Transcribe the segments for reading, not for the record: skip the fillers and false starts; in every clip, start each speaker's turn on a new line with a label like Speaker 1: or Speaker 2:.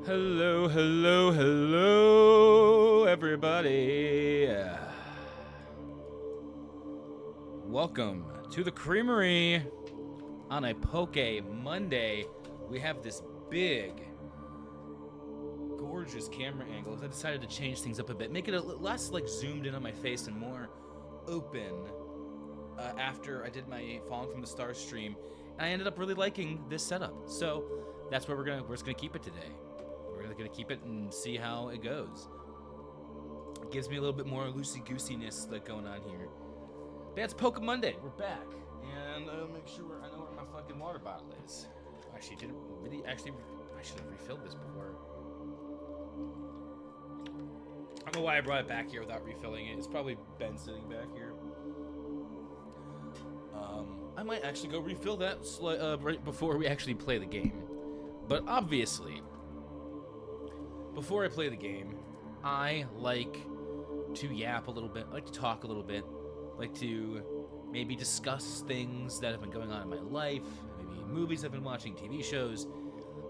Speaker 1: Hello, hello, hello, everybody. Welcome to the Creamery on a PokeMonday. We have this big, gorgeous camera angle. I decided to change things up a bit, make it less like zoomed in on my face and more open after I did my Falling from the Stars stream. And I ended up really liking this setup. So that's where we're just gonna keep it today. We're gonna keep it and see how it goes. It gives me a little bit more loosey-goosiness like going on here. But yeah, it's PokeMonday. We're back, and I'll make sure I know where my fucking water bottle is. Actually, I should have refilled this before. I don't know why I brought it back here without refilling it. It's probably been sitting back here. I might actually go refill that right before we actually play the game. But obviously, before I play the game, I like to yap a little bit, I like to talk a little bit, like to maybe discuss things that have been going on in my life, maybe movies I've been watching, TV shows,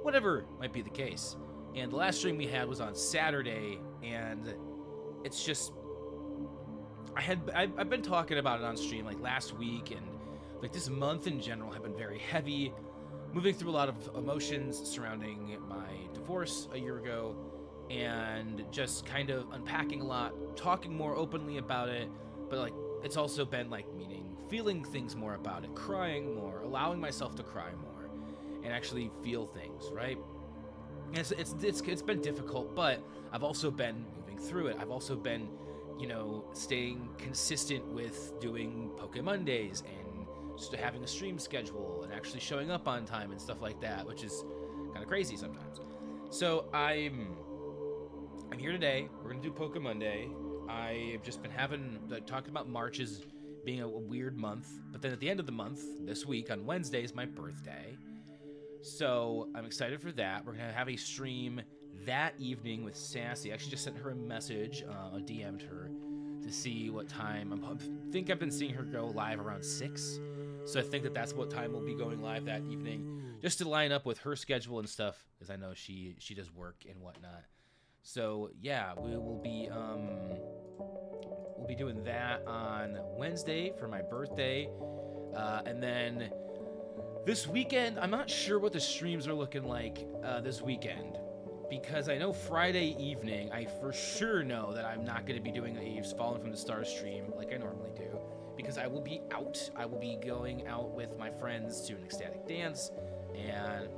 Speaker 1: whatever might be the case. And the last stream we had was on Saturday, and it's just, I've been talking about it on stream like last week, and like this month in general have been very heavy, moving through a lot of emotions surrounding my divorce a year ago, and just kind of unpacking a lot, talking more openly about it, but like it's also been like feeling things more about it, crying more, allowing myself to cry more, and actually feel things, right? And it's been difficult, but I've also been moving through it. I've also been, staying consistent with doing PokeMondays and just having a stream schedule and actually showing up on time and stuff like that, which is kind of crazy sometimes. So I'm here today. We're gonna do PokeMonday. I've just been talking about March as being a weird month, but then at the end of the month, this week on Wednesday is my birthday. So I'm excited for that. We're gonna have a stream that evening with Sassy. I actually just sent her a message, I DM'd her to see what time. I think I've been seeing her go live around 6. So I think that's what time we'll be going live that evening, just to line up with her schedule and stuff, because I know she does work and whatnot. So yeah, we'll be doing that on Wednesday for my birthday, and then this weekend I'm not sure what the streams are looking like this weekend, because I know Friday evening I for sure know that I'm not going to be doing a Fallen from the Stars stream like I normally do, because I will be out. I will be going out with my friends to an ecstatic dance, and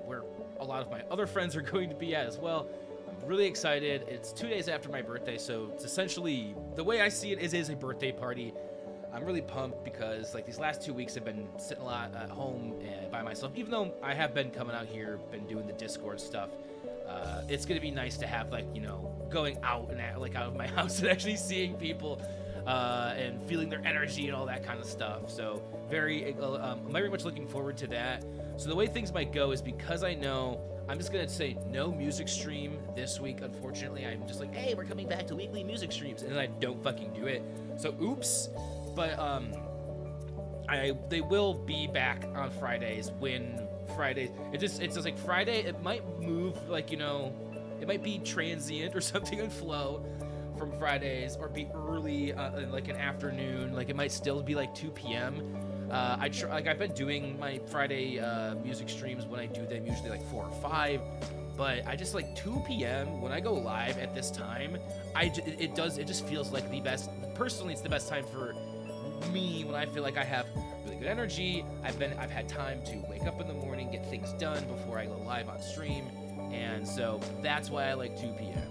Speaker 1: where a lot of my other friends are going to be at as well. I'm really excited. It's 2 days after my birthday, so it's essentially, the way I see it, is a birthday party. I'm really pumped because like these last 2 weeks I've been sitting a lot at home and by myself, even though I have been coming out here, been doing the Discord stuff. It's gonna be nice to have, like, you know, going out and like out of my house and actually seeing people and feeling their energy and all that kind of stuff. So I'm very much looking forward to that. So the way things might go is, because I know, I'm just gonna say no music stream this week. Unfortunately, I'm just like, hey, we're coming back to weekly music streams, and then I don't fucking do it. So oops. But they will be back on Fridays when Fridays. It's just like Friday. It might move, like, you know, it might be transient or something and flow from Fridays, or be early, like an afternoon. Like it might still be like 2 p.m. I've been doing my Friday music streams when I do them, usually like 4 or 5. But I just like 2 p.m. when I go live at this time. It just feels like the best. Personally, it's the best time for me when I feel like I have really good energy. I've had time to wake up in the morning, get things done before I go live on stream, and so that's why I like 2 p.m.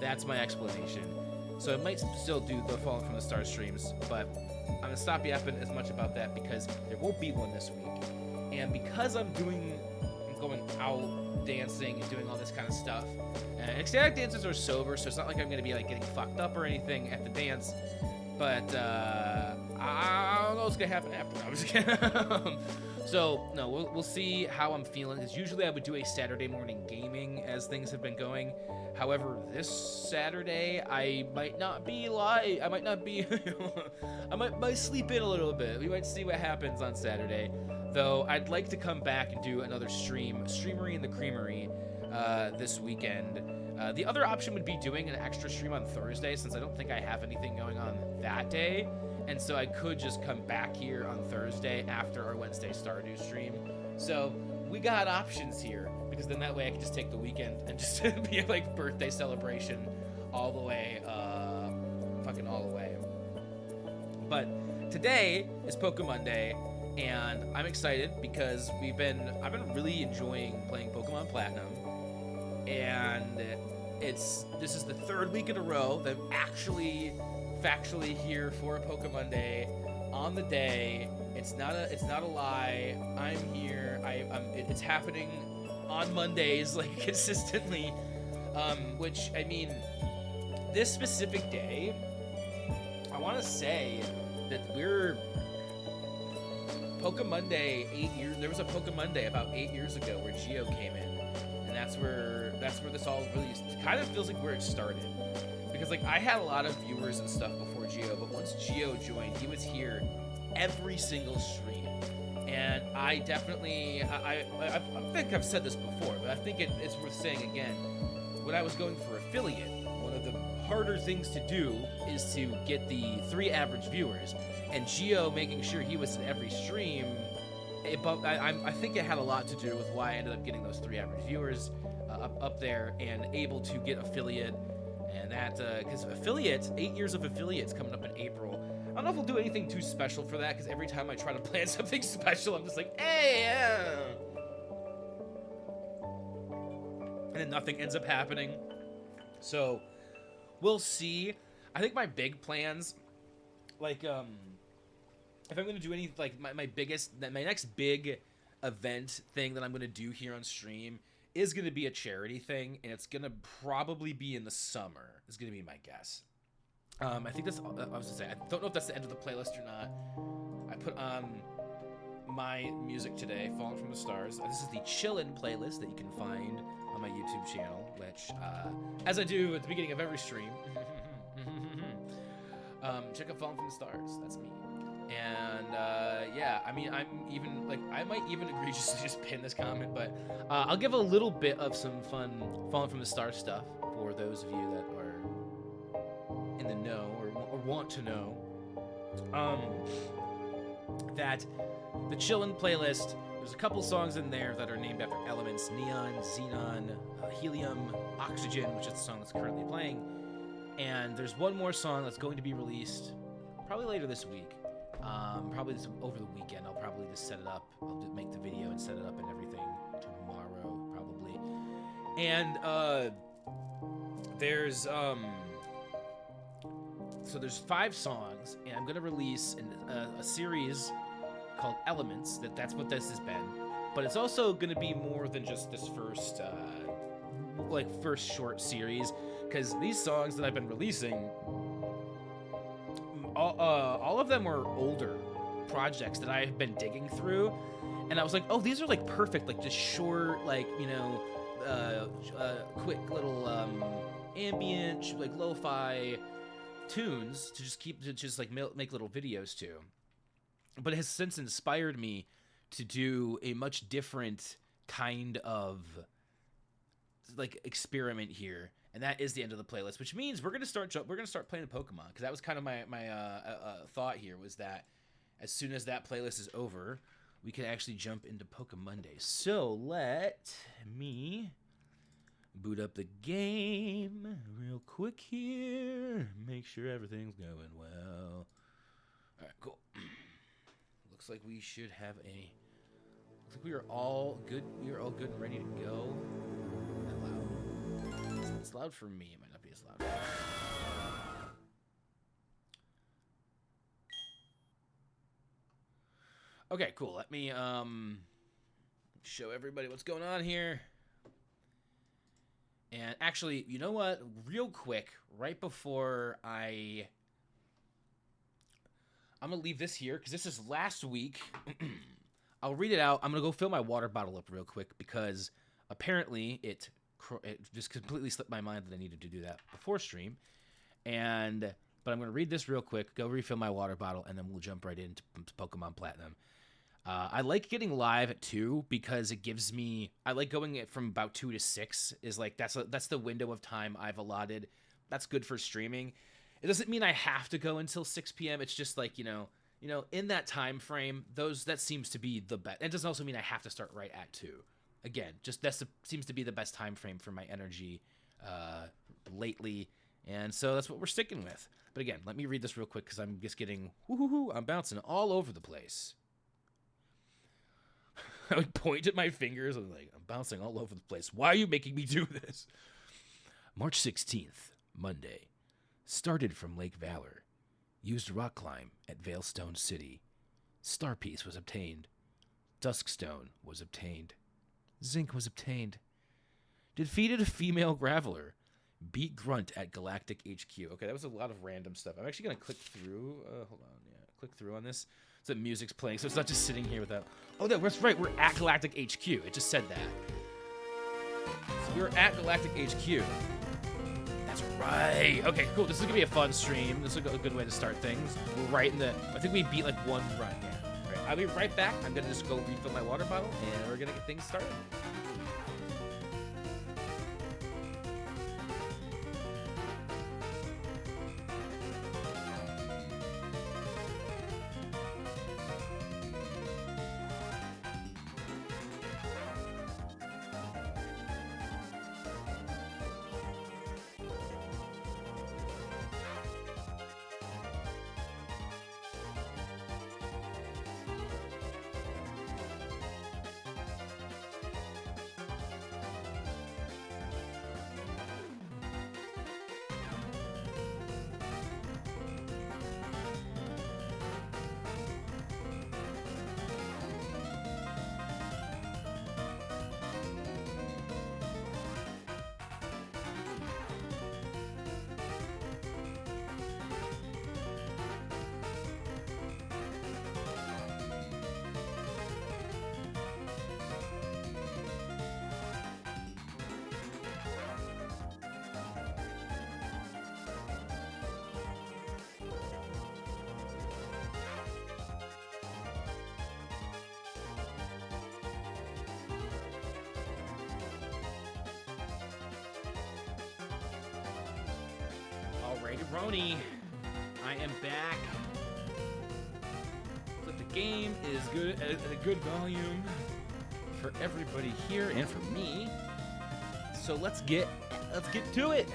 Speaker 1: That's my explanation. So I might still do the Fallen from the Stars streams, but I'm gonna stop yapping as much about that because there won't be one this week, and because I'm going out dancing and doing all this kind of stuff. And ecstatic dances are sober, so it's not like I'm gonna be like getting fucked up or anything at the dance. But I don't know what's gonna happen after. I was kidding. So no, we'll see how I'm feeling. Because usually I would do a Saturday morning gaming as things have been going. However, this Saturday I might not be live. I might not be. I might sleep in a little bit. We might see what happens on Saturday. Though I'd like to come back and do another Streamery in the Creamery this weekend. The other option would be doing an extra stream on Thursday, since I don't think I have anything going on that day. And so I could just come back here on Thursday after our Wednesday Stardew stream. So we got options here, because then that way I can just take the weekend and just be a like birthday celebration all the way, fucking all the way. But today is PokeMonday, and I'm excited because I've been really enjoying playing Pokemon Platinum, and this is the 3rd week in a row that I'm actually factually here for a PokeMonday on the day. It's not a lie. I'm here. It's happening on Mondays, like, consistently. Which, I mean, this specific day, I want to say that we're PokeMonday 8 years. There was a PokeMonday about 8 years ago where Geo came in, and that's where this all really kind of feels like where it started. Because like I had a lot of viewers and stuff before Geo, but once Geo joined, he was here every single stream. And I definitely, I think I've said this before, but I think it's worth saying again. When I was going for affiliate, one of the harder things to do is to get the 3 average viewers. And Geo making sure he was in every stream, I think it had a lot to do with why I ended up getting those 3 average viewers up there and able to get affiliate. And that, because affiliates, 8 years of affiliates coming up in April. I don't know if we'll do anything too special for that, because every time I try to plan something special, I'm just like, hey, and then nothing ends up happening. So, we'll see. I think my big plans, like, if I'm going to do any, like, my next big event thing that I'm going to do here on stream is going to be a charity thing, and it's going to probably be in the summer, is going to be my guess. I think that's, I was going to say, I don't know if that's the end of the playlist or not. I put on my music today, Fallen from the Stars. This is the Chillin' playlist that you can find on my YouTube channel, which, as I do at the beginning of every stream, check out Fallen from the Stars. That's me. And yeah, I mean, I'm even like, I might even agree just to pin this comment, but I'll give a little bit of some fun Fallen from the Stars stuff for those of you that are in the know or want to know, that the Chillin' playlist, there's a couple songs in there that are named after elements: neon, xenon, helium, oxygen, which is the song that's currently playing. And there's one more song that's going to be released probably later this week. Probably over the weekend. I'll probably just set it up. I'll make the video and set it up and everything tomorrow, probably. And there's 5 songs, and I'm gonna release a series called Elements. That's what this has been. But it's also gonna be more than just this first short series, because these songs that I've been releasing, all of them were older projects that I have been digging through, and I was like, oh, these are like perfect, like just short, like, you know, quick little ambient, like lo-fi tunes to just make little videos to. But it has since inspired me to do a much different kind of like experiment here, and that is the end of the playlist, which means we're gonna start playing the Pokemon, because that was kind of my thought here, was that as soon as that playlist is over, we can actually jump into PokeMonday. So let me boot up the game real quick here, make sure everything's going well. All right, cool. Looks like we should have looks like we are all good. We are all good and ready to go. That loud? It's loud for me. It might not be as loud for you. Okay, cool. Let me show everybody what's going on here. And actually, you know what? Real quick, right before I'm going to leave this here, because this is last week. I'll read it out. I'm going to go fill my water bottle up real quick, because apparently it just completely slipped my mind that I needed to do that before stream. But I'm going to read this real quick, go refill my water bottle, and then we'll jump right into Pokemon Platinum. I like getting live at 2 because it gives me, I like going it from about 2 to 6 is like, that's the window of time I've allotted. That's good for streaming. It doesn't mean I have to go until 6 p.m. It's just like, you know, in that time frame, that seems to be the best. It doesn't also mean I have to start right at 2. Again, just seems to be the best time frame for my energy lately. And so that's what we're sticking with. But again, let me read this real quick, because I'm just getting, I'm bouncing all over the place. I would point at my fingers and I'm bouncing all over the place. Why are you making me do this? March 16th, Monday. Started from Lake Valor. Used rock climb at Veilstone City. Star Piece was obtained. Duskstone was obtained. Zinc was obtained. Defeated a female Graveler. Beat Grunt at Galactic HQ. Okay, that was a lot of random stuff. I'm actually going to click through. Hold on. Yeah, click through on this. So the music's playing, so it's not just sitting here without... Oh, that's right. We're at Galactic HQ. It just said that. So we're at Galactic HQ. That's right. Okay, cool. This is going to be a fun stream. This is a good way to start things. We're right in the... I think we beat like one run. Yeah. All right, I'll be right back. I'm going to just go refill my water bottle, and we're going to get things started. Alrighty-roni. I am back. But the game is good at a good volume for everybody here and for me. So let's get to it.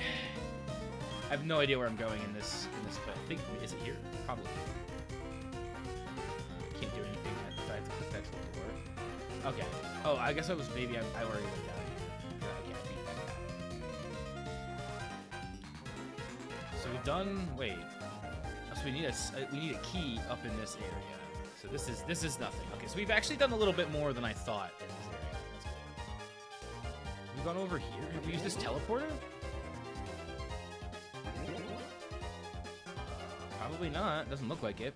Speaker 1: I have no idea where I'm going in this but I think, is it here? Probably. Can't do anything besides click that door. Okay. Oh, I guess I was maybe I already went down here. I can't beat that guy. So we've done. Wait. So we need a key up in this area. So this is nothing. Okay. So we've actually done a little bit more than I thought in this area. That's cool. We've gone over here. Have we used this teleporter? Probably not. Doesn't look like it.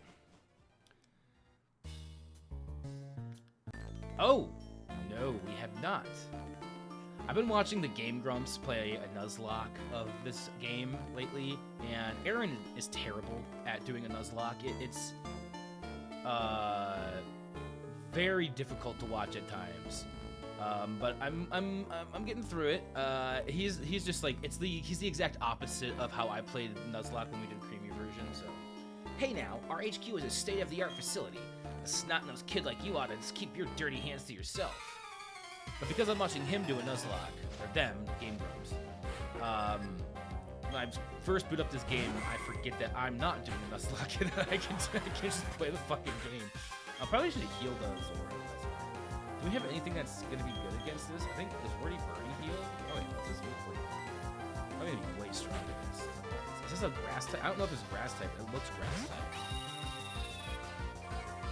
Speaker 1: Oh! No, we have not. I've been watching the Game Grumps play a Nuzlocke of this game lately, and Aaron is terrible at doing a Nuzlocke. It's very difficult to watch at times. But I'm getting through it. He's just like he's the exact opposite of how I played Nuzlocke when we did Creamy version. So, hey now, our HQ is a state-of-the-art facility. A snot-nosed kid like you ought to just keep your dirty hands to yourself. But because I'm watching him do a Nuzlocke, or them, Game Grumps, when I first boot up this game, I forget that I'm not doing a Nuzlocke and I can just play the fucking game. I probably should have healed those. Do we have anything that's going to be good against this? I think, does Wordy Birdie heal? Oh wait, what's this move for? Probably going to be way stronger against this. Is this a grass type? I don't know if it's grass type. It looks grass type.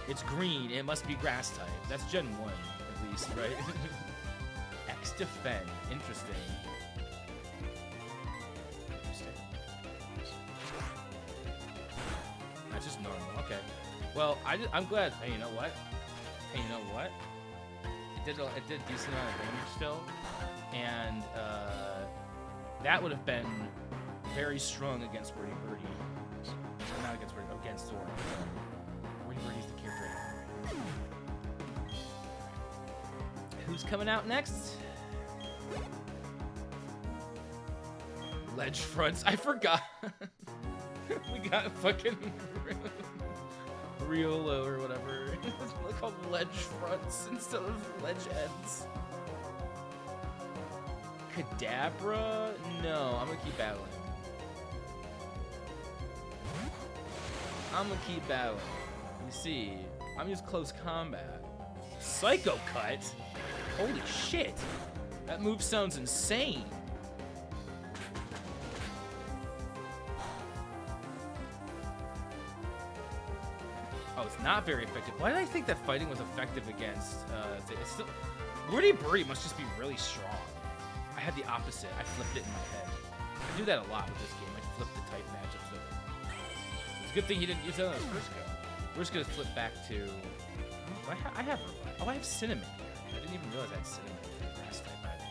Speaker 1: It's green. It must be grass type. That's Gen 1, at least, right? X defend. Interesting. That's just normal. Okay. Well, I'm glad. Hey, you know what? It did a decent amount of damage still, and that would have been very strong against Wordy Birdie. Not against Wordy, against Thor. Wordy Birdie's the character. Who's coming out next? Ledge fronts. I forgot. We got fucking Riolo or whatever. It's called ledge fronts instead of ledge ends. Kadabra? No, I'm gonna keep battling. You see, I'm just close combat. Psycho Cut? Holy shit. That move sounds insane. Oh, it's not very effective. Why did I think that fighting was effective against, it's still... Wordy Birdie must just be really strong. I had the opposite. I flipped it in my head. I do that a lot with this game. I flip the type matchups over. It's a good thing he didn't use that on his first go. We're just gonna flip back to... I have Cinnamon here. I didn't even realize I had Cinnamon for the grass type either.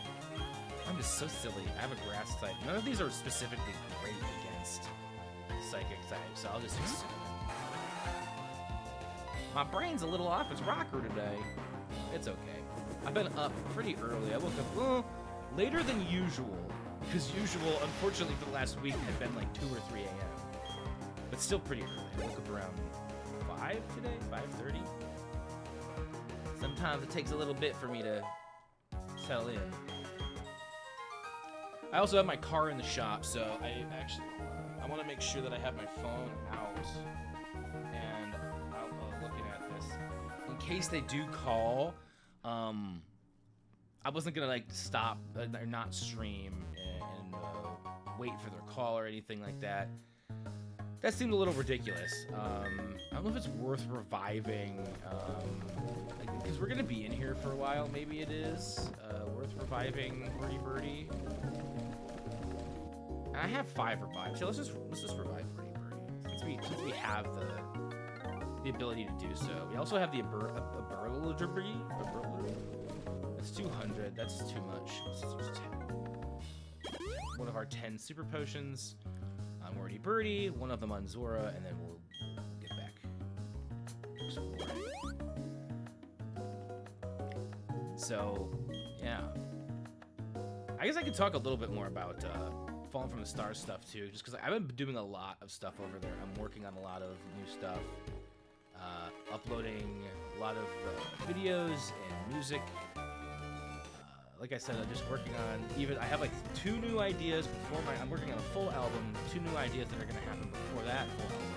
Speaker 1: I'm just so silly. I have a grass type. None of these are specifically great against psychic type, so I'll just use Cinnamon. My brain's a little off its rocker today. It's okay. I've been up pretty early. I woke up later than usual. Because usual, unfortunately, for the last week had been like 2 or 3 a.m. But still pretty early. I woke up around 5 today, 5:30. Sometimes it takes a little bit for me to settle in. I also have my car in the shop, so I want to make sure that I have my phone out. And I'm looking at this. In case they do call, I wasn't gonna like stop or not stream and wait for their call or anything like that. That seemed a little ridiculous. I don't know if it's worth reviving, because we're gonna be in here for a while. Maybe it is worth reviving Wordy Birdie. And I have 5 revives. So let's just revive Wordy Birdie since we have the ability to do so. We also have the ability. That's 200. That's too much. Let's use 10. One of our 10 super potions on Wordy Birdie, one of them on Zora, and then we'll get back. So, yeah. I guess I could talk a little bit more about Fallen from the Stars stuff too, just because I've been doing a lot of stuff over there. I'm working on a lot of new stuff, uploading a lot of videos and music. Like I said, I'm just working on I have like 2 new ideas before I'm working on a full album, 2 new ideas that are gonna happen before that full album.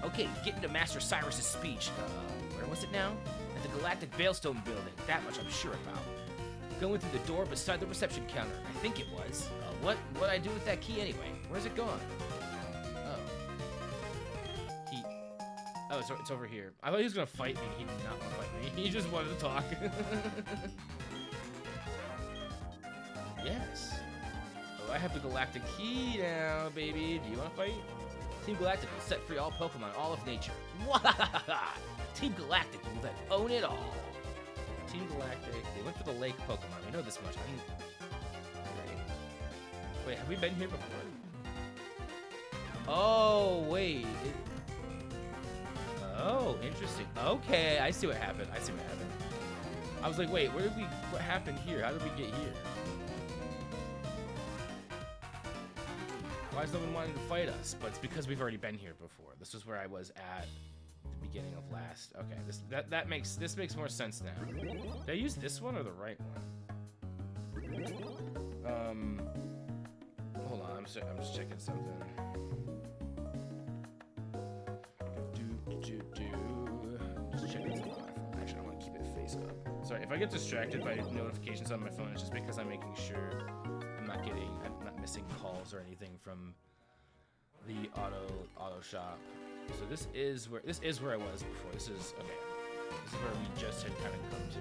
Speaker 1: Okay, get into Master Cyrus's speech. Where was it now? At the Galactic Veilstone building. That much I'm sure about. Going through the door beside the reception counter. I think it was. What'd I do with that key anyway? Where's it gone? Oh, it's over here. I thought he was gonna fight me. He did not want to fight me. He just wanted to talk. Yes. Oh, I have the Galactic key now, baby. Do you want to fight? Team Galactic will set free all Pokemon, all of nature. Team Galactic will then own it all. Team Galactic, they went for the lake Pokemon. We know this much. Wait, have we been here before? Oh, wait. Oh, interesting. Okay, I see what happened. I was like, wait, what happened here? How did we get here? Why is no one wanting to fight us? But it's because we've already been here before. This is where I was at the beginning of last. Okay, this makes more sense now. Did I use this one or the right one? Hold on, I'm just checking something. Just checking something on my phone. Actually, I want to keep it face up. Sorry, if I get distracted by notifications on my phone, it's just because I'm making sure I'm not missing calls or anything from the auto shop. So this is where I was before. This is where we just had kind of come to.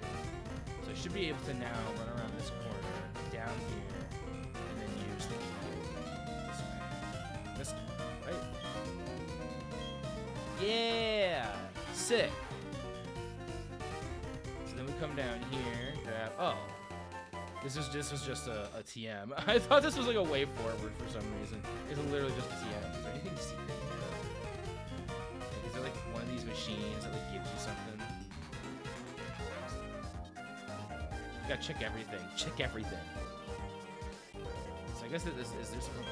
Speaker 1: So I should be able to now run around this corner, down here, and then use the key this way. This way, right? Yeah! Sick! So then we come down here, grab... Oh! This was just a TM. I thought this was like a way forward for some reason. It's literally just a TM. Is there anything secret here? Like, is there like one of these machines that like gives you something? You gotta check everything. Check everything. So I guess that is there something?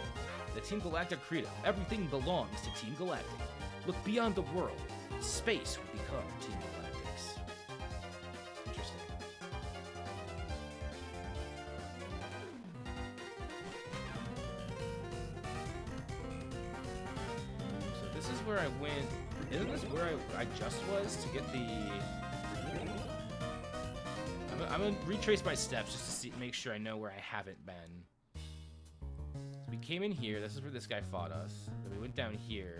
Speaker 1: The Team Galactic Credo. Everything belongs to Team Galactic. Look beyond the world. Space will become Team Galactic's. Interesting. So this is where I went. Isn't this where I just was to get the... I'm gonna retrace my steps just to make sure I know where I haven't been. So we came in here. This is where this guy fought us. Then we went down here.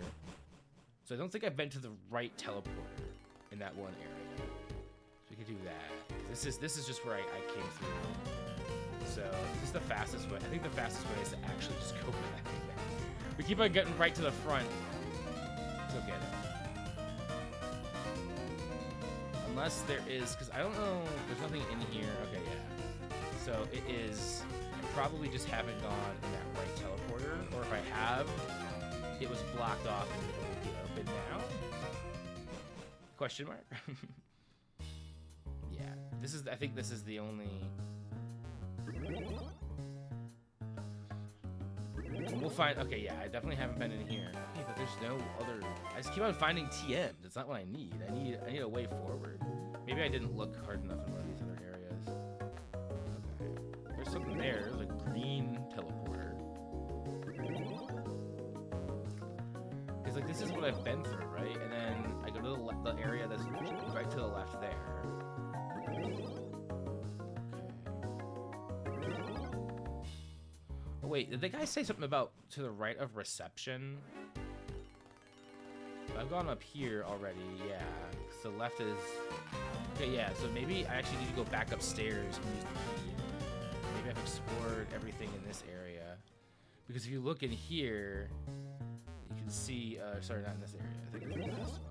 Speaker 1: So I don't think I've been to the right teleporter in that one area. So we could do that. This is just where I came through. So this is the fastest way. I think the fastest way is to actually just go back. We keep on getting right to the front. It's okay though. Unless there is, because I don't know, there's nothing in here. Okay, yeah. So it is, I probably just haven't gone in that right teleporter, or if I have, it was blocked off and it will be open now? Question mark? Yeah, I think this is the only... We'll find, okay, yeah, I definitely haven't been in here. Okay, but there's no other, I just keep on finding TMs. That's not what I need. I need a way forward. Maybe I didn't look hard enough in one of these other areas. Okay, there's something there. There's a green teleporter. Because like this is what I've been through, right? And then I go to the area that's right to the left there. Oh, wait, did the guy say something about to the right of reception? I've gone up here already, yeah. So the left is... Okay, yeah, so maybe I actually need to go back upstairs and use the key. Maybe I've explored everything in this area. Because if you look in here, you can see... sorry, not in this area. I think it's the last one.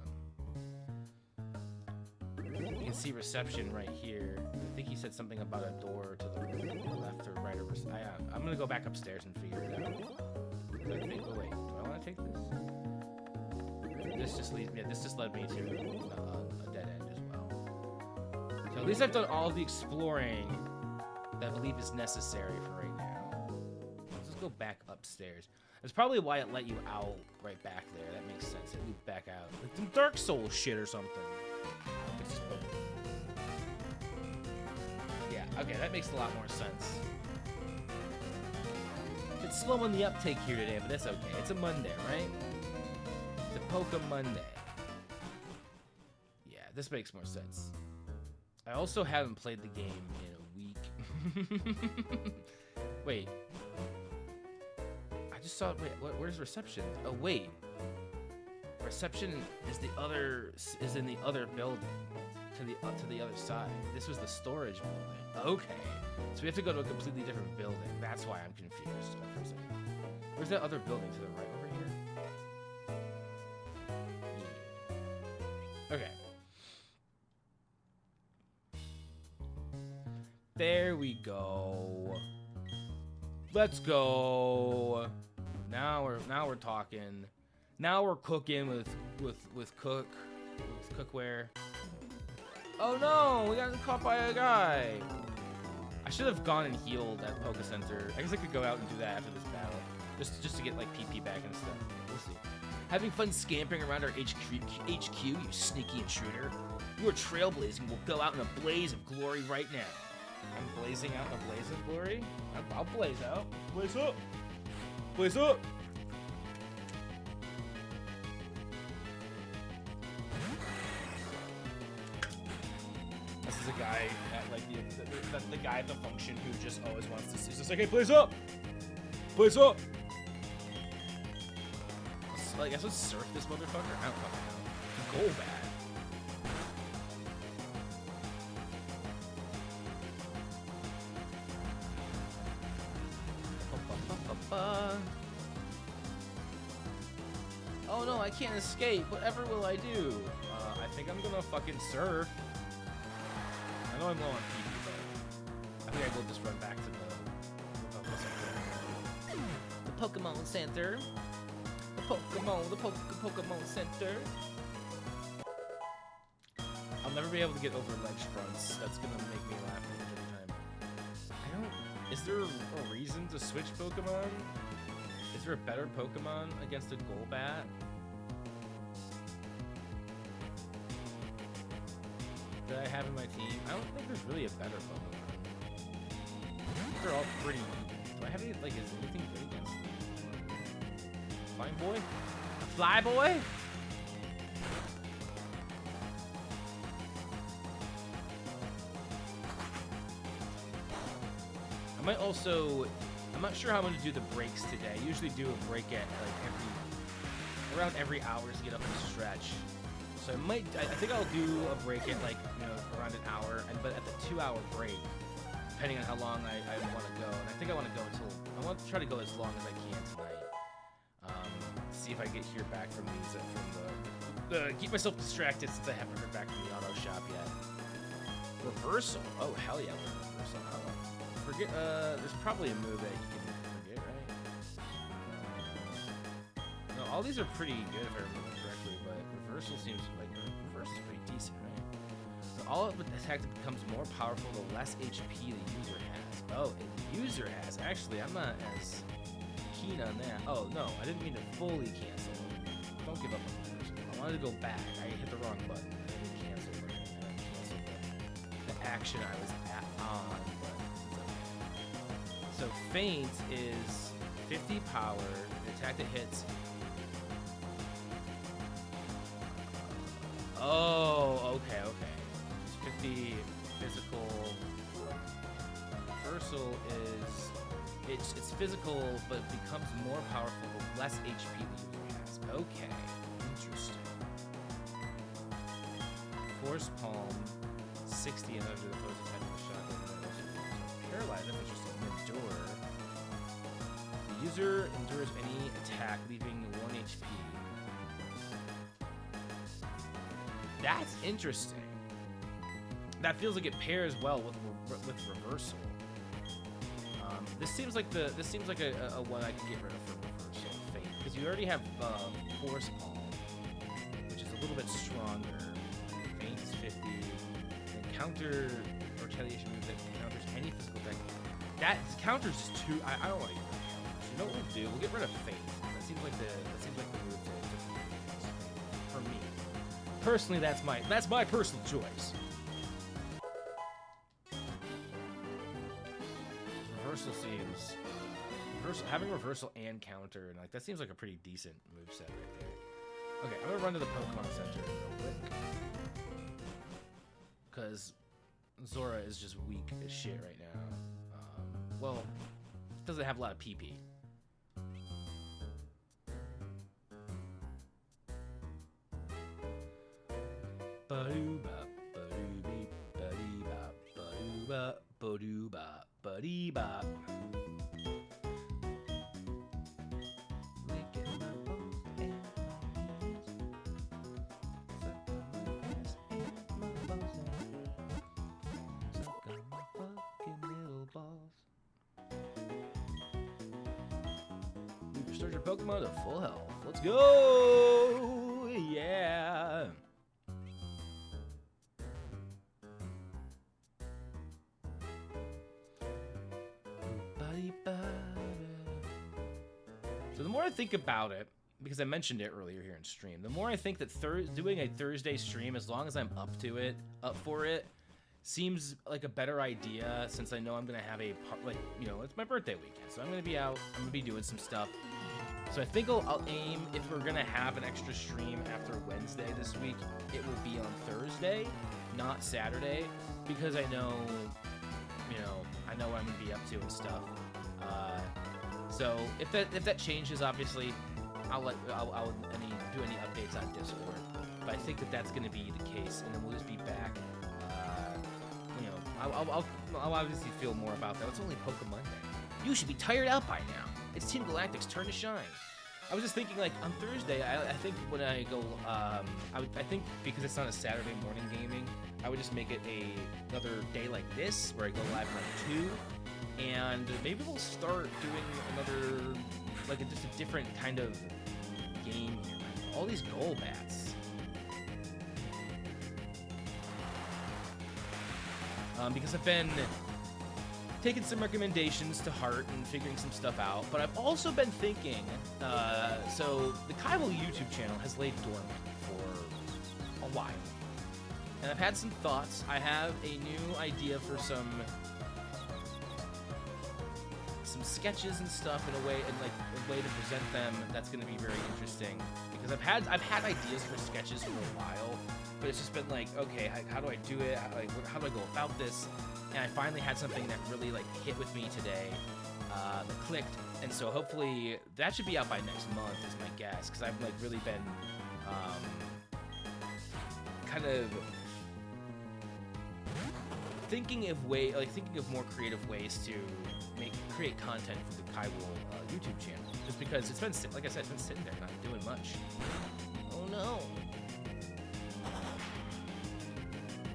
Speaker 1: You can see reception right here. I think he said something about a door to the left or right. I'm going to go back upstairs and figure it out. I think, oh, wait, do I want to take this? This just leads me. This just led me to a dead end as well. So at least I've done all of the exploring that I believe is necessary for right now. Let's just go back upstairs. That's probably why it let you out right back there. That makes sense. It looped back out. Like some Dark Souls shit or something. Yeah, okay, that makes a lot more sense. It's slow on the uptake here today, but that's okay. It's a Monday, right? It's a PokeMonday. Yeah, this makes more sense. I also haven't played the game in a week. Wait. I just saw. Wait, where's reception? Oh wait. Reception is in the other building, to the other side. This was the storage building. Okay. So we have to go to a completely different building. That's why I'm confused for a second. Where's that other building to the right over here? Yeah. Okay. There we go. Let's go. Now we're talking. Now we're cooking with cookware. Oh no, we got caught by a guy. I should have gone and healed at Poke Center. I guess I could go out and do that after this battle, just to get like PP back and stuff. We'll see. Having fun scampering around our HQ, you sneaky intruder. You are trailblazing. We'll go out in a blaze of glory right now. I'm blazing out in a blaze of glory. I'll blaze out. Blaze up. Blaze up. This is a guy at like the guy at the function who just always wants to see. He's just like, hey, blaze up. Blaze up. I guess let's surf this motherfucker. I don't fucking know. Go bad. Oh no, I can't escape. Whatever will I do? I think I'm gonna fucking surf. I know I'm low on PP, but I think I will just run back to the Pokemon Center. The Pokemon Center. I'll never be able to get over ledge fronts. That's gonna make me laugh every time. Is there a reason to switch Pokemon? Is there a better Pokemon against a Golbat? That I have in my team? I don't think there's really a better Pokemon. They're all pretty even. Do I have any, like, is anything good against them? Flying Boy? Fly Boy? I might also, I'm not sure how I'm going to do the breaks today. I usually do a break at like around every hour to get up and stretch. So I think I'll do a break at like, around an hour, but at the 2-hour break, depending on how long I want to go. And I think I want to go I want to try to go as long as I can tonight. See if I get here back from these, keep myself distracted since I haven't heard back from the auto shop yet. Reversal. Oh, hell yeah, reversal. Forget, there's probably a move that you can forget, right? No, all these are pretty good if I remember correctly, but reversal seems like reversal is pretty decent, right? So all of the attack that becomes more powerful the less HP the user has. Oh, and the user has. Actually, I'm not as keen on that. Oh, no, I didn't mean to fully cancel. Don't give up on reversal. I wanted to go back. I hit the wrong button. I didn't cancel the action I was on, but so feint is 50 power, the attack that hits. Oh, okay. It's 50 physical. Reversal is it's physical, but it becomes more powerful with less HP the user has. Okay, interesting. Force Palm, 60 and under the opposing type of shot. Paralyzed, that's interesting. Endure. The user endures any attack, leaving 1 HP. That's interesting. That feels like it pairs well with reversal. This seems like a one I can get rid of for reversal. Feint, because you already have Force Palm, which is a little bit stronger. Feint is 50. And counter retaliation move that counters any physical attack. That counters is too. I don't want to get rid of counters. know what we'll do? We'll get rid of Faith. That seems like the move to for me. Personally, that's my personal choice. Reversal seems having reversal and counter, and like that seems like a pretty decent moveset right there. Okay, I'm gonna run to the Pokemon Center real quick. Because Zora is just weak as shit right now. Well, doesn't have a lot of PP. Ba-doo-ba, ba-doo-beep, ba-dee-bop, ba-doo-ba, ba-doo-ba, ba-dee-bop. Restore your Pokemon to full health. Let's go! Yeah! So the more I think about it, because I mentioned it earlier here in stream, the more I think that doing a Thursday stream, as long as I'm up for it, seems like a better idea, since I know I'm gonna have a it's my birthday weekend, so I'm gonna be out, I'm gonna be doing some stuff. So I think I'll aim, if we're gonna have an extra stream after Wednesday this week, it will be on Thursday, not Saturday, because I know what I'm gonna be up to and stuff. So if that changes, obviously, I'll do any updates on Discord. But I think that's gonna be the case, and then we'll just be back. I'll obviously feel more about that. It's only PokeMonday. You should be tired out by now. It's Team Galactic's turn to shine. I was just thinking, like, on Thursday, I think when I go, I think because it's not a Saturday morning gaming, I would just make it another day like this, where I go live around 2, and maybe we'll start doing another, just a different kind of game here. All these goal bats. Because I've been taking some recommendations to heart and figuring some stuff out, but I've also been thinking, so the Kaiwell YouTube channel has laid dormant for a while, and I've had some thoughts. I have a new idea for some sketches and stuff in a way to present them that's going to be very interesting, because I've had ideas for sketches for a while, but it's just been like, okay, how do I do it? How do I go about this? And I finally had something that really hit with me today, that clicked, and so hopefully that should be out by next month is my guess, because I've really been kind of thinking of more creative ways to create content for the Kaiwell YouTube channel, just because it's been, like I said, it's been sitting there not doing much. Oh no.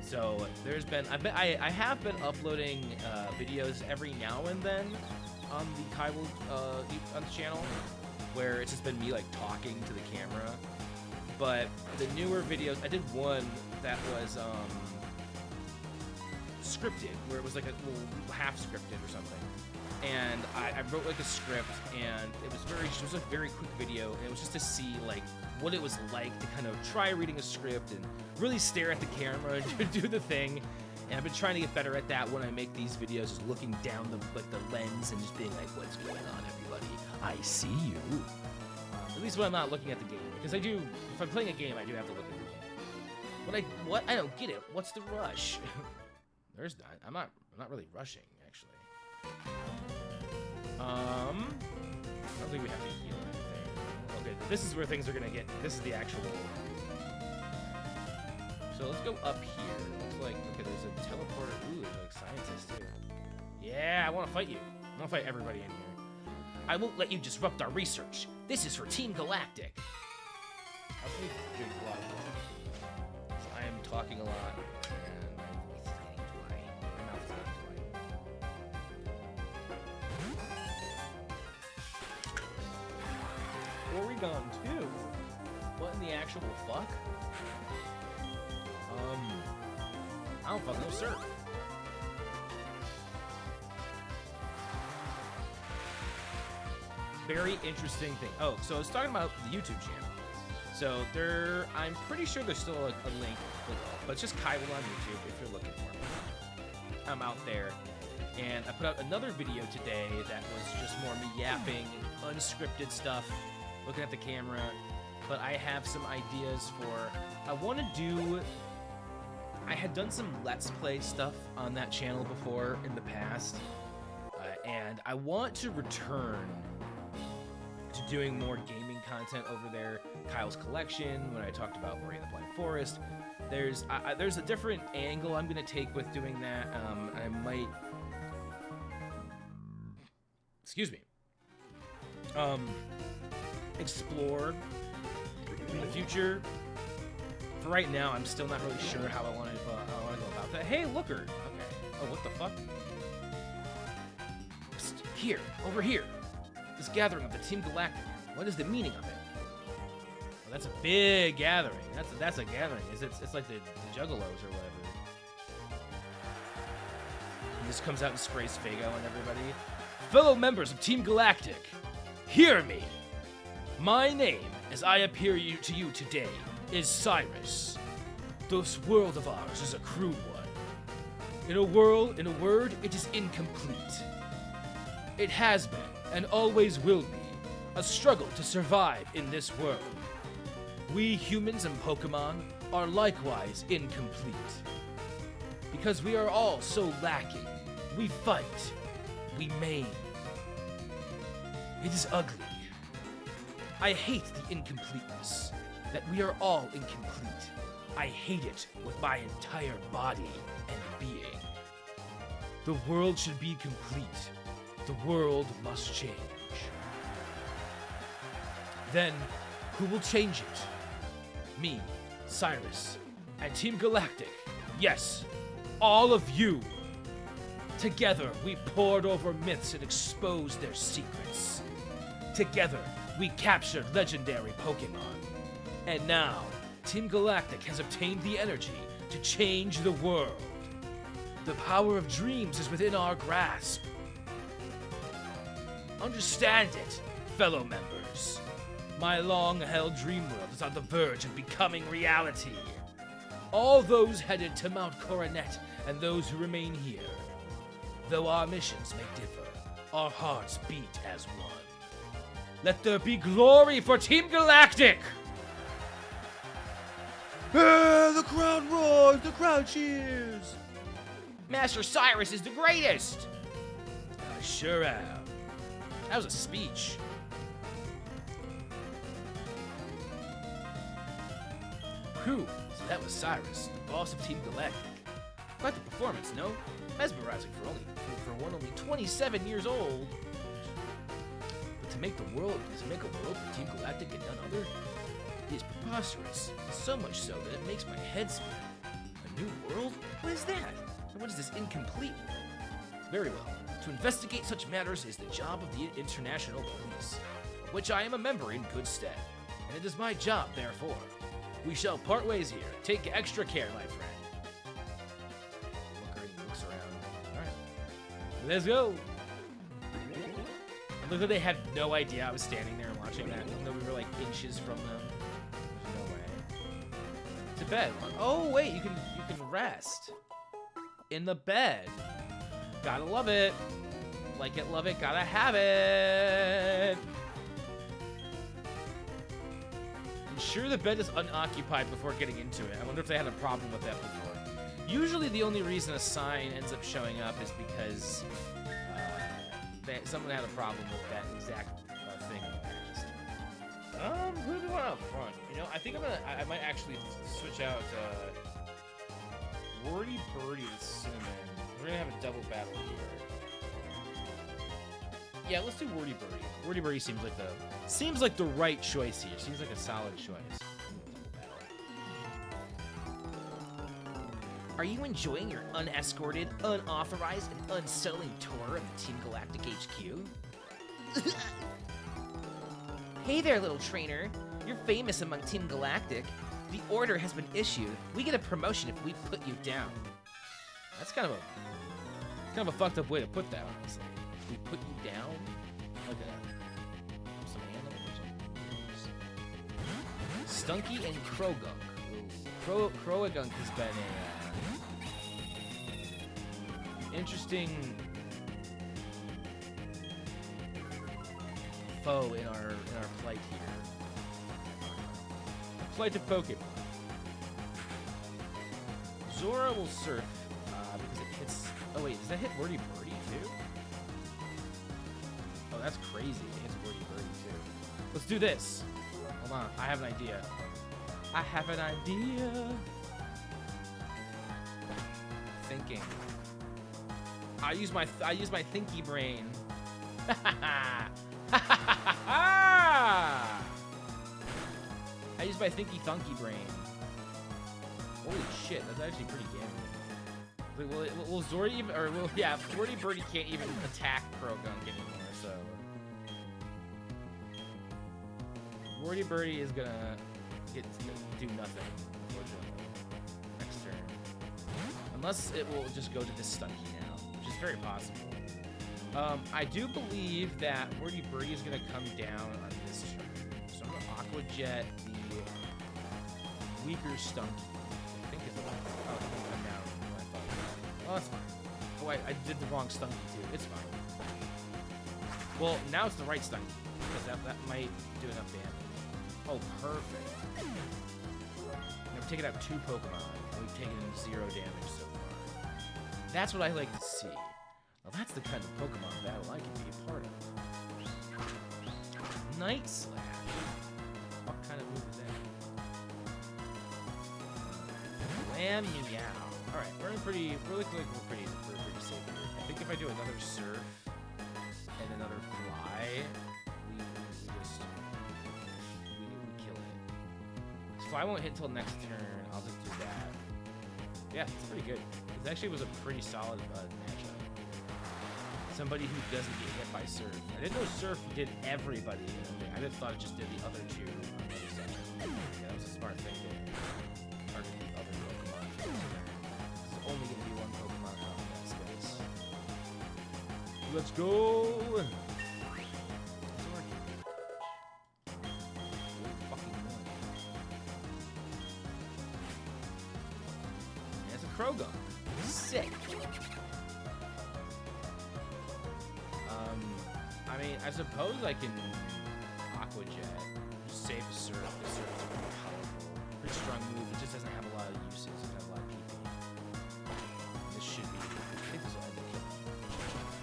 Speaker 1: So I have been uploading videos every now and then on the Kaiwell on the channel, where it's just been me talking to the camera. But the newer videos, I did one that was scripted, where it was a little half scripted or something. And I wrote a script, and it was a very quick video, and it was just to see what it was like to kind of try reading a script and really stare at the camera and do the thing. And I've been trying to get better at that when I make these videos, just looking down the lens and just being like, what's going on, everybody? I see you. At least when I'm not looking at the game, because if I'm playing a game, I do have to look at the game. What? I don't get it. What's the rush? There's not. I'm not really rushing, actually. I don't think we have to heal anything. Okay, this is where things are gonna get. This is the actual. So let's go up here. Looks like, okay, there's a teleporter. Ooh, there's scientists too. Yeah, I want to fight you. I want to fight everybody in here. I won't let you disrupt our research. This is for Team Galactic. I think drink a lot. So I am talking a lot, and my voice is getting dry. My mouth is not dry. Oregon 2? What in the actual fuck? I don't fucking know, sir. very interesting thing. Oh, so I was talking about the YouTube channel. So I'm pretty sure there's still a link below, but it's just Kyle on YouTube if you're looking for me. I'm out there, and I put out another video today that was just more me yapping, unscripted stuff, looking at the camera. But I have some ideas for, I had done some Let's Play stuff on that channel before in the past, and I want to return to doing more gaming content over there. Kyle's Collection, when I talked about Ori and the Blind Forest, there's a different angle I'm going to take with doing that. I might, excuse me, explore in the future. For right now, I'm still not really sure how I want to go about that. Hey, looker. Okay. Oh, what the fuck? Psst, here, over here. This gathering of the Team Galactic. What is the meaning of it? Well, that's a big gathering. That's a gathering. It's like the Juggalos or whatever. He just comes out and sprays Fago on everybody. Fellow members of Team Galactic, hear me. My name, as I appear to you today, is Cyrus. This world of ours is a crude one. In a word, it is incomplete. It has been, and always will be, a struggle to survive in this world. We humans and Pokemon are likewise incomplete. Because we are all so lacking. We fight. We maim. It is ugly. I hate the incompleteness. That we are all incomplete. I hate it with my entire body and being. The world should be complete. The world must change. Then, who will change it? Me, Cyrus, and Team Galactic. Yes, all of you. Together, we pored over myths and exposed their secrets. Together, we captured legendary Pokemon. And now, Team Galactic has obtained the energy to change the world. The power of dreams is within our grasp. Understand it, fellow members. My long-held dream world is on the verge of becoming reality. All those headed to Mount Coronet and those who remain here. Though our missions may differ, our hearts beat as one. Let there be glory for Team Galactic! The crowd roars, the crowd cheers! Master Cyrus is the greatest! I sure am. That was a speech. Whew, so that was Cyrus, the boss of Team Galactic. Quite the performance, no? Mesmerizing for one only 27 years old. But to make a world for Team Galactic and none other is preposterous. So much so that it makes my head spin. A new world? What is that? And what is this incomplete world? Very well. To investigate such matters is the job of the International Police, of which I am a member in good stead. And it is my job, therefore. We shall part ways here. Take extra care, my friend. Looks around. Alright. Let's go! I look like they had no idea I was standing there and watching that, even though we were like inches from them. There's no way. To bed. Oh wait, you can rest. In the bed. Gotta love it. Like it, love it, gotta have it. I'm sure the bed is unoccupied before getting into it. I wonder if they had a problem with that before. Usually the only reason a sign ends up showing up is because someone had a problem with that exact thing in the past. Who do we want up front? You know, I think I might actually switch out Wordy Birdie with Cinnamon. We're gonna have a double battle here. Yeah, let's do Wordy Birdie. Wordy Birdie seems like the right choice here. Seems like a solid choice. Are you enjoying your unescorted, unauthorized, and unsettling tour of the Team Galactic HQ? Hey there, little trainer. You're famous among Team Galactic. The order has been issued. We get a promotion if we put you down. That's kind of a fucked up way to put that, honestly. We put you down? Stunky and Krogunk. Krogunk has been a interesting foe in our plight here. Plight of Pokemon. Zora will surf because it hits. Oh wait, does that hit Wordy Birdie too? Oh, that's crazy. It hits Wordy Birdie too. Let's do this. Hold on, I have an idea. I have an idea. Thinking. I use my thinky brain. I use my thinky thunky brain. Holy shit, that's actually pretty damaging. Will Zora even, or will, yeah, Wordy Birdie can't even attack Krogunk anymore, so. Wordy Birdie is gonna do nothing, unfortunately, next turn. Unless it will just go to this Stunky now, which is very possible. I do believe that Wordy Birdie is gonna come down on this turn. So I'm gonna Aqua Jet the weaker Stunky. I think is the one. Oh, it's gonna come down. Oh, that's fine. Oh, I did the wrong Stunky too. It's fine. Well, now it's the right Stunky because that might do enough damage. Oh, perfect. I've taken out 2 Pokemon, and we've taken 0 damage so far. That's what I like to see. Well, that's the kind of Pokemon battle I can be a part of. Night Slash. What kind of move is that? Lamb Meow. Alright, we're pretty safe here. I think if I do another Surf and another Fly, we kill it. Fly won't hit until next turn. I'll just do that. Yeah, it's pretty good. It actually was a pretty solid matchup. Somebody who doesn't get hit by Surf. I didn't know Surf did everybody. I just thought it just did the other 2 on the other side. Yeah, that was a smart thing to target the other Pokemon. There's only going to be 1 Pokemon out in that space. Let's go! It's a Krogunk. Sick. I mean, I suppose I can Aqua Jet, just save a Surf. The Surf is pretty powerful, pretty strong move. It just doesn't have a lot of uses. It doesn't have a lot of PP. This should be, I think this will end the kill.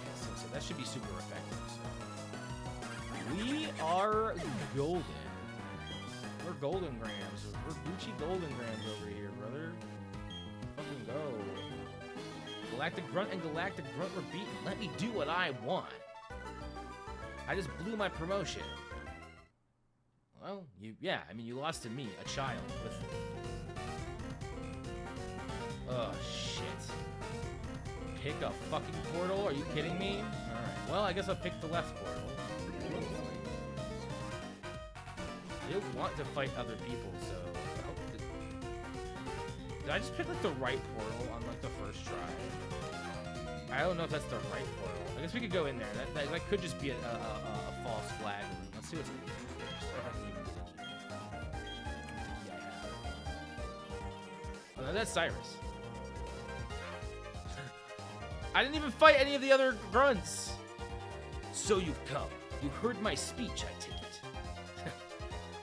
Speaker 1: Yeah, so that should be super effective. So. We are golden. We're Golden Grams. We're Gucci Golden Grams over here, brother. Fucking go. Galactic Grunt and Galactic Grunt were beaten. Let me do what I want. I just blew my promotion. Well, yeah, I mean, you lost to me, a child, with... Oh, shit. Pick a fucking portal? Are you kidding me? Alright, well, I guess I'll pick the left portal. I don't want to fight other people, so... I hope that... Did I just pick, like, the right portal on, like, the first try? I don't know if that's the right portal. I guess we could go in there. That could just be a false flag. Let's see what's in here first. Yeah, I have. Oh, no, that's Cyrus. I didn't even fight any of the other grunts. So you've come. You heard my speech, I take it.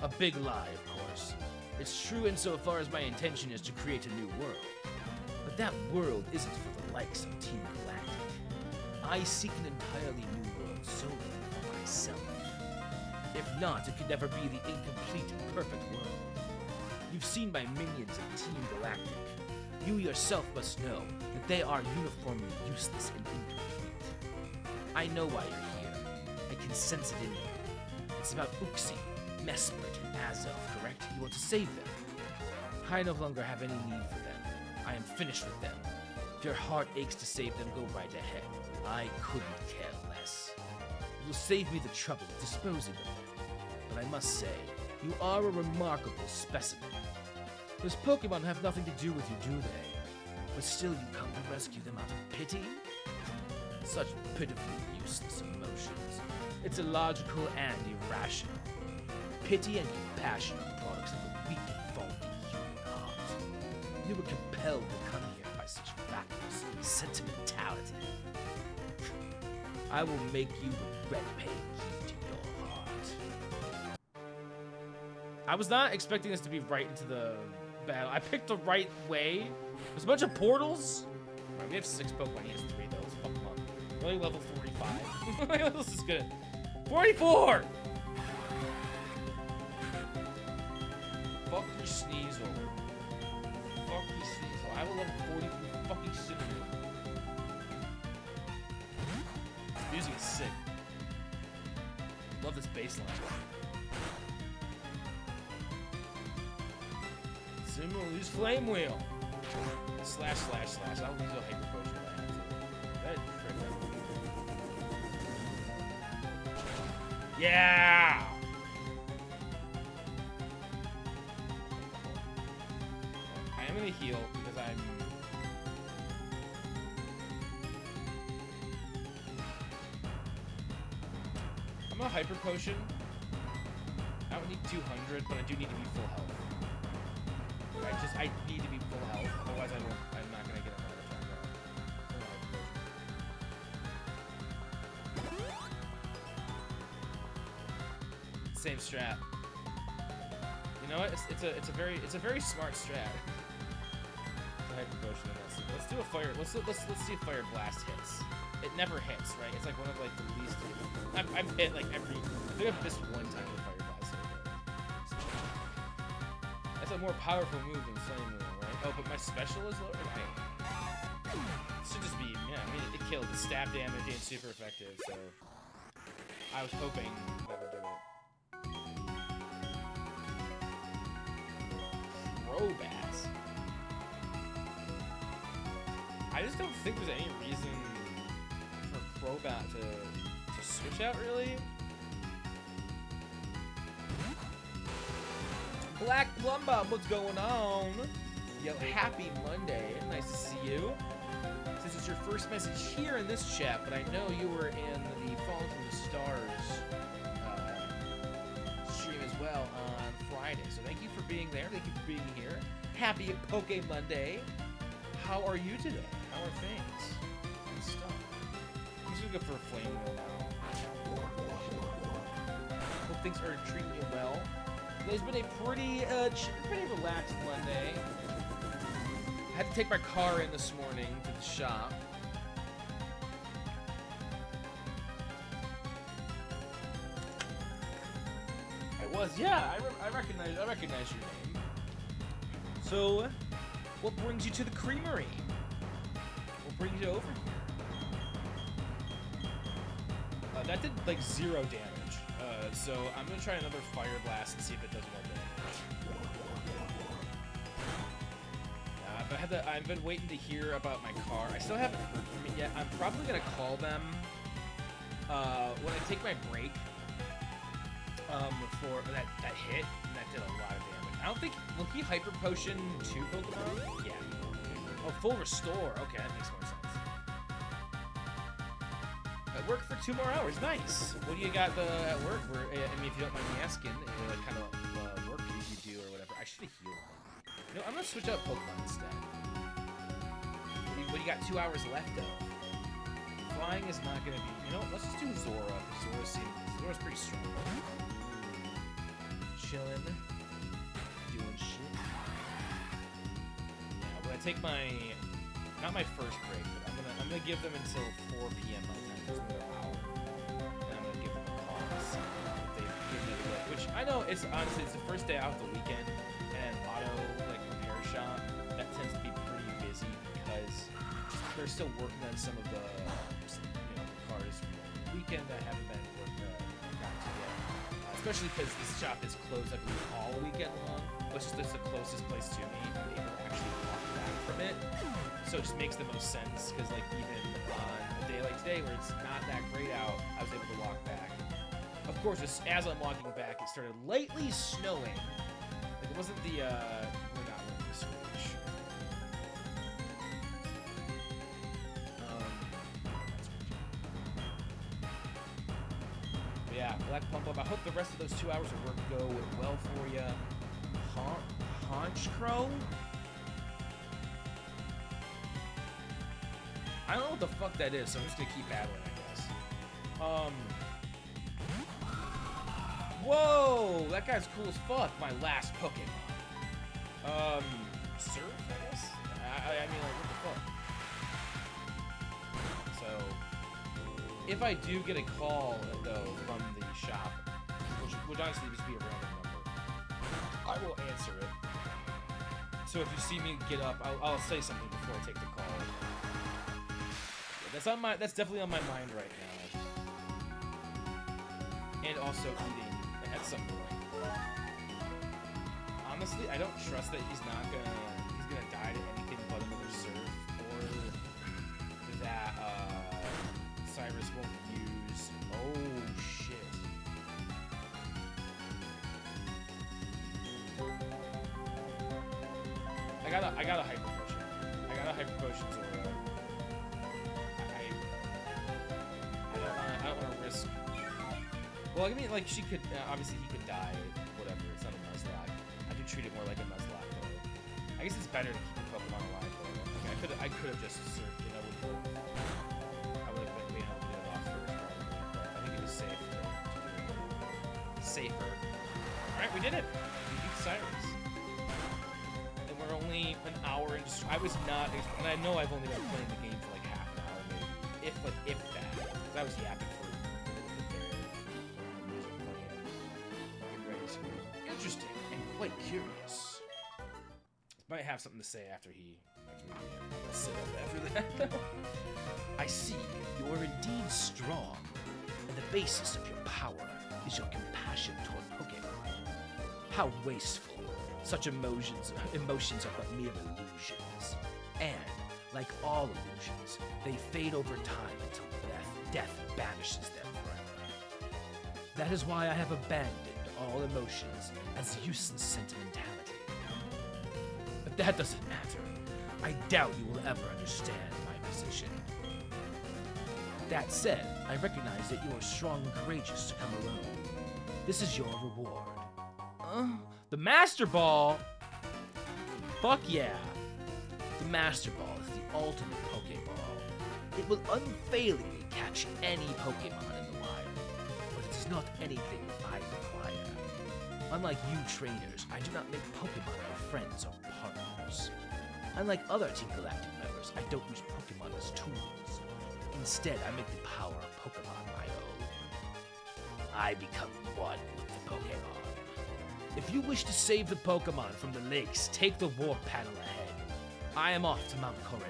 Speaker 1: A big lie, of course. It's true insofar as my intention is to create a new world. But that world isn't for the likes of Team Galactic. I seek an entirely new world solely for myself. If not, it could never be the incomplete and perfect world. You've seen my minions of Team Galactic. You yourself must know that they are uniformly useless and incomplete. I know why you're here. I can sense it in you. It's about Uxie, Mesprit, and Azov, correct? You want to save them. I no longer have any need for them. I am finished with them. If your heart aches to save them, go right ahead. I couldn't care less. It will save me the trouble of disposing of them. But I must say, you are a remarkable specimen. Those Pokemon have nothing to do with you, do they? But still you come to rescue them out of pity? Such pitifully useless emotions. It's illogical and irrational. Pity and compassion are products of the weak you were compelled to come here by such reckless sentimentality. I will make you regret paying heed to your heart. I was not expecting this to be right into the battle. I picked the right way. There's a bunch of portals. Right, we have 6 Pokemon. He has 3 though. Let's fuck him up. We're only level 45. This is good. 44! Fuck your Sneasel. Fuck your Sneasel. I have a level 43 fucking Cinnamon. This music is sick. Love this bass line. Cinnamon, use Flame Wheel. Slash, slash, slash. I'll use a Hyper Potion if I have to. That crit. Yeah! I am gonna heal because I'm a Hyper Potion. I don't need 200, but I do need to be full health. I need to be full health, otherwise I'm not gonna get another attack. Same strat. You know what? It's a very smart strat. The Hyper Potion in this. Let's do a fire. Let's see if Fire Blast hits. It never hits, right? It's like one of like the least. I've hit like every. I think I've missed one time with Fire Blast. That's a more powerful move than Flame Wheel, right? Oh, but my special is lower. Okay. It should just be. Yeah, I mean it killed. The stab damage ain't super effective, so I was hoping that would do it. Crobats. I just don't think there's any reason for Crobat to switch out, really. Black Plumbob, what's going on? Yo, happy Monday. Nice to see you. Since it's your first message here in this chat, but I know you were in the Falling from the Stars stream as well on Friday. So thank you for being there. Thank you for being here. Happy PokeMonday. How are you today? How are things? Good stuff. I'm just gonna go for a Flame Wheel now. Hope things are treating you well. It's been a pretty relaxed Monday. I had to take my car in this morning to the shop. I was, yeah. I recognize your name. So, what brings you to the creamery? What brings you over here? That did like 0 damage. So I'm gonna try another Fire Blast and see if it does more damage. But I've been waiting to hear about my car. I still haven't heard from it yet. I'm probably gonna call them when I take my break. For that hit, and that did a lot of damage. I don't think will he Hyper Potion 2 Pokemon? Yeah. Oh, full restore. Okay, that makes more sense. At work for 2 more hours. Nice. What do you got at work? I mean, if you don't mind me asking, what kind of work you do or whatever. I should have healed him. You know, I'm gonna switch out Pokemon instead. What do you got 2 hours left of? Flying is not gonna be. You know, let's just do Zora. Zora's pretty strong. Chilling, doing shit. Yeah, when I take not my first break, but I'm gonna give them until 4 p.m. my time, just another hour, and I'm gonna give them a call and see if they give me a break. Which I know it's honestly it's the first day out the weekend, and auto like repair shop that tends to be pretty busy because they're still working on some of the the cars from the weekend that haven't been worked on to yet. Especially because this shop is closed like all weekend long, which is just the closest place to me. I'm able to actually walk back from it. So it just makes the most sense because like even on a day like today where it's not that great out, I was able to walk back. Of course, as I'm walking back, it started lightly snowing. Like it wasn't the we're not really the switch. Yeah, Black Plump. I hope the rest of those 2 hours of work go well for you. Haunch Crow? I don't know what the fuck that is, so I'm just gonna keep battling, I guess. Whoa! That guy's cool as fuck. My last Pokemon. Surf, I guess? I mean, like, what the fuck? So, if I do get a call, though, from the shop, which would honestly just be a random number, I will answer it. So if you see me get up, I'll say something before I take the call. Yeah, that's definitely on my mind right now. And also eating at some point. Honestly, I don't trust that he's gonna die to anything but another surf, or that Cyrus won't use. Oh shit. I got a hyper potion. I got a hyper potion, so I don't want to risk. Well, I mean, like, she could, obviously he could die, whatever, it's not a Nuzlocke. I do treat it more like a Nuzlocke, though. I guess it's better to keep the Pokemon alive, though. Like, I could have just surfed, and I would have been able to get it off first, probably, but I think it was safe, safer. Alright, we did it! We beat Cyrus. And we're only an hour into, I was not, and I know I've only been playing the game for like half an hour, maybe, if that, because I was yapping for interesting and quite curious. Might have something to say after he sit up after that.
Speaker 2: I see you are indeed strong, and the basis of your power is your compassion toward Pokemon. How wasteful! Such emotions are but mere illusions, and like all illusions, they fade over time until death banishes them forever. That is why I have abandoned all emotions as useless sentimentality. But that doesn't matter. I doubt you will ever understand my position. That said, I recognize that you are strong and courageous to come alone. This is your reward.
Speaker 1: The Master Ball? Fuck yeah.
Speaker 2: The Master Ball is the ultimate Pokeball. It will unfailingly catch any Pokemon in the wild, but it is not anything I require. Unlike you trainers, I do not make Pokemon my friends or partners. Unlike other Team Galactic members, I don't use Pokemon as tools. Instead, I make the power of Pokemon my own. I become one with the Pokemon. If you wish to save the Pokemon from the lakes, take the warp panel ahead. I am off to Mount Coronet.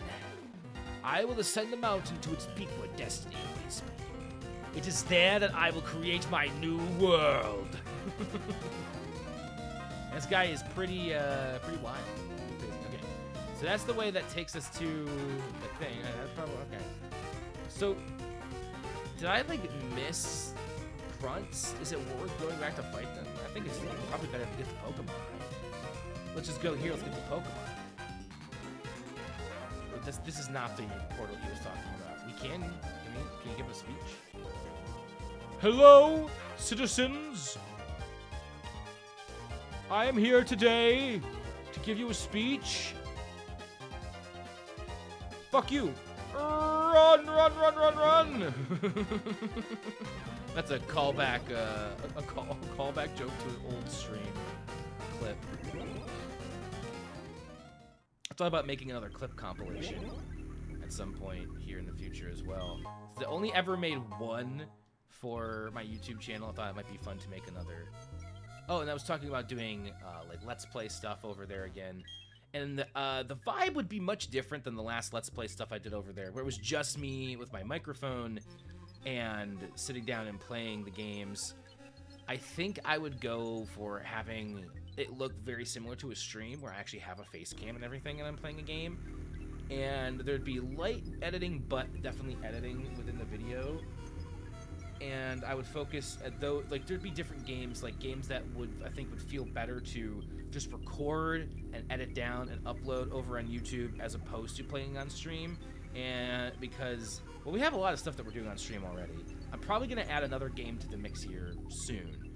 Speaker 2: I will ascend the mountain to its peak where destiny awaits me. It is there that I will create my new world.
Speaker 1: This guy is pretty wild. Pretty crazy. Okay, so that's the way that takes us to the thing. That's probably okay. So, did I like miss grunts? Is it worth going back to fight them? I think it's probably better to get the Pokemon, right? Let's just go here. Let's get the Pokemon. This is not the portal he was talking about. We can you give a speech? Hello, citizens. I am here today to give you a speech. Fuck you. Run, run, run, run, run. That's a callback, a callback joke to an old stream clip. I thought about making another clip compilation at some point here in the future as well. I only ever made one for my YouTube channel. I thought it might be fun to make another. Oh, and I was talking about doing like Let's Play stuff over there again. And the vibe would be much different than the last Let's Play stuff I did over there, where it was just me with my microphone and sitting down and playing the games. I think I would go for having it look very similar to a stream where I actually have a face cam and everything and I'm playing a game. And there'd be light editing, but definitely editing within the video. And I would focus at those, like there'd be different games, like games that I think would feel better to just record and edit down and upload over on YouTube as opposed to playing on stream. And because, well, we have a lot of stuff that we're doing on stream already. I'm probably gonna add another game to the mix here soon.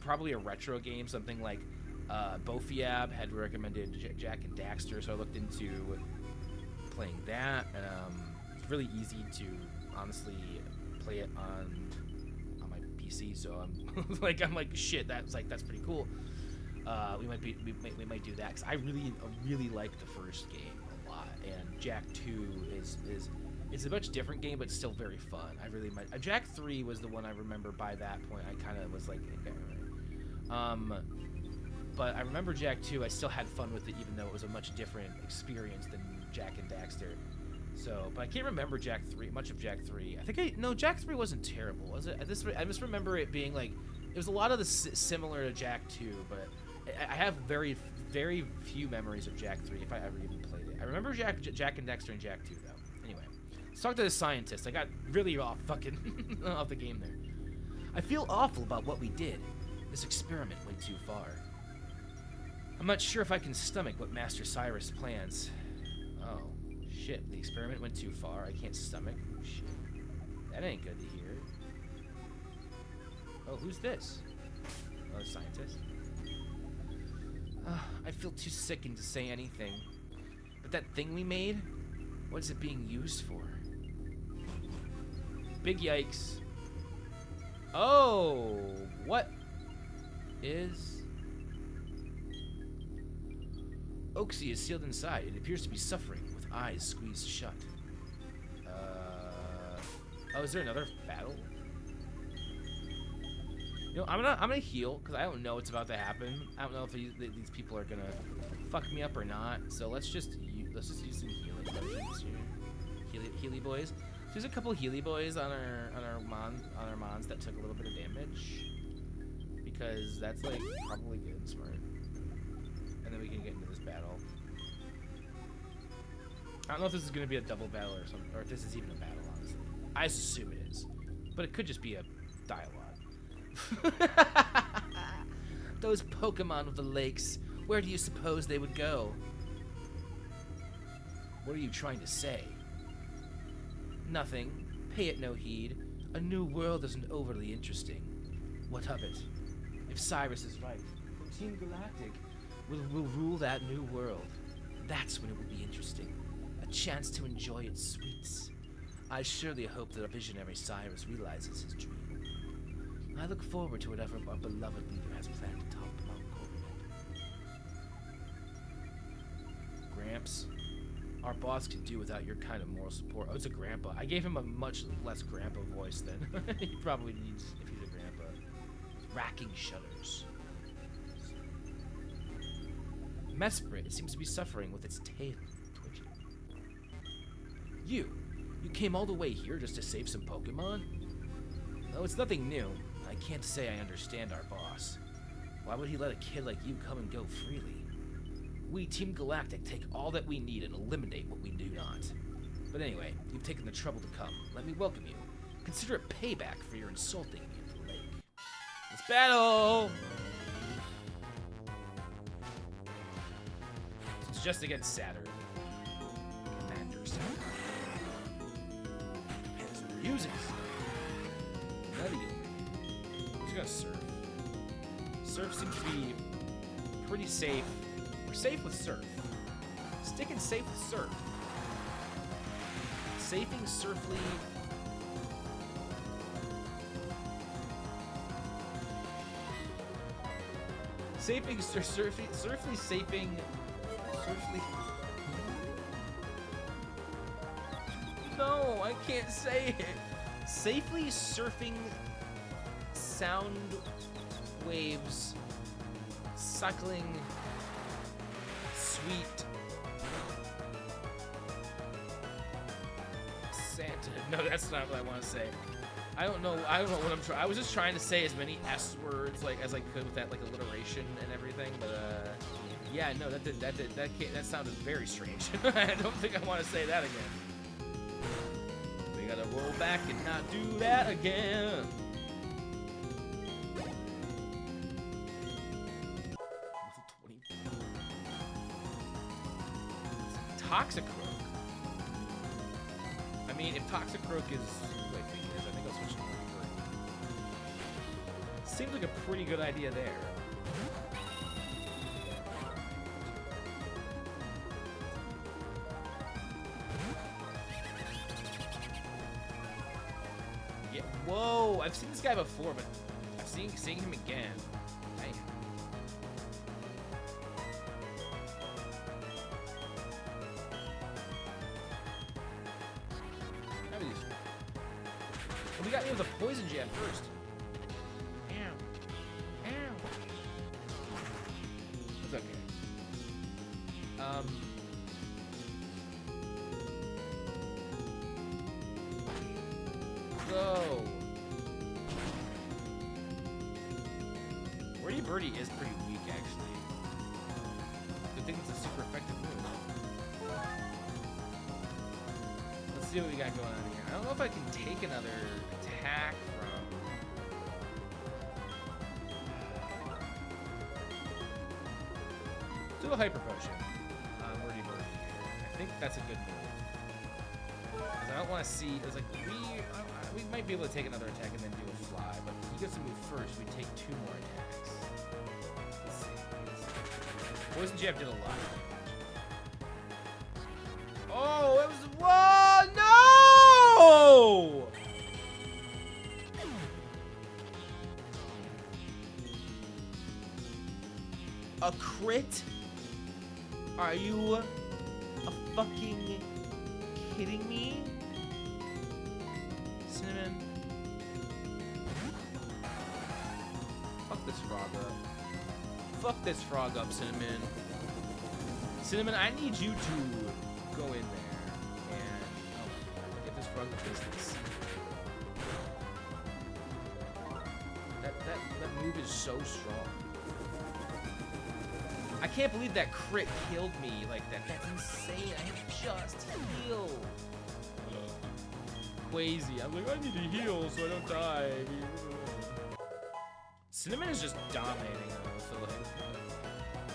Speaker 1: Probably a retro game, something like Bofiab had recommended Jack and Daxter, so I looked into playing that. It's really easy to honestly play it on my PC. So I'm like shit. That's pretty cool. We might do that because I really like the first game a lot, and Jak 2 is it's a much different game, but still very fun. I really might. Jak 3 was the one I remember. By that point, I kind of was like, okay, all right. But I remember Jak 2. I still had fun with it, even though it was a much different experience than Jak and Daxter. So, but I can't remember Jak 3, much of Jak 3. No, Jak 3 wasn't terrible, was it? I just remember it being like, it was a lot of the similar to Jak 2, but I have very, very few memories of Jak 3 if I ever even played it. I remember Jak and Daxter and Jak 2 though. Anyway, let's talk to this scientist. I got really off off the game there. I feel awful about what we did. This experiment went too far. I'm not sure if I can stomach what Master Cyrus plans. Oh, shit. The experiment went too far. I can't stomach. Shit. That ain't good to hear. Oh, who's this? Oh, the scientist. I feel too sickened to say anything. But that thing we made? What is it being used for? Big yikes. Oh, what is... Oxy is sealed inside. It appears to be suffering, with eyes squeezed shut. Oh, is there another battle? You know, I'm gonna heal because I don't know what's about to happen. I don't know if these people are gonna fuck me up or not. So let's just use some healing potions here. Healy boys. So there's a couple Healy boys on our mons that took a little bit of damage because that's like probably good and smart. And then we can get into this battle. I don't know if this is gonna be a double battle or something, or if this is even a battle. Honestly, I assume it is, but it could just be a dialogue. Those Pokemon of the lakes, where do you suppose they would go? What are you trying to say? Nothing. Pay it no heed. A new world isn't overly interesting. What of it? If Cyrus is right, then Team Galactic will rule that new world. That's when it will be interesting. A chance to enjoy its sweets. I surely hope that our visionary Cyrus realizes his dream. I look forward to whatever our beloved leader has planned atop Mount Coronet. Gramps, our boss could do without your kind of moral support. Oh, it's a grandpa. I gave him a much less grandpa voice than he probably needs if he's a grandpa. Racking shudders. Mesprit, it seems to be suffering with its tail twitching. You came all the way here just to save some Pokemon? Oh, it's nothing new. I can't say I understand our boss. Why would he let a kid like you come and go freely? We, Team Galactic, take all that we need and eliminate what we do not. But anyway, you've taken the trouble to come. Let me welcome you. Consider it payback for your insulting me at the lake. Let's battle! It's just against Saturn. Commander Saturn. Man, this music's nutty. Who's gonna surf? Surf seems to be pretty safe. We're safe with surf. Sticking safe with surf. Safing surfly. Surfly safing. Surfly. No, I can't say it. Safely surfing sound waves, suckling, sweet Santa. No, that's not what I want to say. I don't know what I'm trying. I was just trying to say as many S words like as I could with that like alliteration and everything, but yeah, no, that sounded very strange. I don't think I want to say that again. We gotta roll back and not do that again. Toxicroak. I mean, if Toxicroak is... Wait, I think I'll switch to Morpher. Seems like a pretty good idea there. I've seen this guy before, but I've seeing him again. Dang. We got me with a poison jab first. Ow. Ow. It's okay. Go. Wordy Birdie is pretty weak, actually. Good thing it's a super effective move. Let's see what we got going on here. I don't know if I can take another attack from... Do a Hyper Potion on Wordy Birdie. I think that's a good move. Because I don't want to see... It's like, we might be able to take another attack and then do a fly, but he gets to move first. We take 2 more attacks. Let's see. Poison Jab did a lot of damage. Oh, it was... Whoa! No! A crit? Are you a fucking kidding me? Cinnamon. Fuck this frog up. Fuck this frog up, Cinnamon. Cinnamon, I need you to go in there and get this frog to business. That move is so strong. I can't believe that crit killed me like that. That's insane. I have just healed. Crazy. I'm like, I need to heal so I don't die. Cinnamon is just dominating though, so like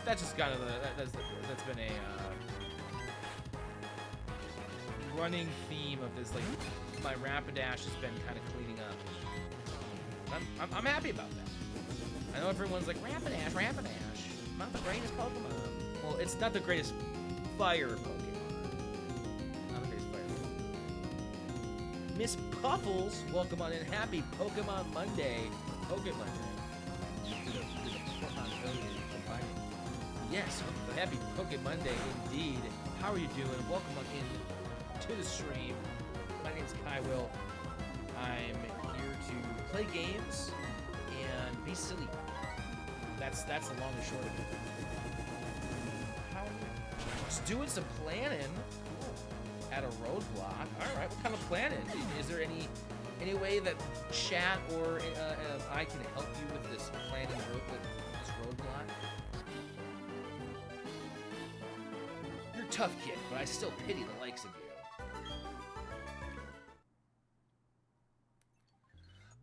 Speaker 1: that's just kind of that's been a running theme of this. Like my Rapidash has been kind of cleaning up. I'm happy about that. I know everyone's like Rapidash, not the greatest Pokemon. Well, it's not the greatest fire Pokemon. Not the greatest fire Pokemon. Miss Puffles, welcome on in. Happy Pokemon Monday. PokeMonday. Yes, happy PokeMonday indeed. How are you doing? Welcome on in to the stream. My name's Kai Will. I'm here to play games and be silly. That's the long and short of it. How are you? Just doing some planning. Cool. At a roadblock. All right. What kind of planning? Is there any way that chat or I can help you with this planning this roadblock? You're a tough kid, but I still pity the likes of you.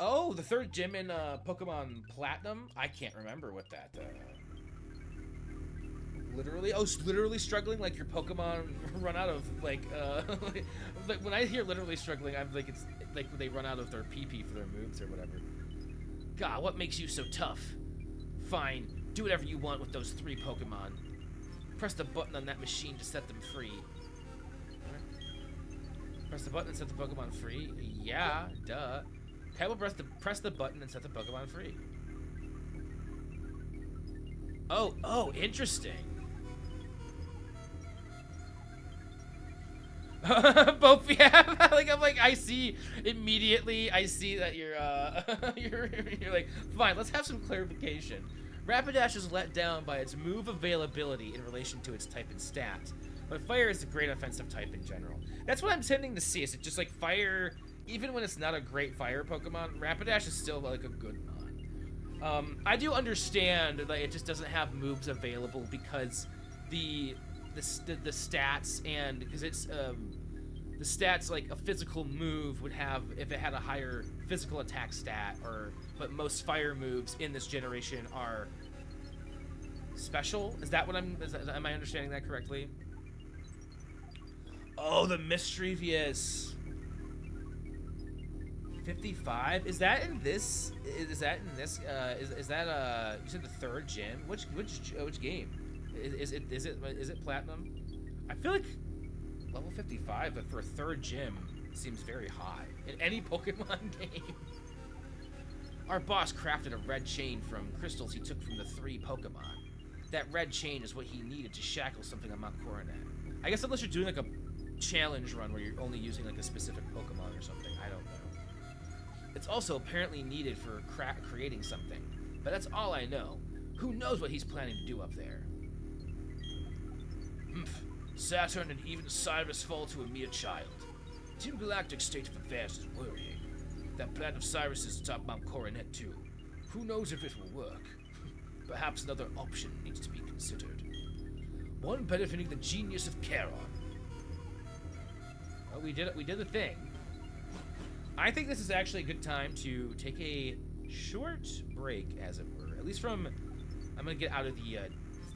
Speaker 1: Oh, the 3rd gym in Pokemon Platinum? I can't remember what that... Literally? Oh, literally struggling like your Pokemon run out of, like, like when I hear literally struggling, I'm like, it's like they run out of their PP for their moves or whatever. God, what makes you so tough? Fine, do whatever you want with those 3 Pokemon. Press the button on that machine to set them free. Press the button and set the Pokemon free? Yeah, duh. Okay, we'll press the button and set the Pokemon free. Oh, interesting. Both, yeah. I'm like, I see immediately. I see that you're you're like, fine. Let's have some clarification. Rapidash is let down by its move availability in relation to its type and stats, but Fire is a great offensive type in general. That's what I'm tending to see. Is it just like Fire? Even when it's not a great fire Pokemon, Rapidash is still like a good mon. I do understand that it just doesn't have moves available because the stats and because it's the stats like a physical move would have if it had a higher physical attack stat but most fire moves in this generation are special. Is that what am I understanding that correctly? Oh, the Mischievous. 55? Is that in this? Is that in this? Is that you said the 3rd gym? Which game? Is it Platinum? I feel like level 55, but for a 3rd gym seems very high in any Pokemon game. Our boss crafted a red chain from crystals he took from the 3 Pokemon. That red chain is what he needed to shackle something on Mount Coronet. I guess unless you're doing like a challenge run where you're only using like a specific Pokemon or something, I don't know. It's also apparently needed for creating something, but that's all I know. Who knows what he's planning to do up there? Saturn and even Cyrus fall to a mere child. Team Galactic's state of affairs is worrying. That plan of Cyrus's atop Mount Coronet too. Who knows if it will work? Perhaps another option needs to be considered. One benefiting the genius of Charon. Oh, we did it. We did the thing. I think this is actually a good time to take a short break, as it were. At least from, I'm gonna get out of the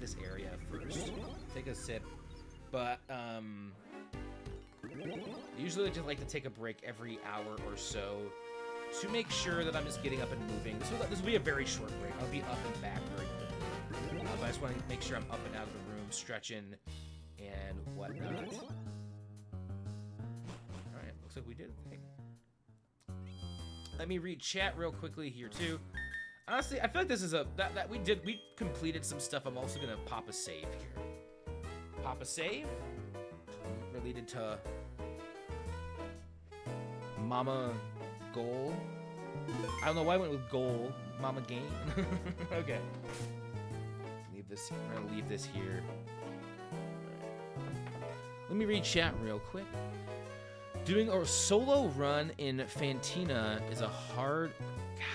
Speaker 1: this area first. Take a sip, but usually I just like to take a break every hour or so to make sure that I'm just getting up and moving. This will be a very short break. I'll be up and back very quickly. But I just want to make sure I'm up and out of the room, stretching and whatnot. All right, looks like we did a thing. Let me read chat real quickly here too. Honestly, I feel like this is we completed some stuff. I'm also gonna pop a save here. Pop a save related to Mama Goal. I don't know why I went with goal. Mama Game. Okay. Leave this. We're gonna leave this here. Let me read chat real quick. Doing a solo run in Fantina is a hard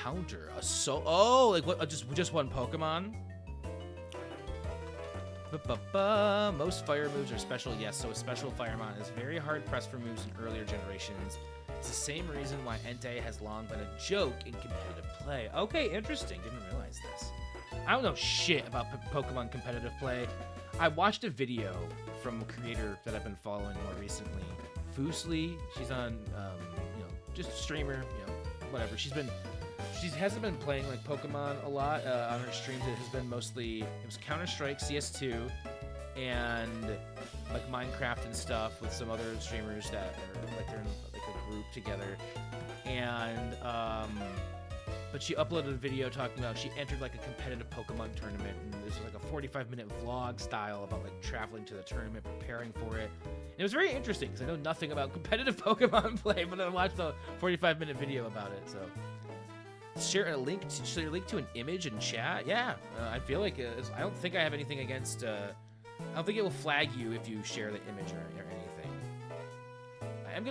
Speaker 1: counter. Like what? Just one Pokemon. Most fire moves are special. Yes, so a special Firemon is very hard pressed for moves in earlier generations. It's the same reason why Entei has long been a joke in competitive play. Okay, interesting. Didn't realize this. I don't know shit about Pokemon competitive play. I watched a video from a creator that I've been following more recently, Foosly. She's on, just a streamer, whatever. She hasn't been playing like Pokemon a lot on her streams. It has been mostly, it was Counter-Strike, CS2, and like Minecraft and stuff with some other streamers that are like they're in like a group together. And but she uploaded a video talking about she entered like a competitive Pokemon tournament, and this was like a 45-minute vlog style about like traveling to the tournament, preparing for it. And it was very interesting because I know nothing about competitive Pokemon play, but I watched the 45-minute video about it. So share a link to an image in chat. Yeah, I feel like I don't think I have anything against. I don't think it will flag you if you share the image or anything. I am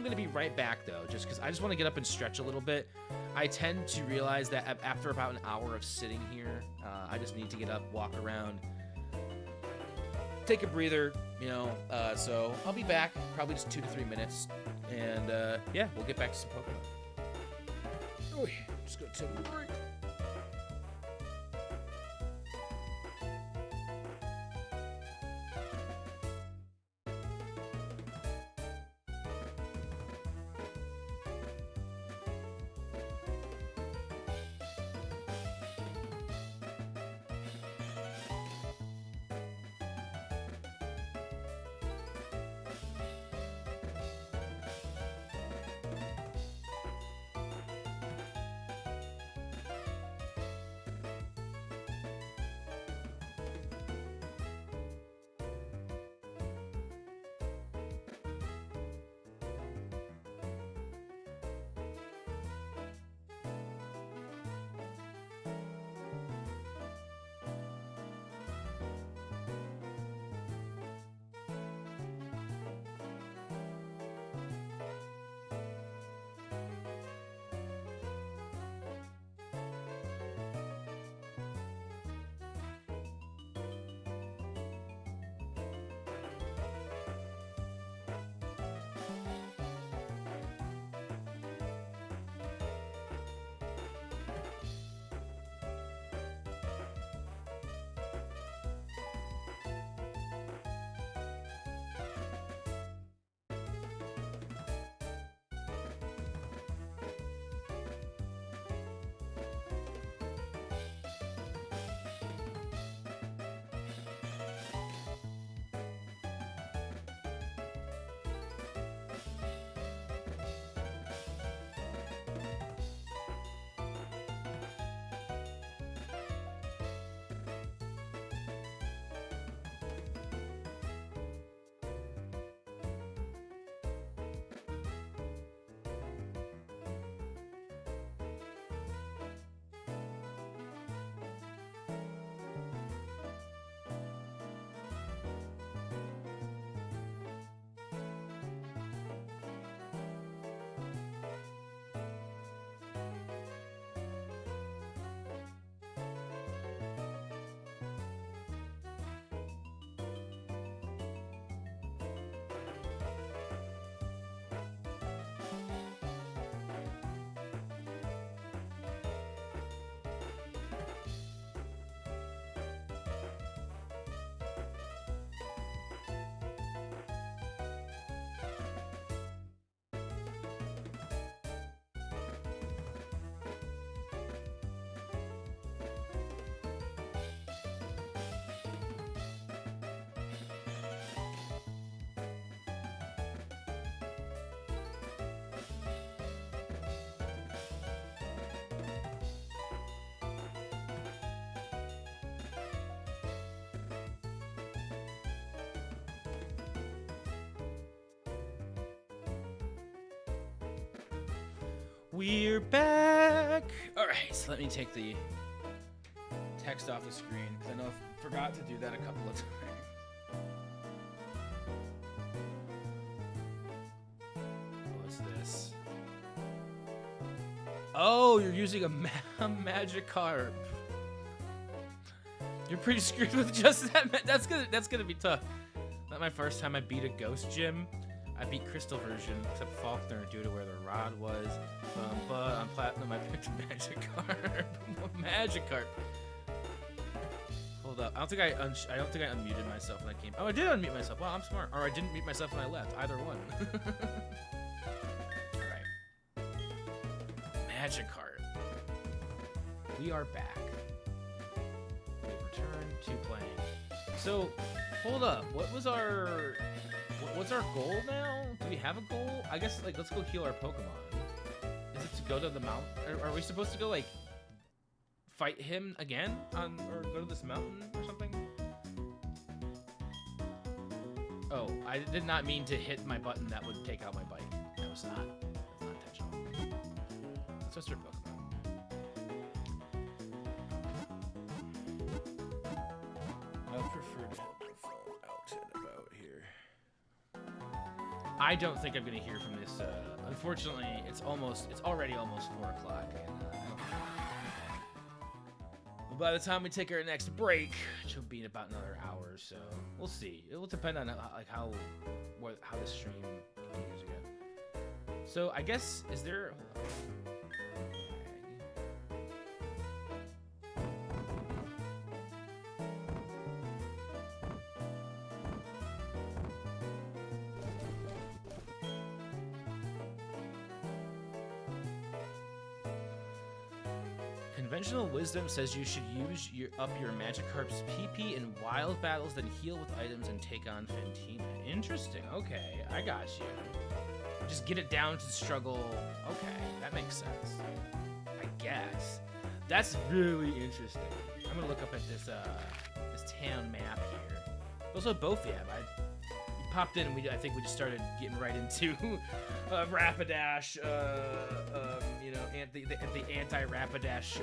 Speaker 1: gonna be right back though, just because I just want to get up and stretch a little bit. I tend to realize that after about an hour of sitting here, I just need to get up, walk around, take a breather, so I'll be back, probably just 2 to 3 minutes, and yeah, we'll get back to some Pokemon. Oh yeah, just gonna take a break. We're back! Alright, so let me take the text off the screen, because I know I forgot to do that a couple of times. What's this? Oh, you're using a Magikarp. You're pretty screwed with just that. That's gonna be tough. Not my first time I beat a ghost gym. I beat Crystal version, except Faulkner due to where the rod was. But on Platinum, I picked a Magikarp. Magikarp. Hold up. I don't think I unmuted myself when I came. Oh, I did unmute myself. Wow, I'm smart. Or I didn't mute myself when I left. Either one. All right. Magikarp. We are back. We return to playing. So, hold up. What's our goal now? Do we have a goal? I guess, like, let's go heal our Pokemon. Is it to go to the mountain? Are we supposed to go, like, fight him again? Or go to this mountain or something? Oh, I did not mean to hit my button that would take out my bite. That's not intentional. Let's just start Pokemon. I would prefer to have my phone out and about here. I don't think I'm gonna hear from this. Unfortunately, it's already almost 4 o'clock, and by the time we take our next break, which will be in about another hour or so, we'll see. It will depend on how this stream continues again. So I guess is there? Conventional wisdom says you should use up your Magikarp's PP in wild battles, then heal with items and take on Fantina. Interesting. Okay, I got you. Just get it down to struggle. Okay, that makes sense. I guess. That's really interesting. I'm gonna look up at this town map here. Also, both we popped in and I think we just started getting right into Rapidash, you know, the anti-Rapidash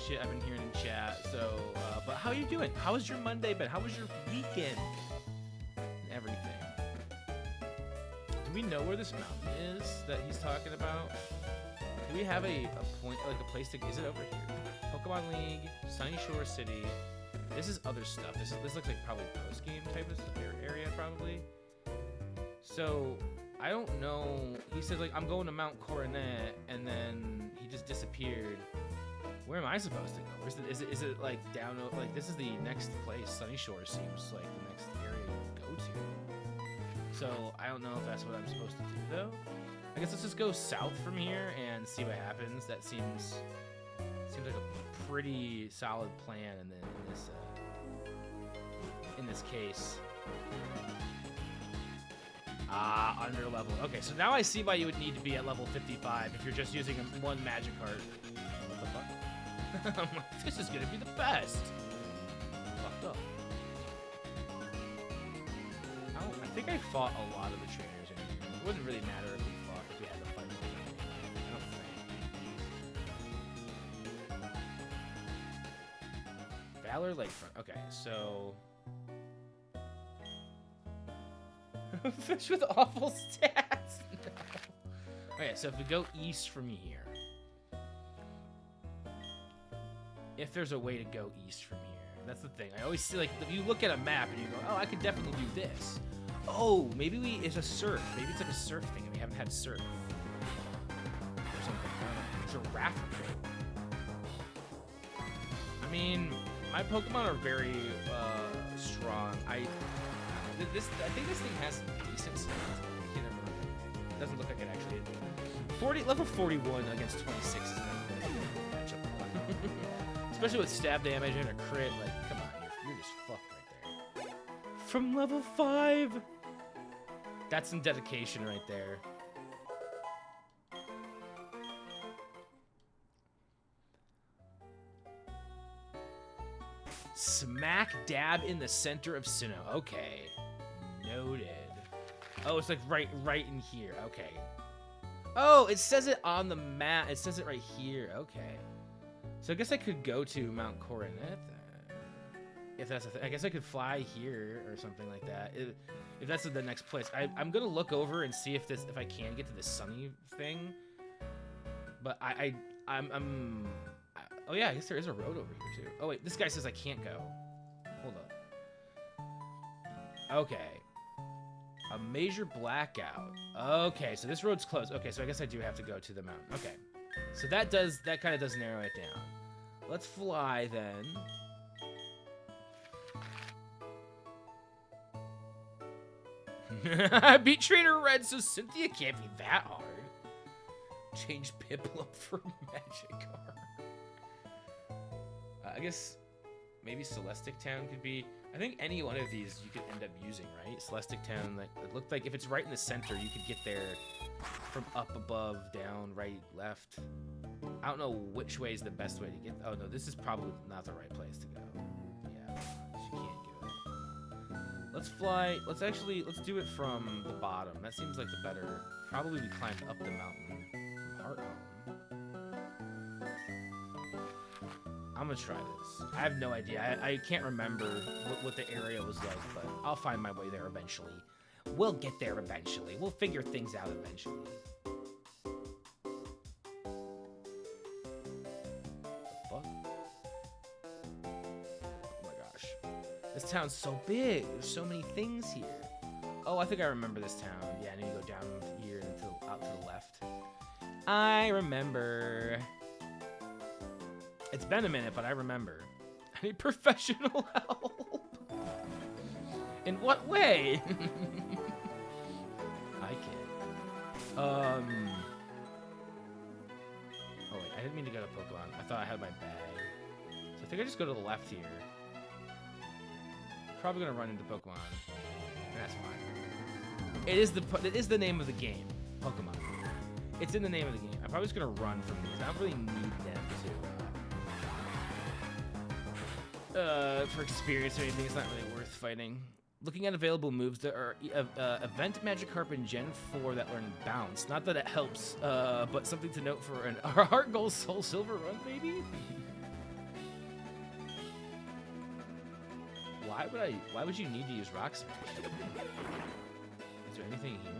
Speaker 1: shit I've been hearing in chat. So, but how are you doing? How was your Monday been? How was your weekend? And everything. Do we know where this mountain is that he's talking about? Do we have a point, like a place to? Is it over here? Pokemon League, Sunny Shore City. This is other stuff. This looks like probably post-game type of area, probably. So, I don't know. He said, like, I'm going to Mount Coronet, and then he just disappeared. Where am I supposed to go? Is it like, down, like, this is the next place. Sunny Shore seems like the next area to go to. So, I don't know if that's what I'm supposed to do, though. I guess let's just go south from here and see what happens. That seems like a pretty solid plan in this case. Under level. Okay, so now I see why you would need to be at level 55 if you're just using one Magikarp. What the fuck? I'm like, this is gonna be the best. Fucked up. I think I fought a lot of the trainers in here. It wouldn't really matter if we had to fight one. I don't think. Valor Lakefront. Okay, so fish with awful stats. No. Okay, so if we go east from here, if there's a way to go east from here, that's the thing. I always see, like, you look at a map and you go, oh, I could definitely do this. Oh, maybe it's a surf. Maybe it's like a surf thing and we haven't had surf. Or something. I don't know. It's a raft trip. I mean, my Pokemon are very strong. I think this thing has some decent stats. I can't remember. It doesn't look like it actually is. Level 41 against 26 is not a good matchup. Especially with stab damage and a crit. Like, come on, you're just fucked right there. From level 5. That's some dedication right there. Smack dab in the center of Sinnoh. Okay. Noted. Oh, it's like right in here. Okay. Oh, it says it on the map. It says it right here. Okay. So I guess I could go to Mount Coronet then. If that's a thing. I guess I could fly here or something like that. If that's the next place. I'm gonna look over and see if I can get to the sunny thing. But oh yeah, I guess there is a road over here too. Oh wait, this guy says I can't go. Hold up. Okay. A major blackout. Okay, so this road's closed. Okay, so I guess I do have to go to the mountain. Okay. So that kind of does narrow it down. Let's fly then. I beat Trainer Red, so Cynthia can't be that hard. Change Piplup for Magikarp. I guess maybe Celestic Town could be. I think any one of these you could end up using, right? Celestic Town, like, it looked like if it's right in the center, you could get there from up, above, down, right, left. I don't know which way is the best way to get. Oh no, this is probably not the right place to go. Yeah, you can't get it. Let's fly. Let's do it from the bottom. That seems like the better. Probably we climbed up the mountain from Heart Home. I'm gonna try this. I have no idea. I can't remember what the area was like, but I'll find my way there eventually. We'll get there eventually. We'll figure things out eventually. What? Oh my gosh. This town's so big. There's so many things here. Oh, I think I remember this town. Yeah, I need to go down here until out to the left. I remember. It's been a minute, but I remember. I need professional help. In what way? I can't. Oh wait, I didn't mean to go to Pokemon. I thought I had my bag. So I think I just go to the left here. Probably gonna run into Pokemon. That's fine. It is the name of the game, Pokemon. It's in the name of the game. I'm probably just gonna run from these. I don't really need them for experience or anything. It's not really worth fighting. Looking at available moves, there are Event Magikarp in Gen 4 that learn Bounce. Not that it helps, but something to note for an Heart Gold Soul Silver run, maybe? Why would you need to use Rock Smash? Is there anything here?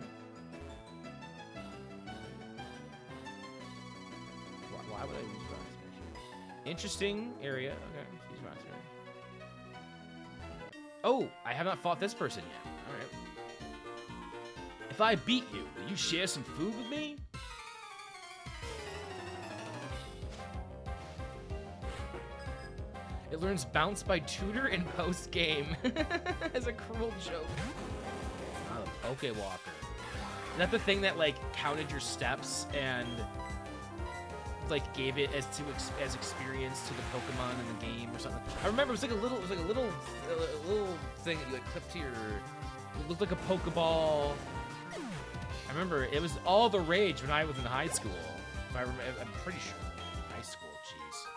Speaker 1: Why would I use Rock Smash? Interesting area. Okay, let's use Rock Smash. Oh, I have not fought this person yet. All right. If I beat you, will you share some food with me? It learns Bounce by tutor in post-game. As a cruel joke. Oh, Pokewalker. Is that the thing that, like, counted your steps and, like, gave it as experience to the Pokemon in the game or something? I remember it was like a little thing that you, like, clipped to your. It looked like a Pokeball. I remember it was all the rage when I was in high school. If I remember, I'm pretty sure. High school, jeez.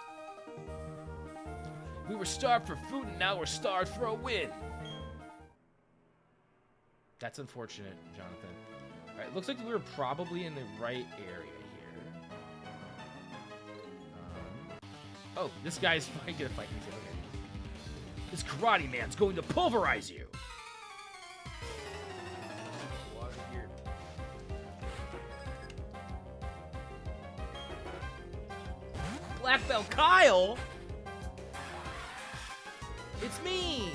Speaker 1: We were starved for food, and now we're starved for a win. That's unfortunate, Jonathan. All right, looks like we were probably in the right area here. Oh, this guy's gonna fight me. Okay. This karate man's going to pulverize you. Water here. Black Belt Kyle? It's me!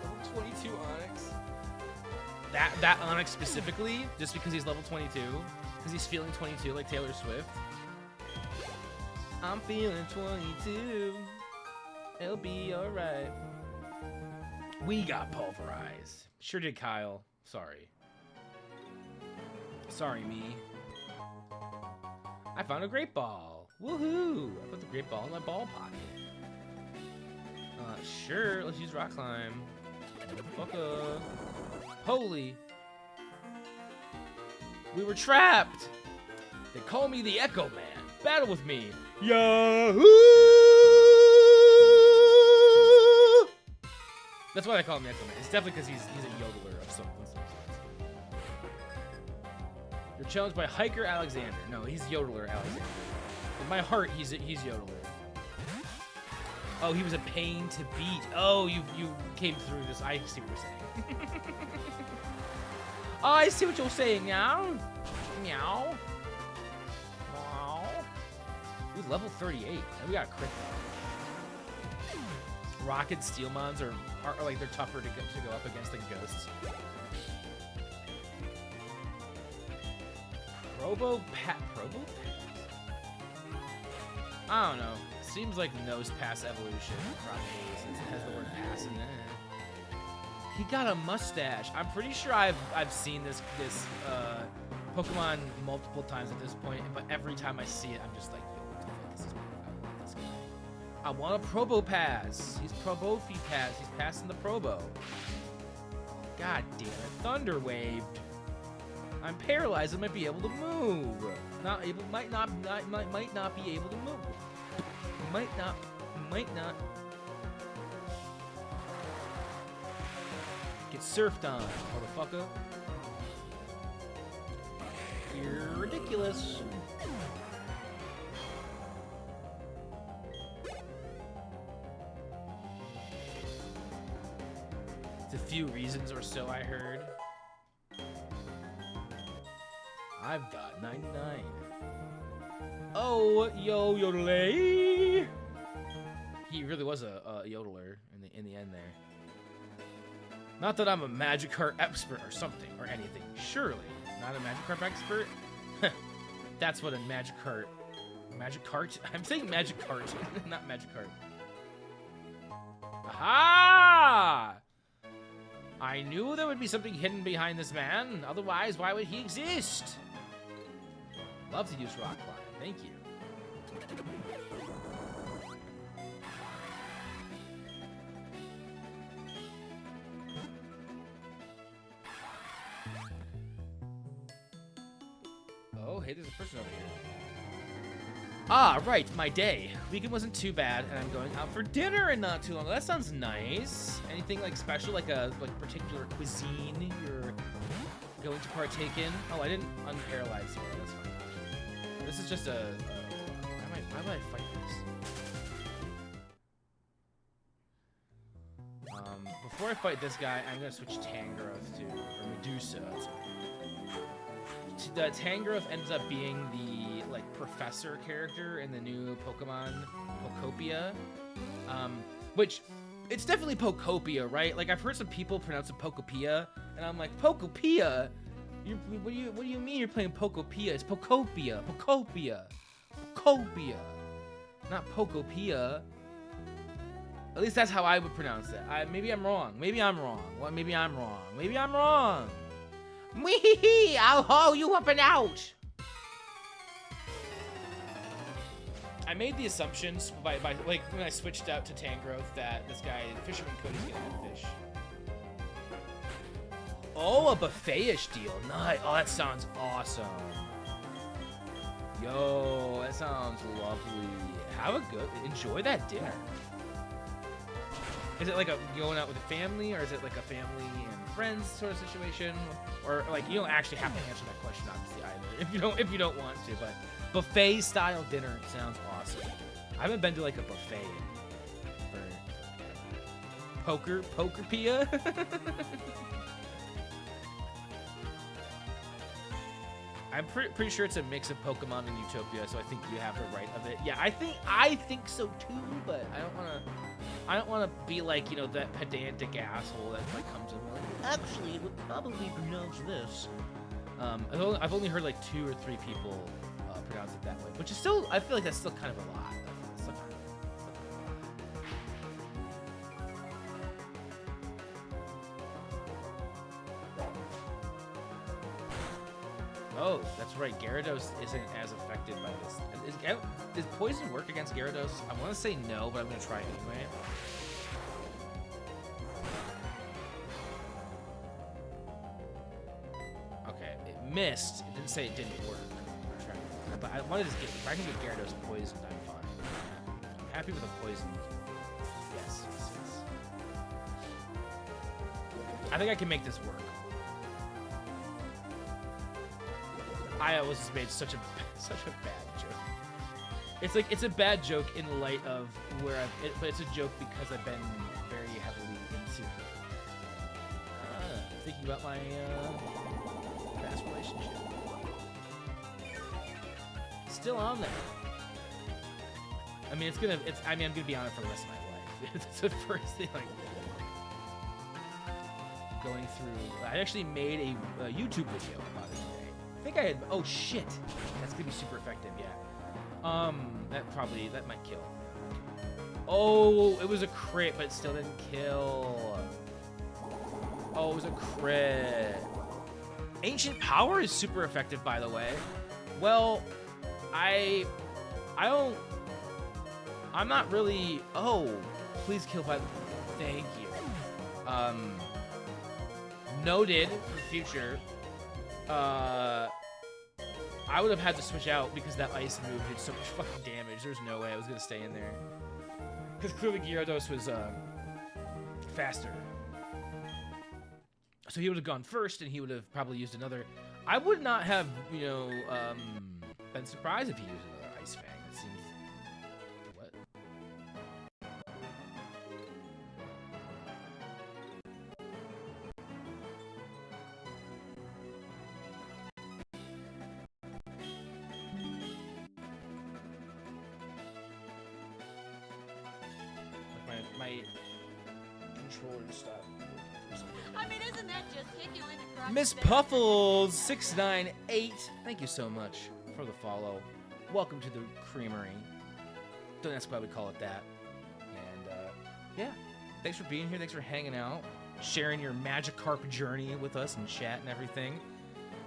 Speaker 1: Level 22 Onyx. That Onyx specifically, just because he's level 22, because he's feeling 22 like Taylor Swift. I'm feeling 22. It'll be alright. We got pulverized. Sure did, Kyle. Sorry. Sorry, me. I found a great ball. Woohoo! I put the great ball in my ball pocket. Sure, let's use rock climb. Motherfucker. Holy. We were trapped. They call me the Echo Man. Battle with me. Yahoo! That's why I call him Echo Man. It's definitely because he's a yodeler of some sort. You're challenged by Hiker Alexander. No, he's Yodeler Alexander. In my heart, he's Yodeler. Oh, he was a pain to beat. Oh, you came through this. I see what you're saying. Oh, I see what you're saying now. Meow. Meow. Ooh, level 38. And we got a crit. Rocket Steelmons are like they're tougher to go up against than ghosts. Probo Pass? I don't know. Seems like Nose Pass Evolution probably, since it has the word pass in it. He got a mustache. I'm pretty sure I've seen this Pokemon multiple times at this point, but every time I see it, I'm just like, yo, what the fuck is this Pokemon? This guy. I want a Probo Pass. He's Probofi Pass. He's passing the Probo. God damn it. Thunder Waved. I'm paralyzed. I might be able to move. Might not be able to move. Might not. Get surfed on, motherfucker. You're ridiculous. It's a few reasons or so I heard. I've got 99. Oh, yodelay! He really was a yodeler in the end there. Not that I'm a Magikarp expert or something or anything. Surely, not a Magikarp expert. That's what a Magikarp. I'm saying Magikarp, not Magikarp. Aha! I knew there would be something hidden behind this man. Otherwise, why would he exist? Love to use Rock Climb. Thank you. Oh, hey, there's a person over here. Ah, right, my day. Weekend wasn't too bad, and I'm going out for dinner in not too long. That sounds nice. Anything like special, like a particular cuisine you're going to partake in? Oh, I didn't unparalyze you. That's fine. This is just a why would I fight this? Before I fight this guy, I'm gonna switch Tangrowth to or Medusa. The Tangrowth ends up being the like professor character in the new Pokemon Pokopia, which it's definitely Pokopia, right? Like I've heard some people pronounce it Pokopia, and I'm like, Pokopia? What do you mean you're playing Pokopia? It's Pokopia, not Pokopia. At least that's how I would pronounce it. Maybe I'm wrong. Maybe I'm wrong. Wee! I'll haul you up and out. I made the assumptions by like when I switched out to Tangrowth that this guy Fisherman Cody's getting a fish. Oh, a buffet-ish deal. Nice. Oh, that sounds awesome. Yo, that sounds lovely. Enjoy that dinner. Is it like going out with a family, or is it like a family and friends sort of situation? Or like you don't actually have to answer that question obviously either if you don't want to, but buffet style dinner sounds awesome. I haven't been to like a buffet for Pokerpia. I'm pretty sure it's a mix of Pokemon and Utopia, so I think you have the right of it. Yeah, I think so too, but I don't wanna be like, you know, that pedantic asshole that like comes in like, actually it would probably pronounce this. I've only heard like 2 or 3 people pronounce it that way, which is still, I feel like that's still kind of a lot. Oh, that's right. Gyarados isn't as affected by this. Does poison work against Gyarados? I want to say no, but I'm going to try anyway. Okay, it missed. It didn't say it didn't work. But I wanted to get, if I can get Gyarados poisoned, I'm fine. I'm happy with a poison. Yes. I think I can make this work. I always just made such a bad joke. It's like, it's a bad joke in light of where but it's a joke because I've been very heavily into thinking about my past relationship. Still on there. I mean, I'm gonna be on it for the rest of my life. It's the first thing, like, going through. I actually made a YouTube video about it today. I think I had, oh shit. That's gonna be super effective, yeah. That might kill. Oh, it was a crit, but it still didn't kill. Oh, it was a crit. Ancient Power is super effective, by the way. Well, I'm not really, oh, please kill by, thank you. Noted for the future. I would have had to switch out because that ice move did so much fucking damage. There's no way I was gonna stay in there. Because clearly Gyarados was faster. So he would have gone first, and he would have probably used another. I would not have, you know, been surprised if he used another Ice Fang. It seems. What? My controller stopped.
Speaker 3: I mean, isn't that just hit you in the crotch?
Speaker 1: Miss Puffles 698. Thank you so much for the follow. Welcome to the Creamery. Don't ask why we call it that. And yeah, thanks for being here. Thanks for hanging out, sharing your Magikarp journey with us in chat and everything.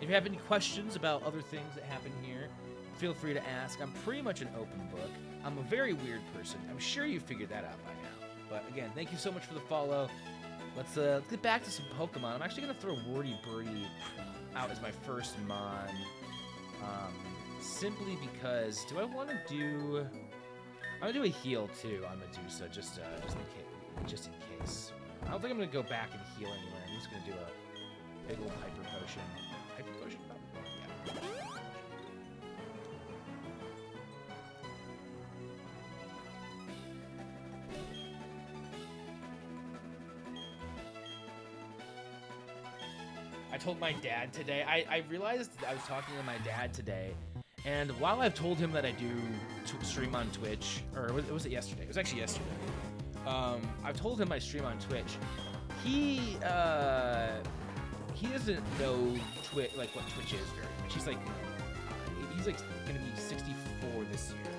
Speaker 1: If you have any questions about other things that happen here, feel free to ask. I'm pretty much an open book. I'm a very weird person. I'm sure you figured that out by now. But again, thank you so much for the follow. Let's get back to some Pokemon. I'm actually gonna throw Warty Birdie out as my first mon, simply because do I want to do? I'm gonna do a heal too on Medusa, just in case. I don't think I'm gonna go back and heal anywhere. I'm just gonna do a big old Hyper Potion. Hyper Potion, probably. Yeah. I told my dad today, I realized I was talking to my dad today, and while I've told him that I do stream on Twitch, or was it yesterday? It was actually yesterday. I've told him I stream on Twitch. He doesn't know what Twitch is very much. He's like gonna be 64 this year,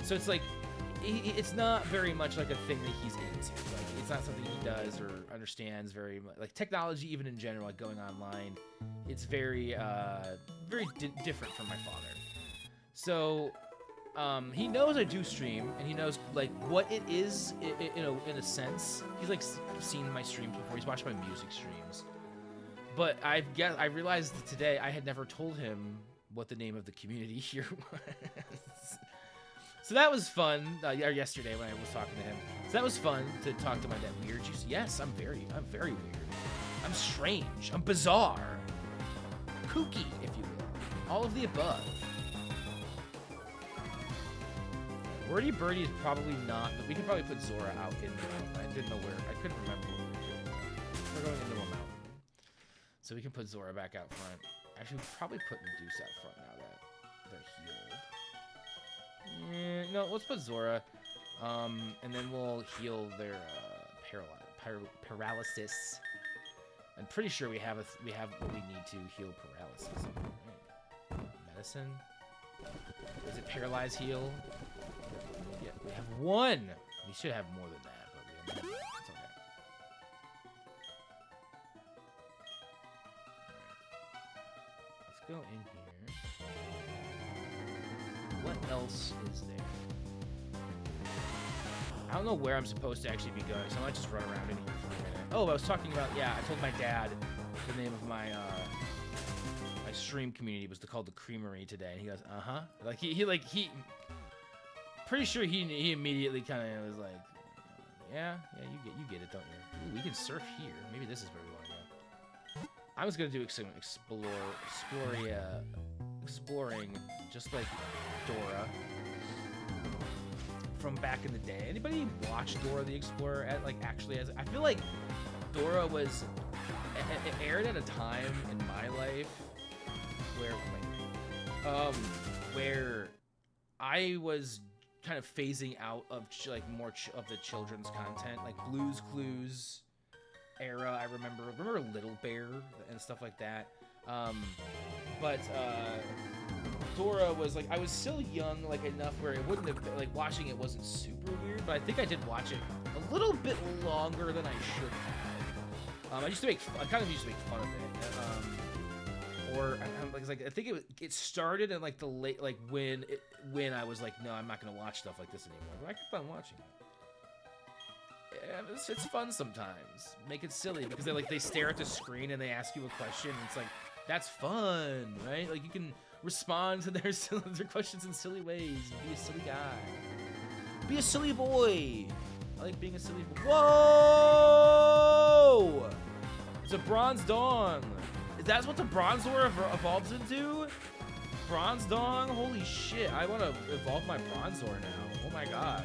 Speaker 1: so it's like it's not very much like a thing that he's into. Like, it's not something he does or understands very much. Like technology, even in general, like going online, it's very different from my father. So he knows I do stream, and he knows like what it is, in a sense. He's like seen my streams before. He's watched my music streams. But I realized that today I had never told him what the name of the community here was. So that was fun, or yesterday when I was talking to him. So that was fun to talk to my dad. Weird? Yes, I'm very weird. I'm strange. I'm bizarre. Kooky, if you will. All of the above. Wordy Birdie is probably not, but we could probably put Zora out in the mountain. I didn't know where. I couldn't remember what we were doing. We're going into a mountain. So we can put Zora back out front. Actually, we'll probably put Medusa out front now that they're healed. No, let's put Zora, and then we'll heal their paralysis. I'm pretty sure we have what we need to heal paralysis. Right. Medicine. Is it paralyze heal? Yeah, we have one. We should have more than that, but we have one. It's okay. Let's go in here. What else is there? I don't know where I'm supposed to actually be going, so I might just run around in here for a minute. Oh, I was talking about, yeah, I told my dad the name of my my stream community was called the Creamery today, and he goes, uh-huh. Like he pretty sure he immediately kind of was like, yeah, you get it, don't you? Ooh, we can surf here. Maybe this is where we want to go. I'm just gonna do some exploring, just like Dora from back in the day. Anybody watch Dora the Explorer at actually as I feel like Dora was it aired at a time in my life where I was kind of phasing out of more of the children's content, like Blue's Clues era. I remember Little Bear and stuff like that. But Dora was like, I was still young, enough where it wouldn't have been, watching it wasn't super weird, but I think I did watch it a little bit longer than I should have. I kind of used to make fun of it. I think it started in the late, when I was no, I'm not gonna watch stuff like this anymore. But I kept on watching it. Yeah, it's fun sometimes. Make it silly because they stare at the screen and they ask you a question. And it's that's fun, right? You can respond to their questions in silly ways. Be a silly guy. Be a silly boy. I like being a silly boy. Whoa! It's a Bronze Dong. That's what the Bronzor evolves into? Bronze Dong? Holy shit, I want to evolve my Bronzor now. Oh my god.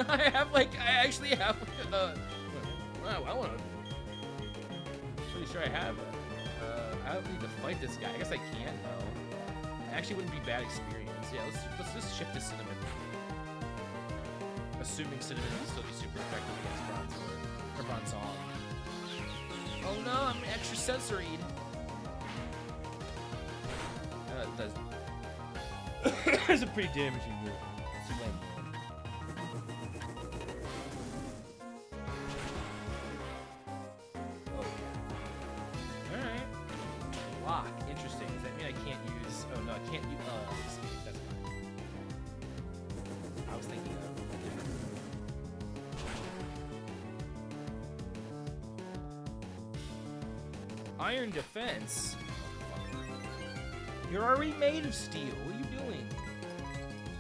Speaker 1: I actually have, wow, I want to, pretty sure I have, I don't need to fight this guy. I guess I can, though. It actually wouldn't be a bad experience. Yeah, let's just shift to Cinnamon. Assuming Cinnamon will still be super effective against Bronzor, or Bronzong. Oh no, I'm extra sensory. That's a pretty damaging move. Oh yeah. Alright. Lock. Interesting. Does that mean I can't use... Oh no, I can't use... escape. That's fine. I was thinking of... Iron Defense? You're already made of steel. What are you doing?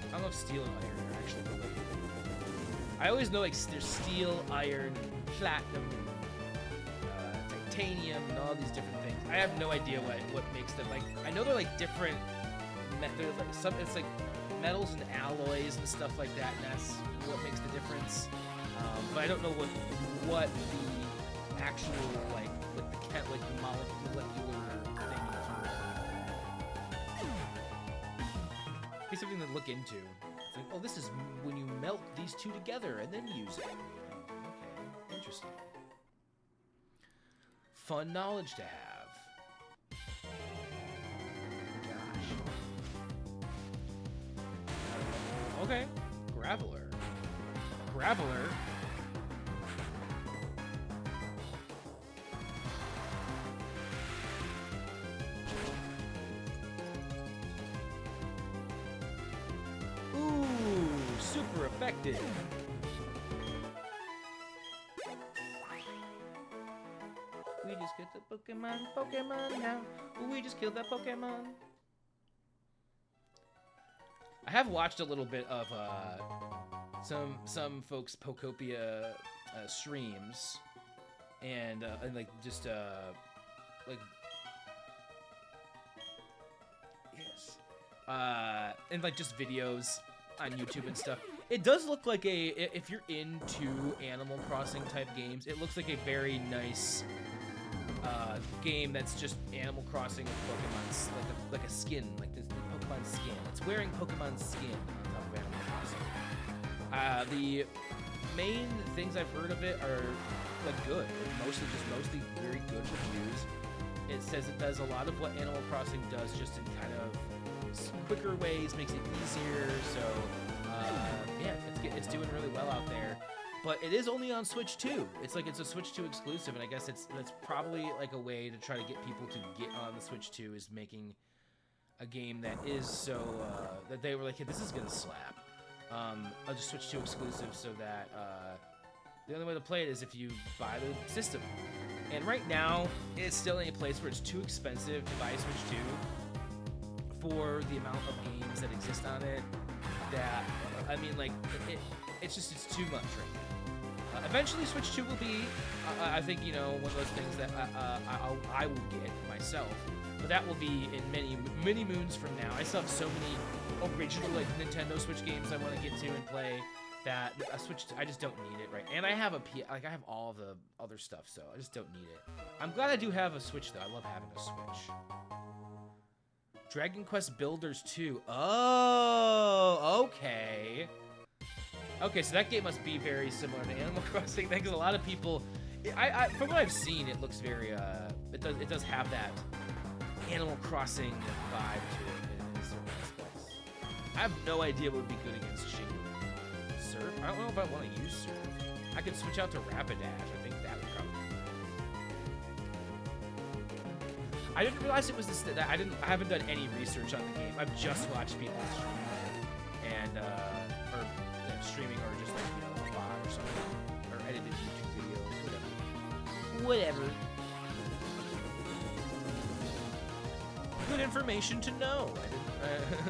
Speaker 1: I don't know if steel and iron are actually related. I always know there's steel, iron, platinum, titanium, and all these different things. I have no idea what makes them I know they're different. It's metals and alloys and stuff like that, and that's what makes the difference. But I don't know what the actual molecular be something to look into. It's oh, this is when you melt these two together and then use it. Okay, interesting. Fun knowledge to have. Gosh. Okay, Graveler. Graveler. Super effective. We just get the Pokemon now. We just killed that Pokemon. I have watched a little bit of some folks' Pokopia streams, and just yes, and just videos on YouTube and stuff. It does look like if you're into Animal Crossing type games, it looks like a very nice game that's just Animal Crossing with Pokemon's like a skin, the Pokemon skin. It's wearing Pokemon's skin on top of Animal Crossing. The main things I've heard of it are good, mostly very good reviews. It says it does a lot of what Animal Crossing does, just in kind of quicker ways, makes it easier. So yeah, it's doing really well out there. But it is only on Switch 2. It's a Switch 2 exclusive, and I guess that's probably a way to try to get people to get on the Switch 2 is making a game that is so that they were like, hey, this is gonna slap. I'll just Switch 2 exclusive so that the only way to play it is if you buy the system. And right now, it's still in a place where it's too expensive to buy a Switch 2 for the amount of games that exist on it. That it's too much right now. Eventually, Switch 2 will be, I think, you know, one of those things that I will get myself. But that will be in many moons from now. I still have so many original like Nintendo Switch games I want to get to and play that a Switch, I just don't need it, right? And I have I have all the other stuff, so I just don't need it. I'm glad I do have a Switch though. I love having a Switch. Dragon Quest Builders 2. Oh, okay. Okay, so that game must be very similar to Animal Crossing, because a lot of people, from what I've seen, it looks very, it does have that Animal Crossing vibe to it in certain aspects. I have no idea what would be good against Shake. Surf? I don't know if I want to use Surf. I could switch out to Rapidash. I think that would probably. I didn't realize it was this. That I haven't done any research on the game. I've just watched people stream it, and or streaming, or just like, you know, a bot or something, or edited YouTube videos, whatever. Good information to know.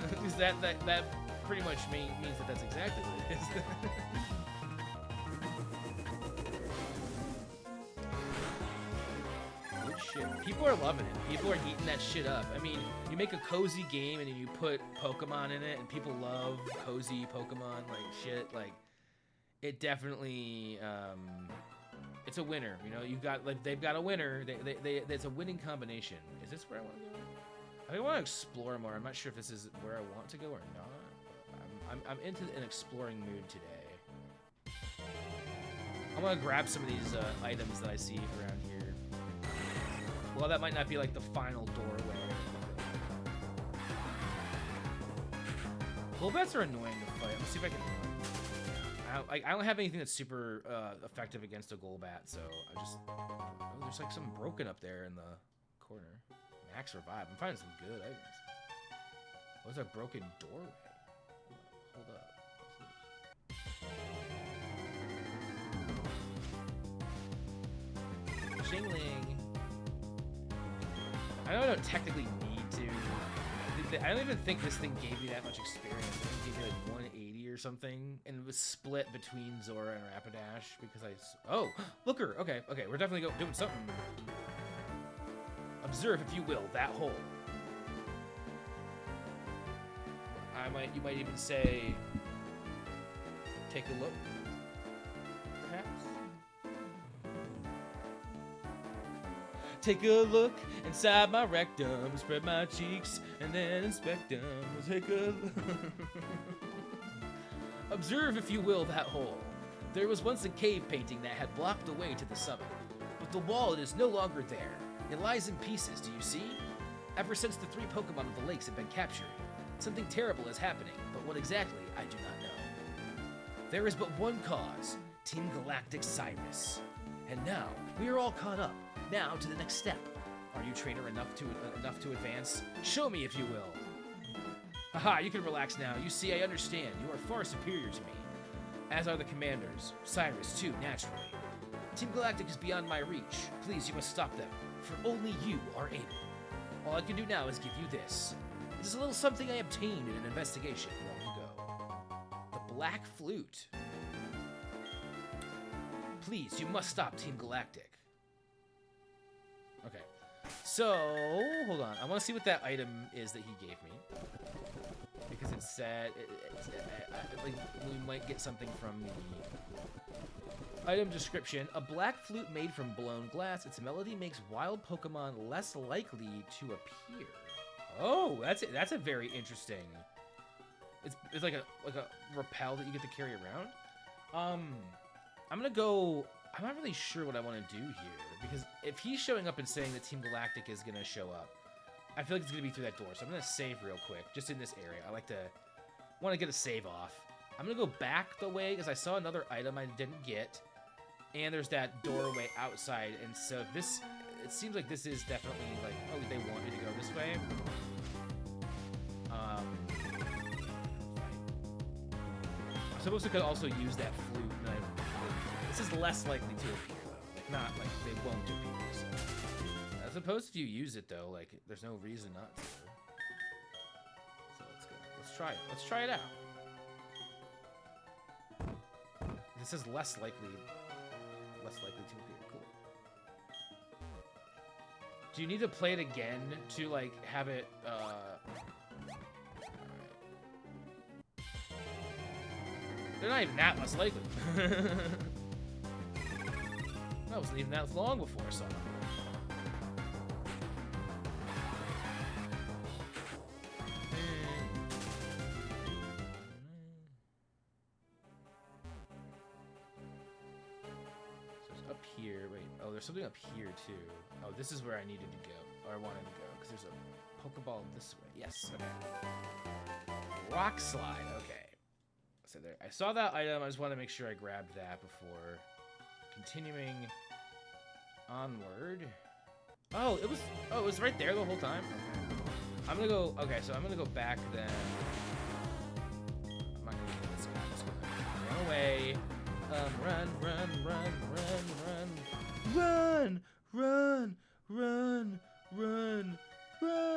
Speaker 1: Because that pretty much means that that's exactly what it is. Good shit. People are loving it. People are eating that shit up. I mean, you make a cozy game and then you put Pokemon in it, and people love cozy Pokemon like shit. Like, it definitely, it's a winner. You know, you've got, like, they've got a winner. It's a winning combination. Is this where I want to go? I want to explore more. I'm not sure if this is where I want to go or not. I'm into an exploring mood today. I want to grab some of these items that I see around here. Well, that might not be like the final doorway. Golbats are annoying to fight. Let's see if I can. I don't have anything that's super effective against a Golbat, so I just. Oh, there's like some broken up there in the corner. Max revive. I'm finding some good items. What's a broken doorway? Hold up. Shingling. I know I don't technically need to. I don't even think this thing gave me that much experience. I think it gave me like 180 or something, and it was split between Zora and Rapidash because Oh, looker. Okay, we're definitely doing something. Observe, if you will, that hole. You might even say, take a look, perhaps. Take a look inside my rectum, spread my cheeks, and then inspect them. Take a look. Observe, if you will, that hole. There was once a cave painting that had blocked the way to the summit, but the wall is no longer there. It lies in pieces, do you see? Ever since the 3 Pokemon of the lakes have been captured, something terrible is happening, but what exactly, I do not know. There is but one cause, Team Galactic Cyrus. And now, we are all caught up. Now to the next step. Are you trainer enough to advance? Show me, if you will. Haha, you can relax now. You see, I understand. You are far superior to me. As are the commanders. Cyrus, too, naturally. Team Galactic is beyond my reach. Please, you must stop them, for only you are able. All I can do now is give you this. It is a little something I obtained in an investigation long ago. The Black Flute. Please, you must stop Team Galactic. Okay. So, hold on. I want to see what that item is that he gave me. Because it said... like, we might get something from the... Item description. A black flute made from blown glass. Its melody makes wild Pokemon less likely to appear. Oh, that's a very interesting... It's like a repel that you get to carry around. I'm gonna go... I'm not really sure what I want to do here, because if he's showing up and saying that Team Galactic is gonna show up, I feel like it's gonna be through that door. So I'm gonna save real quick, just in this area. I want to get a save off. I'm gonna go back the way because I saw another item I didn't get, and there's that doorway outside. And so it seems like this is definitely like, oh, they want me to go this way. I'm supposed to also use that flute. This is less likely to appear, though. Like, not like they won't appear, so. I suppose if you use it, though, like, there's no reason not to. So let's go. Let's try it. Let's try it out. This is less likely. less likely to appear. Cool. Do you need to play it again to like have it? They're not even that less likely. That wasn't even that long before I saw them. Up here, wait, oh, there's something up here too. Oh, this is where I needed to go, or I wanted to go, because there's a Pokeball this way. Yes, okay. Rock slide, okay. So there, I saw that item, I just want to make sure I grabbed that before continuing onward. Oh, it was right there the whole time? Okay. I'm gonna go, okay, so I'm gonna go back then. I'm not gonna kill this guy, I'm just gonna run away. Run, run, run, run, run, run, run, run, run,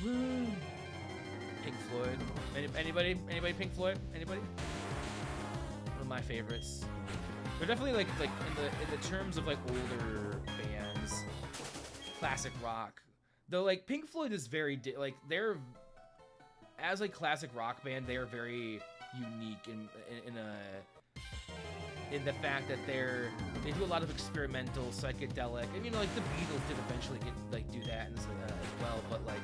Speaker 1: run. Pink Floyd. Anybody Pink Floyd? Anybody? One of my favorites. They're definitely like in the terms of like older bands, classic rock. Though like Pink Floyd is very like they're as a classic rock band, they are very unique in the fact that they do a lot of experimental, psychedelic. I mean, like the Beatles did eventually do that as well, but like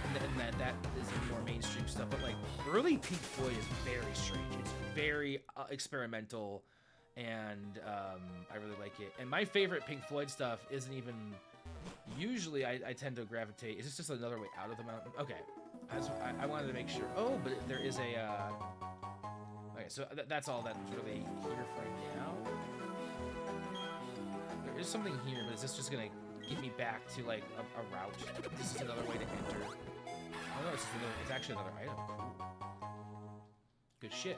Speaker 1: and that is more mainstream stuff. But like early Pink Floyd is very strange. It's very experimental, and I really like it. And my favorite Pink Floyd stuff isn't even usually I tend to gravitate. Is this just another way out of the mountain? Okay, I wanted to make sure. Oh, but there is a. Okay, so that's all that's really here for now. There is something here, but is this just gonna get me back to like a route? This is another way to enter. Oh no, it's actually another item. Good shit.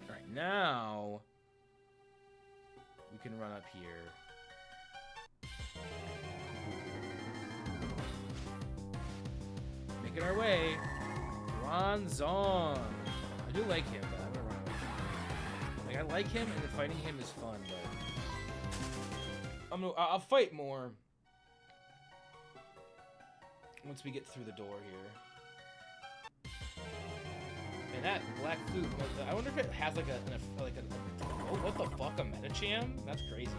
Speaker 1: Alright, now we can run up here. Making our way. Ronzong. I do like him, but I'm gonna run away. Like I like him, and then fighting him is fun, but I'll fight more once we get through the door here. And that black flute, I wonder if it has like a oh, what the fuck, a Metacham? That's crazy.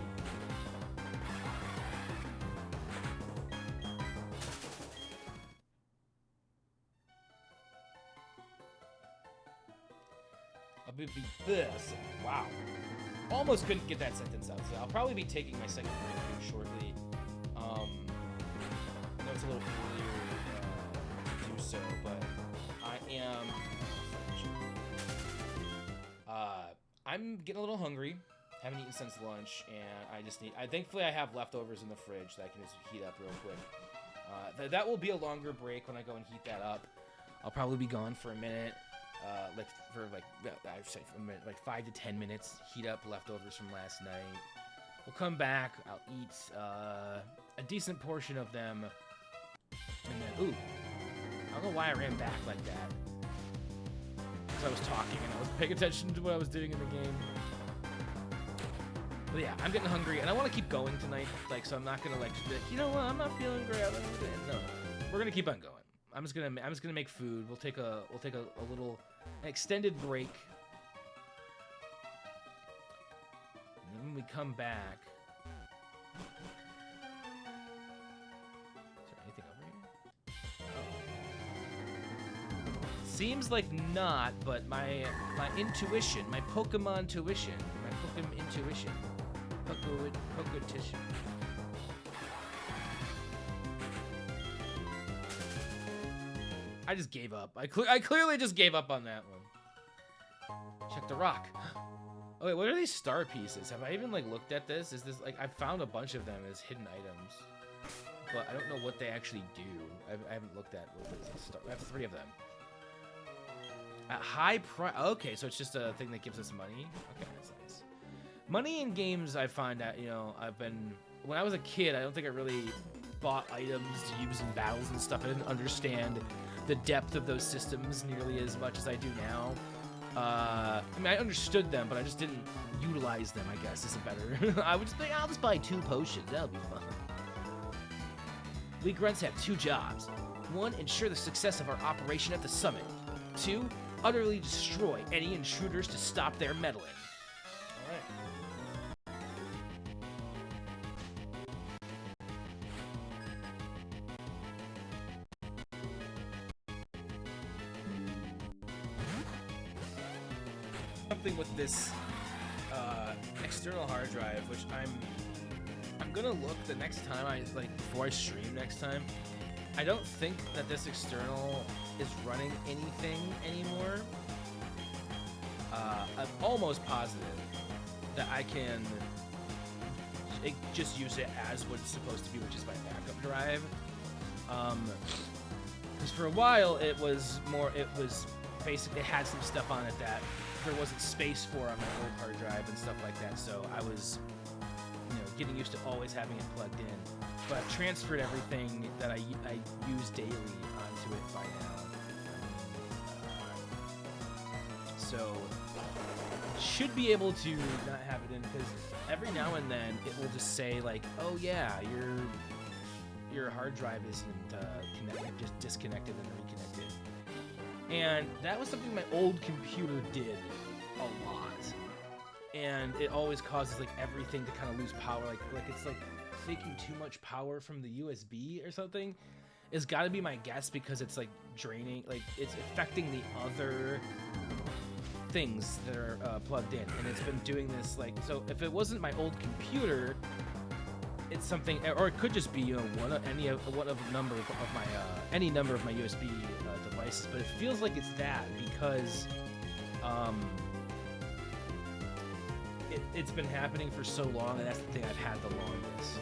Speaker 1: This. Wow. Almost couldn't get that sentence out, so I'll probably be taking my second break here shortly. I know it's a little earlier to do so, but I am... I'm getting a little hungry. Haven't eaten since lunch, and I just need... thankfully, I have leftovers in the fridge that I can just heat up real quick. That will be a longer break when I go and heat that up. I'll probably be gone for a minute. I'd say for a minute, like 5 to 10 minutes, heat up leftovers from last night. We'll come back, I'll eat a decent portion of them, and then, ooh, I don't know why I ran back like that. Because I was talking and I was paying attention to what I was doing in the game. But yeah, I'm getting hungry, and I want to keep going tonight, like, so I'm not gonna like, you know what, I'm not feeling great. No, we're gonna keep on going. I'm just gonna make food. We'll take a little extended break. And then when we come back, is there anything over here? Oh. Seems like not, but my intuition, my Pokemon tuition, my Pokemon intuition, Poketition. I just gave up. I clearly just gave up on that one. Check the rock. Oh wait, what are these star pieces? Have I even like looked at this? Is this like I found a bunch of them as hidden items, but I don't know what they actually do. I haven't looked at what is a star. I have 3 of them. At high price. Okay, so it's just a thing that gives us money. Okay, that's nice. Money in games, I find that when I was a kid, I don't think I really bought items to use in battles and stuff. I didn't understand the depth of those systems nearly as much as I do now. I mean, I understood them, but I just didn't utilize them, I guess, is a better... I would just think, I'll just buy 2 potions. That'll be fun. We grunts have 2 jobs. 1, ensure the success of our operation at the summit. 2, utterly destroy any intruders to stop their meddling. Alright. Something with this external hard drive, which I'm gonna look the next time before I stream next time. I don't think that this external is running anything anymore. I'm almost positive that I can just use it as what it's supposed to be, which is my backup drive. Because for a while it was basically, it had some stuff on it that there wasn't space for on my old hard drive and stuff like that, so I was, getting used to always having it plugged in. But I've transferred everything that I use daily onto it by now. So should be able to not have it in, because every now and then it will just say like, oh yeah, your hard drive isn't connected, just disconnected and reconnected. And that was something my old computer did a lot. And it always causes like everything to kind of lose power, like it's like taking too much power from the USB or something. It's got to be my guess, because it's like draining, like it's affecting the other things that are plugged in, and it's been doing this like, so if it wasn't my old computer, it's something, or it could just be any number of my USB devices, but it feels like it's that because it's been happening for so long, and that's the thing I've had the longest.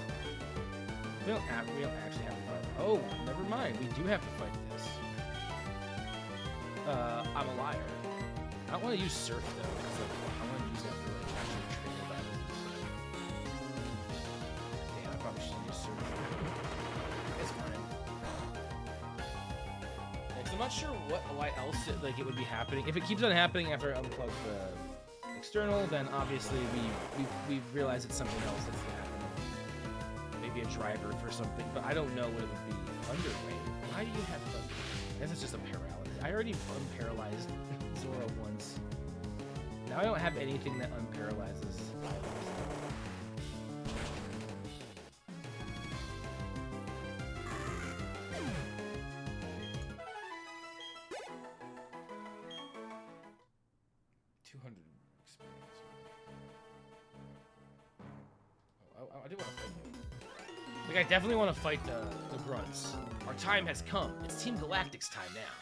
Speaker 1: We don't actually have to fight. Oh, never mind. We do have to fight this. I'm a liar. I don't want to use Surf though, because I want to use that for like actually training battles. Damn, I probably should use Surf. It's fine. Yeah, 'cause I'm not sure why else it would be happening. If it keeps on happening after I unplug the external, then obviously we realize it's something else that's happening. Maybe a driver for something, but I don't know what it would be. Underway. Why do you have thunder? I guess it's just a paralysis. I already unparalyzed Zora once. Now I don't have anything that unparalyzes. I do want to fight them. Like, I definitely want to fight the grunts. Our time has come. It's Team Galactic's time now.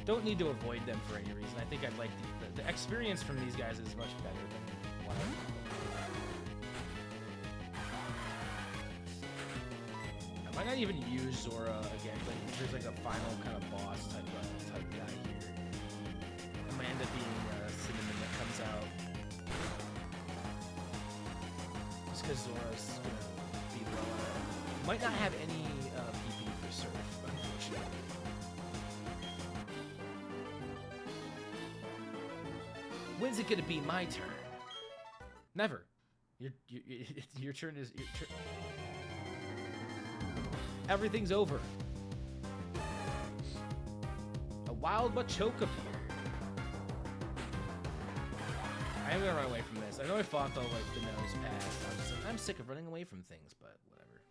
Speaker 1: Don't need to avoid them for any reason. I think I'd like the experience from these guys is much better than what I might not even use Zora again, but there's like a final kind of boss type guy here. It might end up being Cinnamon that comes out. Because Zora's gonna be low. Might not have any PP for Surf, unfortunately. When's it gonna be my turn? Never. Your turn is your turn. Everything's over. A wild Machoke appeared. I'm gonna run away from this. I know I fought the nose pass. I'm sick of running away from things, but whatever.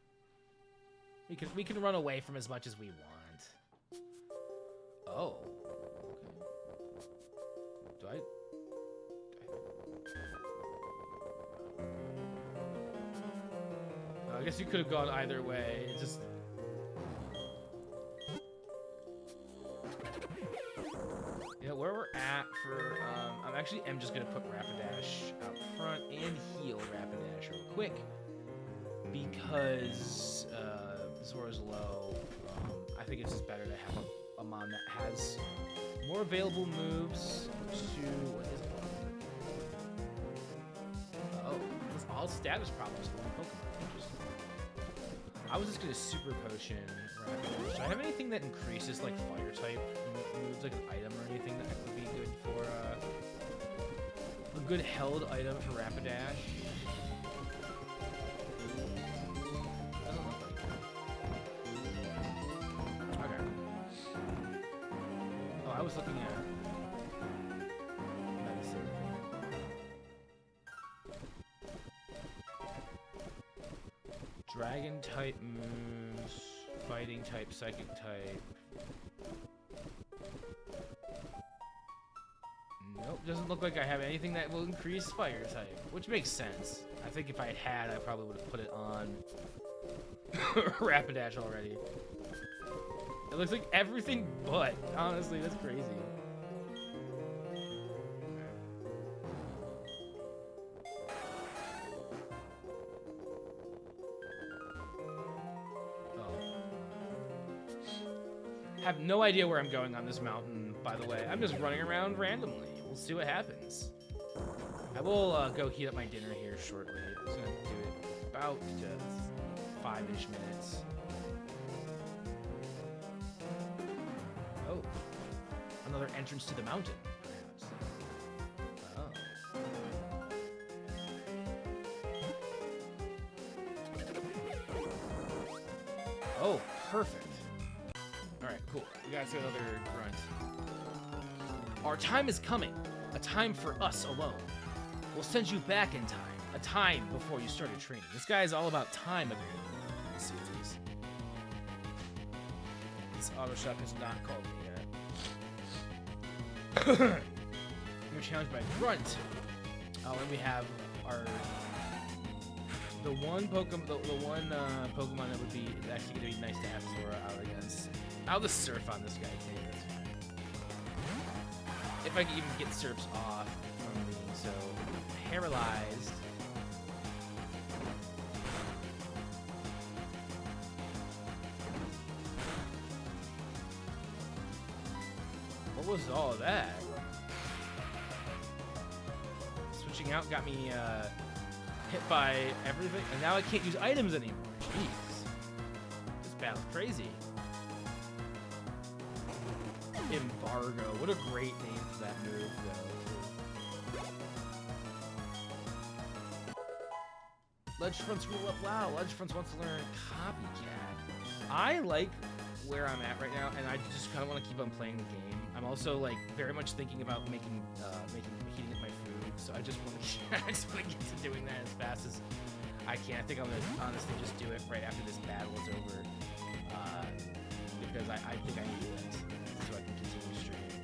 Speaker 1: We can run away from as much as we want. Oh. Okay. I guess you could have gone either way. It's just. Where we're at for, I'm just gonna put Rapidash out front and heal Rapidash real quick because Zora's low. I think it's just better to have a Mon that has more available moves to, what is it? Oh, it's all status problems for one Pokemon. Interesting. I was just gonna super potion. Rapidash. Do I have anything that increases like fire type moves, like an item or anything that would be good for a good held item for Rapidash? Doesn't look like it. Okay. Oh, I was looking at medicine. Dragon type moves, fighting type, psychic type. Nope, doesn't look like I have anything that will increase fire type, which makes sense. I think if I had, I probably would have put it on Rapidash already. It looks like everything but, honestly, that's crazy. Have no idea where I'm going on this mountain, by the way. I'm just running around randomly. We'll see what happens. I will go heat up my dinner here shortly. I'm just gonna do it about 5-ish minutes. Oh, another entrance to the mountain, perhaps. Oh. Oh, perfect. Alright, cool. We gotta see another grunt. Our time is coming. A time for us alone. We'll send you back in time. A time before you started training. This guy is all about time available. Let's see what these. This auto shop has not called me yet. We're challenged by Grunt. Oh, and we have our the one Pokemon that would be actually gonna be nice to have Zora out against. I'll just surf on this guy too. If I can even get surfs off from being so paralyzed. What was all of that? Switching out got me hit by everything, and now I can't use items anymore. Jeez. This battle's crazy. Embargo. What a great name for that move, though. Ledge Fronts rule up loud. Ledge Fronts wants to learn Copycat. I like where I'm at right now, and I just kind of want to keep on playing the game. I'm also like very much thinking about heating up my food, so I just want to get to doing that as fast as I can. I think I'm gonna honestly just do it right after this battle is over, because I think I need to do that so I can continue streaming.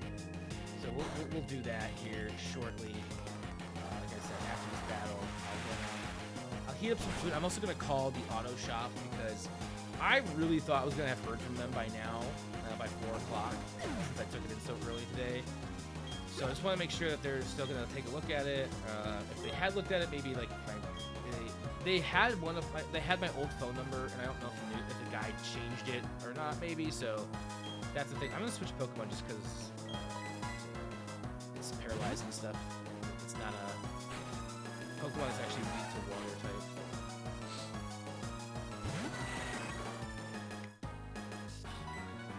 Speaker 1: So we'll do that here shortly. Like I said, after this battle, I'll heat up some food. I'm also gonna call the auto shop because I really thought I was gonna have heard from them by now, by 4 o'clock, since I took it in so early today. So I just want to make sure that they're still gonna take a look at it. If they had looked at it, maybe like they had they had my old phone number, and I don't know if the guy changed it or not. Maybe so. That's the thing. I'm gonna switch Pokemon just because it's paralyzed and stuff. It's not a Pokemon is actually weak to water type.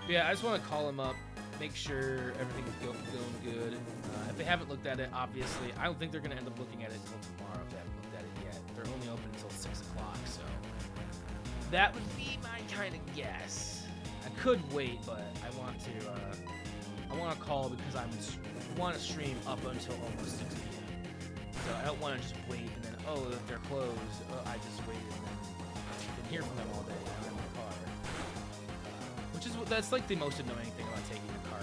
Speaker 1: Yeah, I just want to call them up, make sure everything's going good. If they haven't looked at it, obviously, I don't think they're going to end up looking at it until tomorrow if they haven't looked at it yet. They're only open until 6 o'clock, so that would be my kind of guess. I could wait, but I want to call because I want to stream up until almost 6 p.m. So I don't want to just wait and then, if they're closed, I just wait and then didn't hear from them all day. I'm in my car. That's like the most annoying thing about taking the car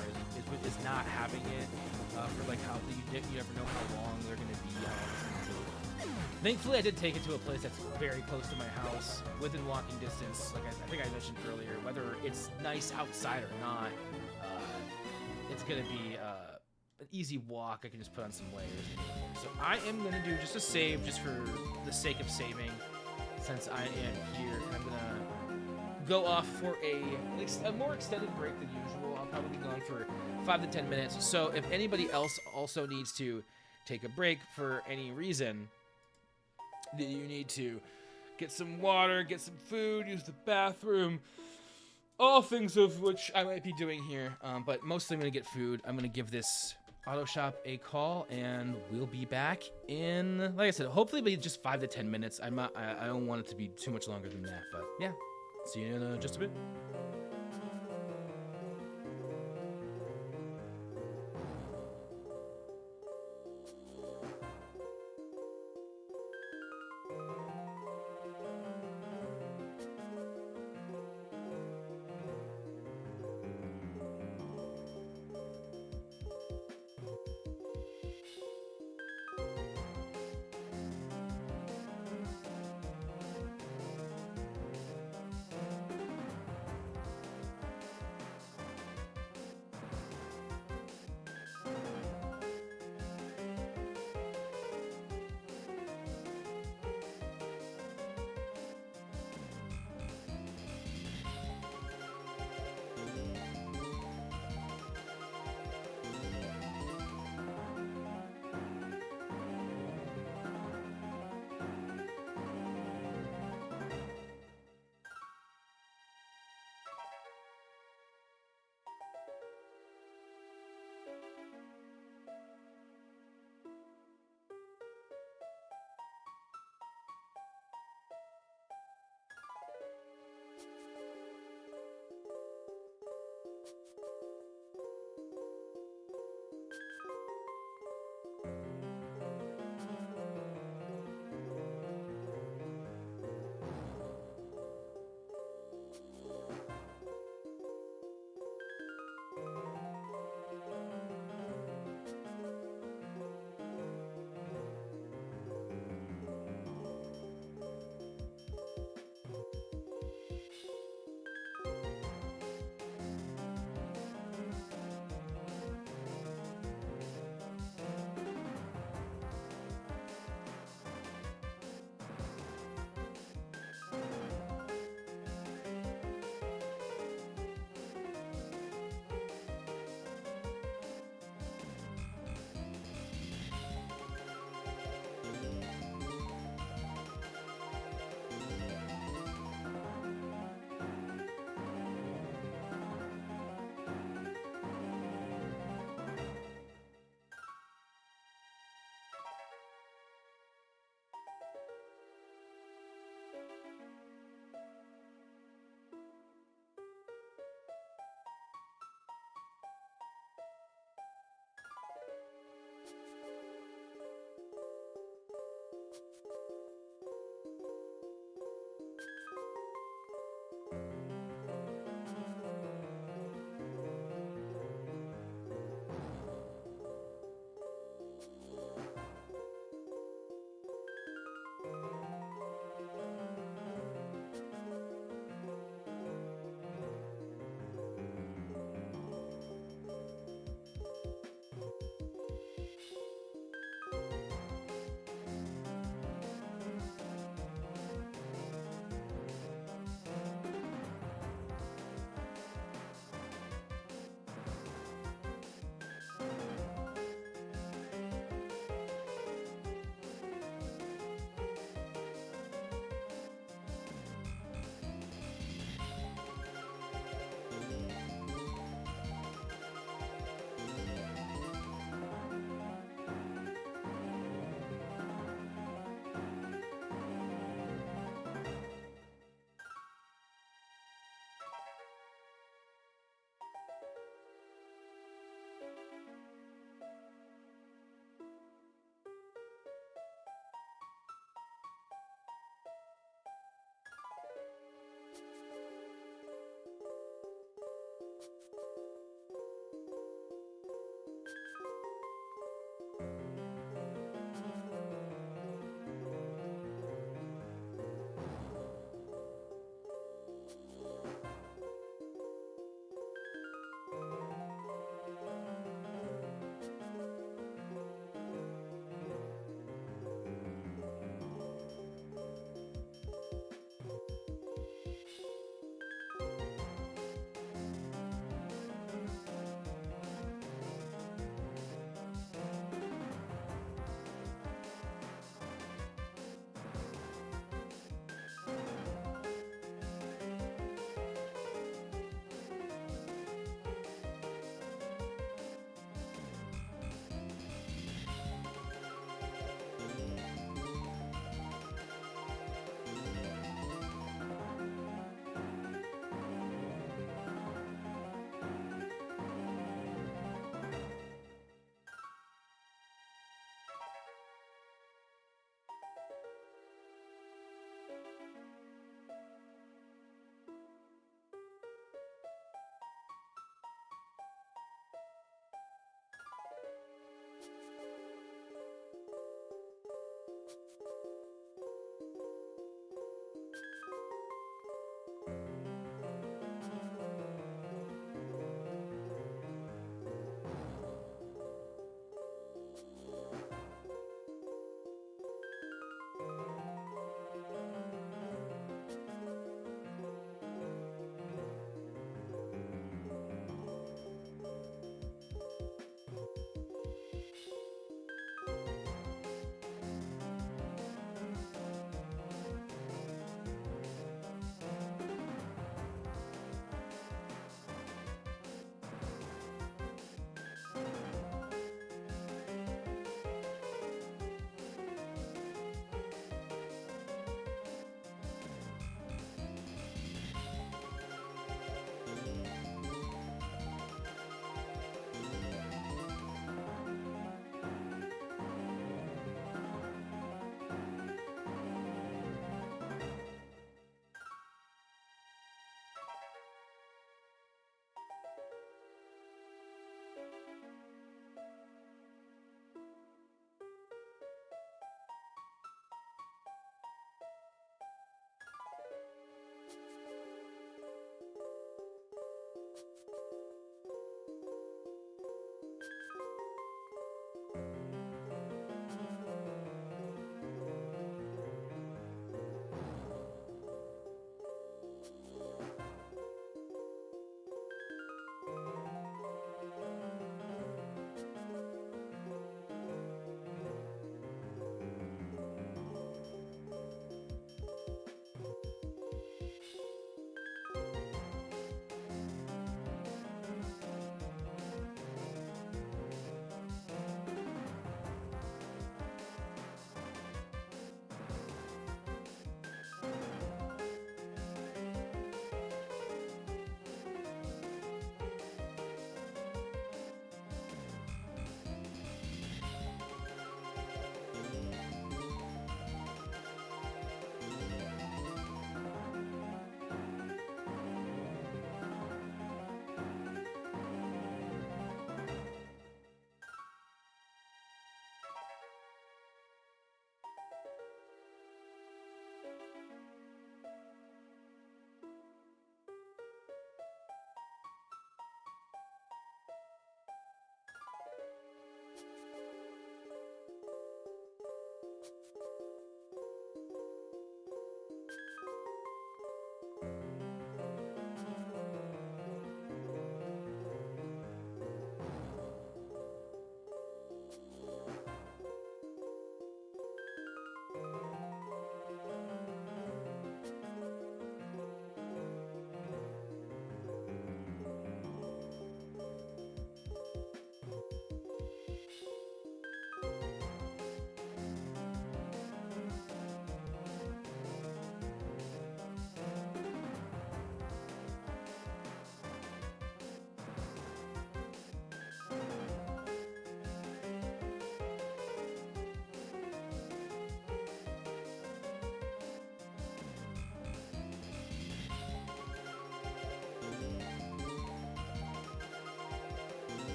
Speaker 1: is not having it for like how you never know how long they're gonna be. Thankfully, I did take it to a place that's very close to my house, within walking distance. Like I think I mentioned earlier, whether it's nice outside or not, it's gonna be an easy walk. I can just put on some layers. So I am gonna do just a save, just for the sake of saving, since I am here. I'm gonna go off for a more extended break than usual. I'll probably be gone for 5 to 10 minutes. So if anybody else also needs to take a break for any reason, that you need to get some water, get some food, use the bathroom. All things of which I might be doing here, but mostly I'm gonna get food. I'm gonna give this auto shop a call, and we'll be back in, like I said, hopefully be just 5 to 10 minutes. I don't want it to be too much longer than that, but yeah. See you in just a bit.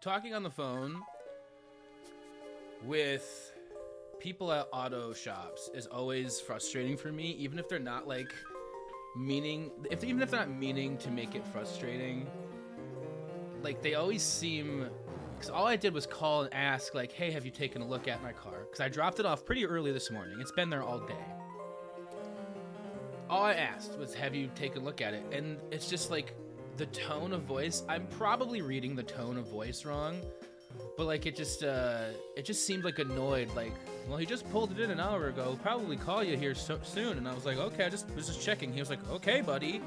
Speaker 1: Talking on the phone with people at auto shops is always frustrating for me, even if they're not like even if they're not meaning to make it frustrating. Like they always seem, because all I did was call and ask like, hey, have you taken a look at my car? Because I dropped it off pretty early this morning. It's been there all day. All I asked was, have you taken a look at it? And it's just like the tone of voice. I'm probably reading the tone of voice wrong, but like it just seemed like annoyed. Like, well, he just pulled it in an hour ago. He'll probably call you here soon. And I was like, okay, I was just checking. He was like, okay, buddy.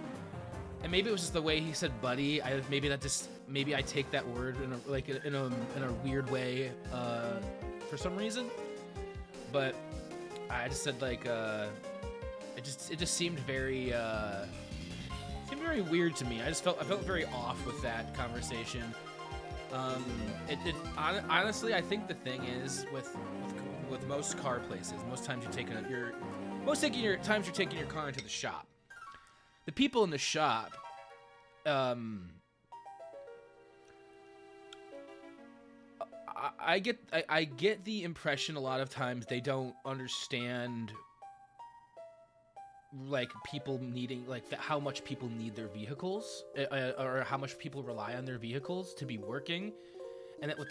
Speaker 1: And maybe it was just the way he said buddy. Maybe I take that word in a weird way for some reason. But I just said like it just seemed very weird to me. I felt very off with that conversation. Honestly, I think the thing is with most car places, most times you're taking your car into the shop. The people in the shop, I get the impression a lot of times they don't understand like people needing how much people need their vehicles, or how much people rely on their vehicles to be working, and that if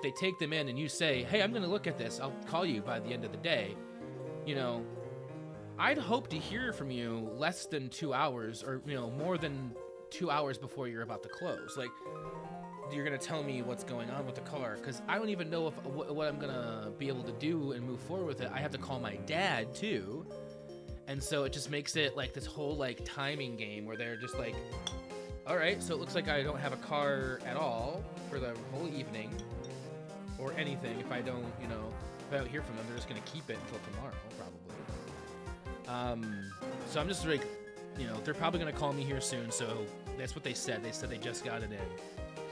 Speaker 1: they take them in and you say, hey, I'm gonna look at this, I'll call you by the end of the day, you know, I'd hope to hear from you less than 2 hours, or more than 2 hours before you're about to close. Like, you're gonna tell me what's going on with the car, because I don't even know what I'm gonna be able to do and move forward with it. I have to call my dad too, and so it just makes it like this whole like timing game where they're just like, all right, so it looks like I don't have a car at all for the whole evening or anything. If I don't hear from them, they're just gonna keep it until tomorrow probably. So I'm just like, they're probably gonna call me here soon. So that's what they said. They said they just got it in,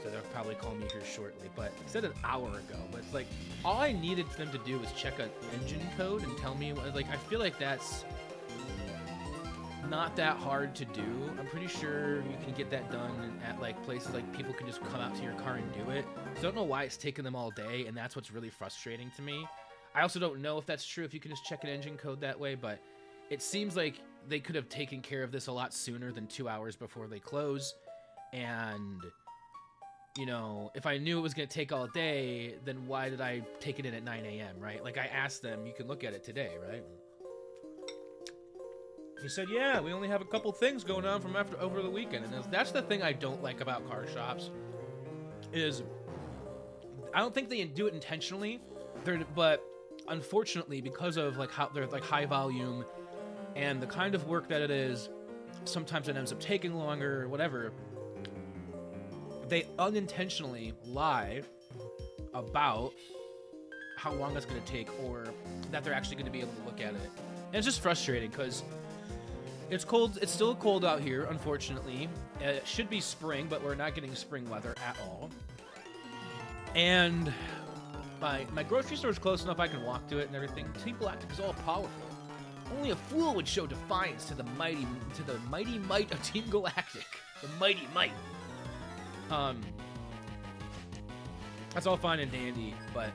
Speaker 1: so they'll probably call me here shortly. But they said an hour ago. But it's like all I needed for them to do was check an engine code and tell me. Like, I feel like that's not that hard to do. I'm pretty sure you can get that done at like places like people can just come out to your car and do it. So I don't know why it's taken them all day, and that's what's really frustrating to me. I also don't know if that's true, if you can just check an engine code that way, but it seems like they could have taken care of this a lot sooner than 2 hours before they close. And, if I knew it was going to take all day, then why did I take it in at 9 a.m., right? Like, I asked them, you can look at it today, right? He said, yeah, we only have a couple things going on from over the weekend. And that's the thing I don't like about car shops, is I don't think they do it intentionally, but unfortunately, because of like how they're like high volume and the kind of work that it is, sometimes it ends up taking longer or whatever. They unintentionally lie about how long it's going to take, or that they're actually going to be able to look at it. And it's just frustrating because it's cold. It's still cold out here, unfortunately. It should be spring, but we're not getting spring weather at all. And my grocery store is close enough I can walk to it and everything. Team Galactic is all powerful. Only a fool would show defiance to the mighty might of Team Galactic. The mighty might. That's all fine and dandy, but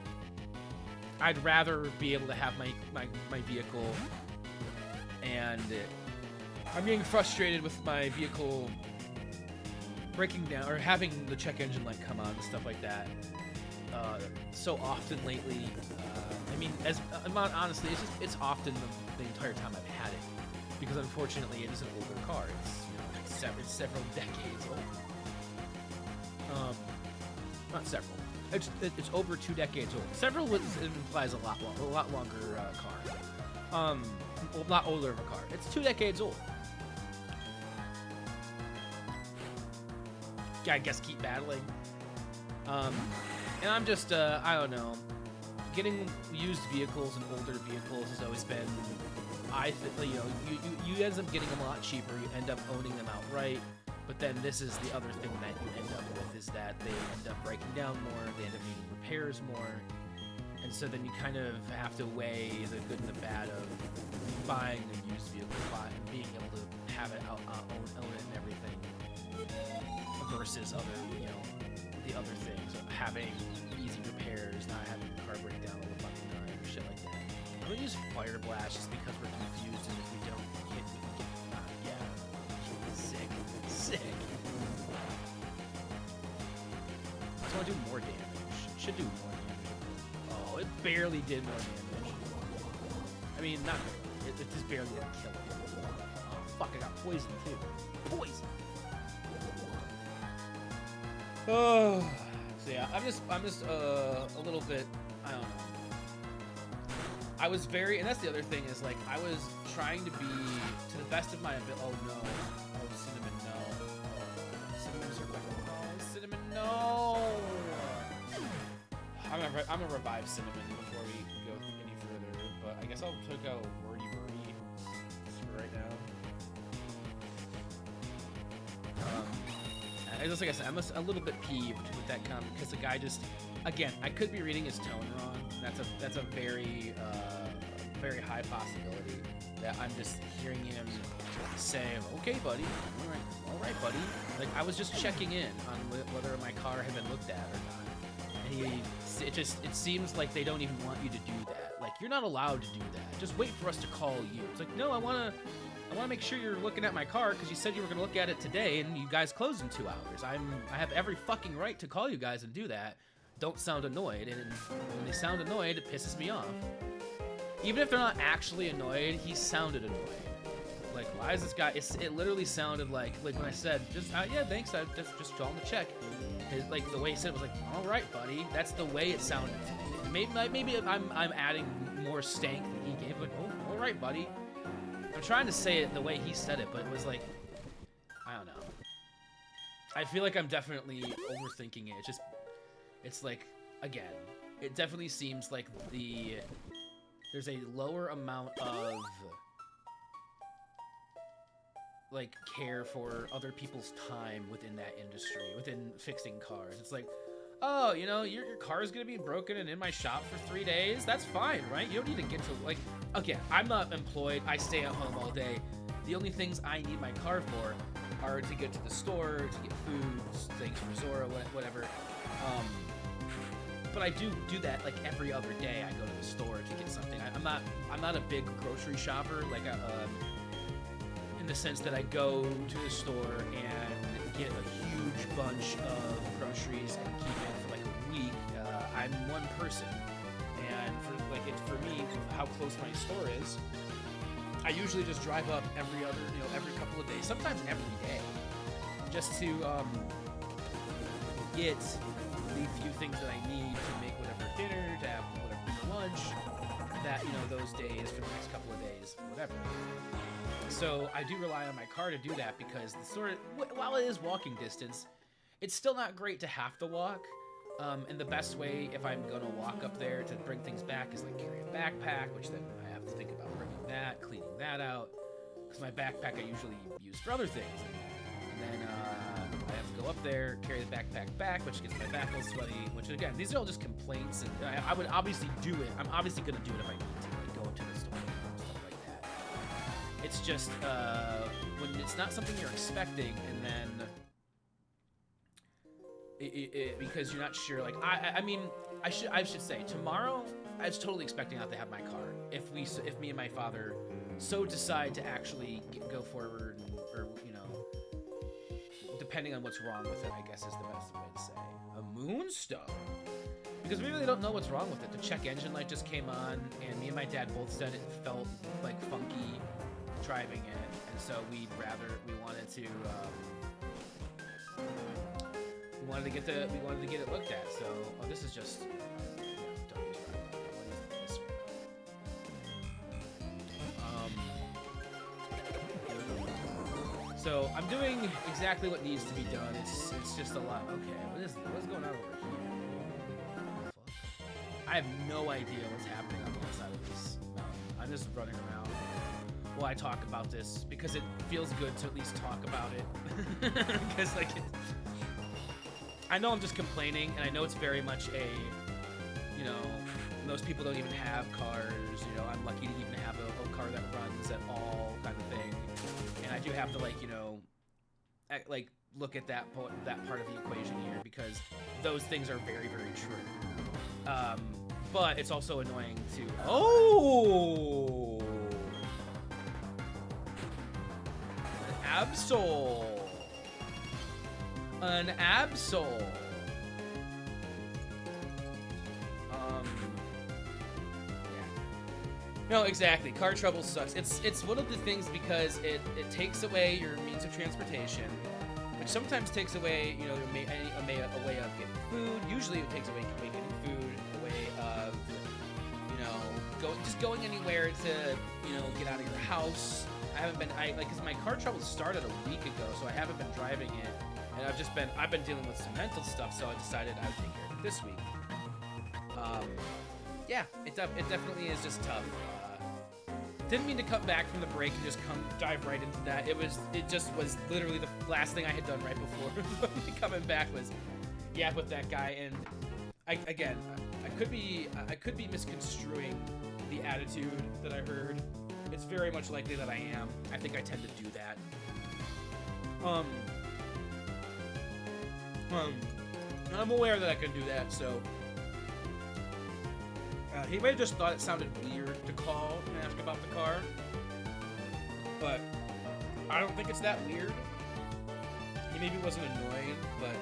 Speaker 1: I'd rather be able to have my vehicle, and I'm getting frustrated with my vehicle breaking down or having the check engine light come on and stuff like that so often lately. I mean, honestly, it's often the entire time I've had it, because unfortunately it is an older car. It's several decades old. Not several. It's over 2 decades old. Several implies a lot longer car. A lot older of a car. It's 2 decades old. I guess keep battling. And I'm just I don't know. Getting used vehicles and older vehicles has always been, you end up getting them a lot cheaper. You end up owning them outright. But then this is the other thing that you end up with, is that they end up breaking down more, they end up needing repairs more, and so then you kind of have to weigh the good and the bad of buying a used vehicle and being able to have it own it and everything, versus other, having easy repairs, not having your car break down all the fucking time, or shit like that. I'm gonna use Fire Blast just because we're confused, and if we don't hit, we can get sick. So I do more damage. Should do more damage. Oh, it barely did more damage. I mean, not barely. It just barely didn't kill him. Oh, fuck, I got poison too. Poison! Oh, so yeah, I'm just a little bit, I don't know. I was very, and that's the other thing is like, I was trying to be, to the best of my ability, oh no, oh Cinnamon, no. Oh, Cinnamon's her back. Oh, Cinnamon, no! I'm gonna revive Cinnamon before we go any further, but I guess I'll take out Wordy Birdie for right now. Just like I said, I'm a little bit peeved with that comment because the guy just, again, I could be reading his tone wrong. That's a very very high possibility that I'm just hearing him say, "Okay, buddy, all right, buddy." Like I was just checking in on whether my car had been looked at or not, and it seems like they don't even want you to do that. Like you're not allowed to do that. Just wait for us to call you. It's like, no, I want to make sure you're looking at my car because you said you were going to look at it today and you guys close in 2 hours. I have every fucking right to call you guys and do that. Don't sound annoyed. And when they sound annoyed, it pisses me off. Even if they're not actually annoyed, he sounded annoyed. Like, why is this guy? It literally sounded like when I said, just, yeah, thanks, I just calling to check. Like, the way he said it was like, all right, buddy. That's the way it sounded to me. Maybe I'm adding more stank than he gave, but oh, all right, buddy. I'm trying to say it the way he said it, but it was like, I don't know. I feel like I'm definitely overthinking it. It's like, again, it definitely seems like there's a lower amount of, like, care for other people's time within that industry, within fixing cars. It's like, oh, you know, your car's gonna be broken and in my shop for 3 days. That's fine, right? You don't need to get to, like, okay, I'm not employed. I stay at home all day. The only things I need my car for are to get to the store, to get food, things for Zora, whatever. But I do that like every other day. I go to the store to get something. I'm not a big grocery shopper, like in the sense that I go to the store and get a huge bunch of groceries and keep it for like a week. I'm one person, and for me, how close my store is, I usually just drive up every couple of days, sometimes every day, just to get the few things that I need to make whatever dinner, to have whatever for lunch, that, those days, for the next couple of days, whatever. So I do rely on my car to do that because the store, while it is walking distance, it's still not great to have to walk. And the best way, if I'm gonna walk up there to bring things back, is like carry a backpack, which then I have to think about bringing that, cleaning that out, because my backpack I usually use for other things. And then I have to go up there, carry the backpack back, which gets my back all sweaty, which again, these are all just complaints, and I would obviously do it. I'm obviously gonna do it if I need to, like go into the store and stuff like that. It's just when it's not something you're expecting, and then because you're not sure. Like I mean, I should say tomorrow I was totally expecting not to have my car. If me and my father so decide to actually go forward, or depending on what's wrong with it, I guess is the best way to say. A moonstone. Because we really don't know what's wrong with it. The check engine light just came on, and me and my dad both said it felt like funky driving it, and so we wanted to get it looked at. So this is just don't use that. This so I'm doing exactly what needs to be done. It's just a lot. Okay, what's going on over here? Fuck. I have no idea what's happening on the other side of this mountain. I'm just running around while I talk about this because it feels good to at least talk about it. Because I know I'm just complaining, and I know it's very much most people don't even have cars. I'm lucky to even have a car that runs at all, kind of thing. And I do have to look at that part of the equation here because those things are very, very true. But it's also annoying to. Oh, an Absol. An Absol. No, exactly. Car trouble sucks. It's one of the things because it takes away your means of transportation, which sometimes takes away, you know, a way of getting food. Usually it takes away getting food, a way of, you know, just going anywhere to, you know, get out of your house. Because my car trouble started a week ago, so I haven't been driving it, and I've been dealing with some mental stuff, so I decided I would take care of it this week. Yeah, it definitely is just tough. Didn't mean to cut back from the break and just dive right into that. It just was literally the last thing I had done right before coming back was yap with that guy, and I could be misconstruing the attitude that I heard. It's very much likely that I am. I think I tend to do that. I'm aware that I can do that, so. He may have just thought it sounded weird to call and ask about the car, but I don't think it's that weird. He maybe wasn't annoyed, but